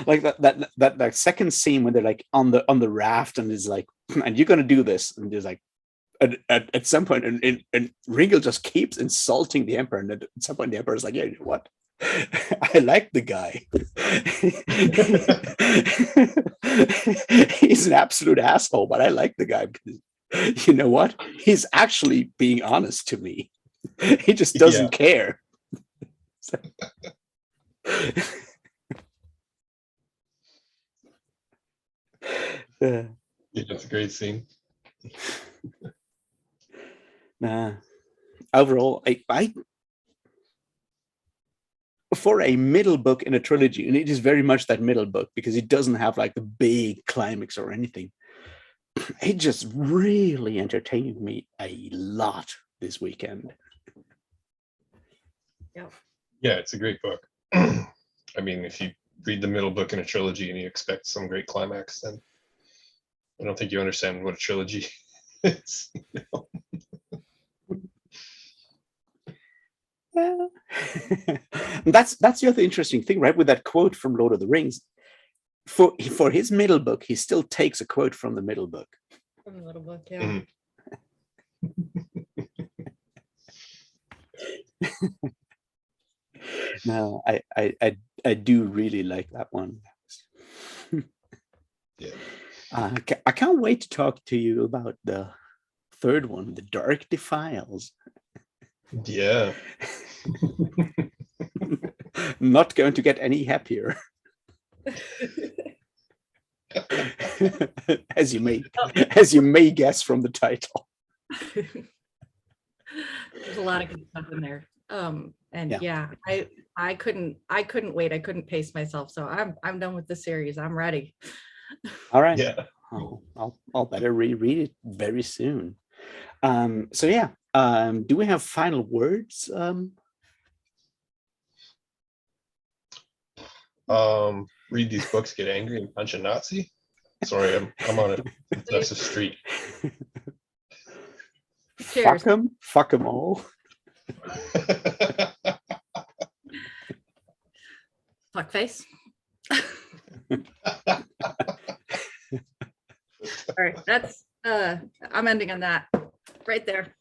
Like that second scene when they're like on the raft, and is like, and you're gonna do this, and there's like at some point, and Ringo just keeps insulting the Emperor, and at some point the Emperor's like, yeah, you know what? I like the guy. He's an absolute asshole, but I like the guy because, you know what? He's actually being honest to me. He just doesn't care. Yeah, that's a great scene. Overall, I for a middle book in a trilogy, and it is very much that middle book because it doesn't have like the big climax or anything. It just really entertained me a lot this weekend. Yeah, it's a great book. I mean, if you read the middle book in a trilogy and you expect some great climax, then I don't think you understand what a trilogy is. Well, that's the other interesting thing, right? With that quote from Lord of the Rings, for his middle book, he still takes a quote from the middle book. From the middle book, yeah. No, I do really like that one. Yeah. I can't wait to talk to you about the third one, The Dark Defiles. Yeah. Not going to get any happier. as you may guess from the title. There's a lot of good stuff in there. And yeah, I couldn't wait. I couldn't pace myself. So I'm done with the series. I'm ready. All right. Yeah. I'll better reread it very soon. So yeah. Do we have final words? Read these books, get angry, and punch a Nazi. Sorry, I'm on a obsessive streak. Cheers. Fuck them all. Fuckface. All right, that's I'm ending on that right there.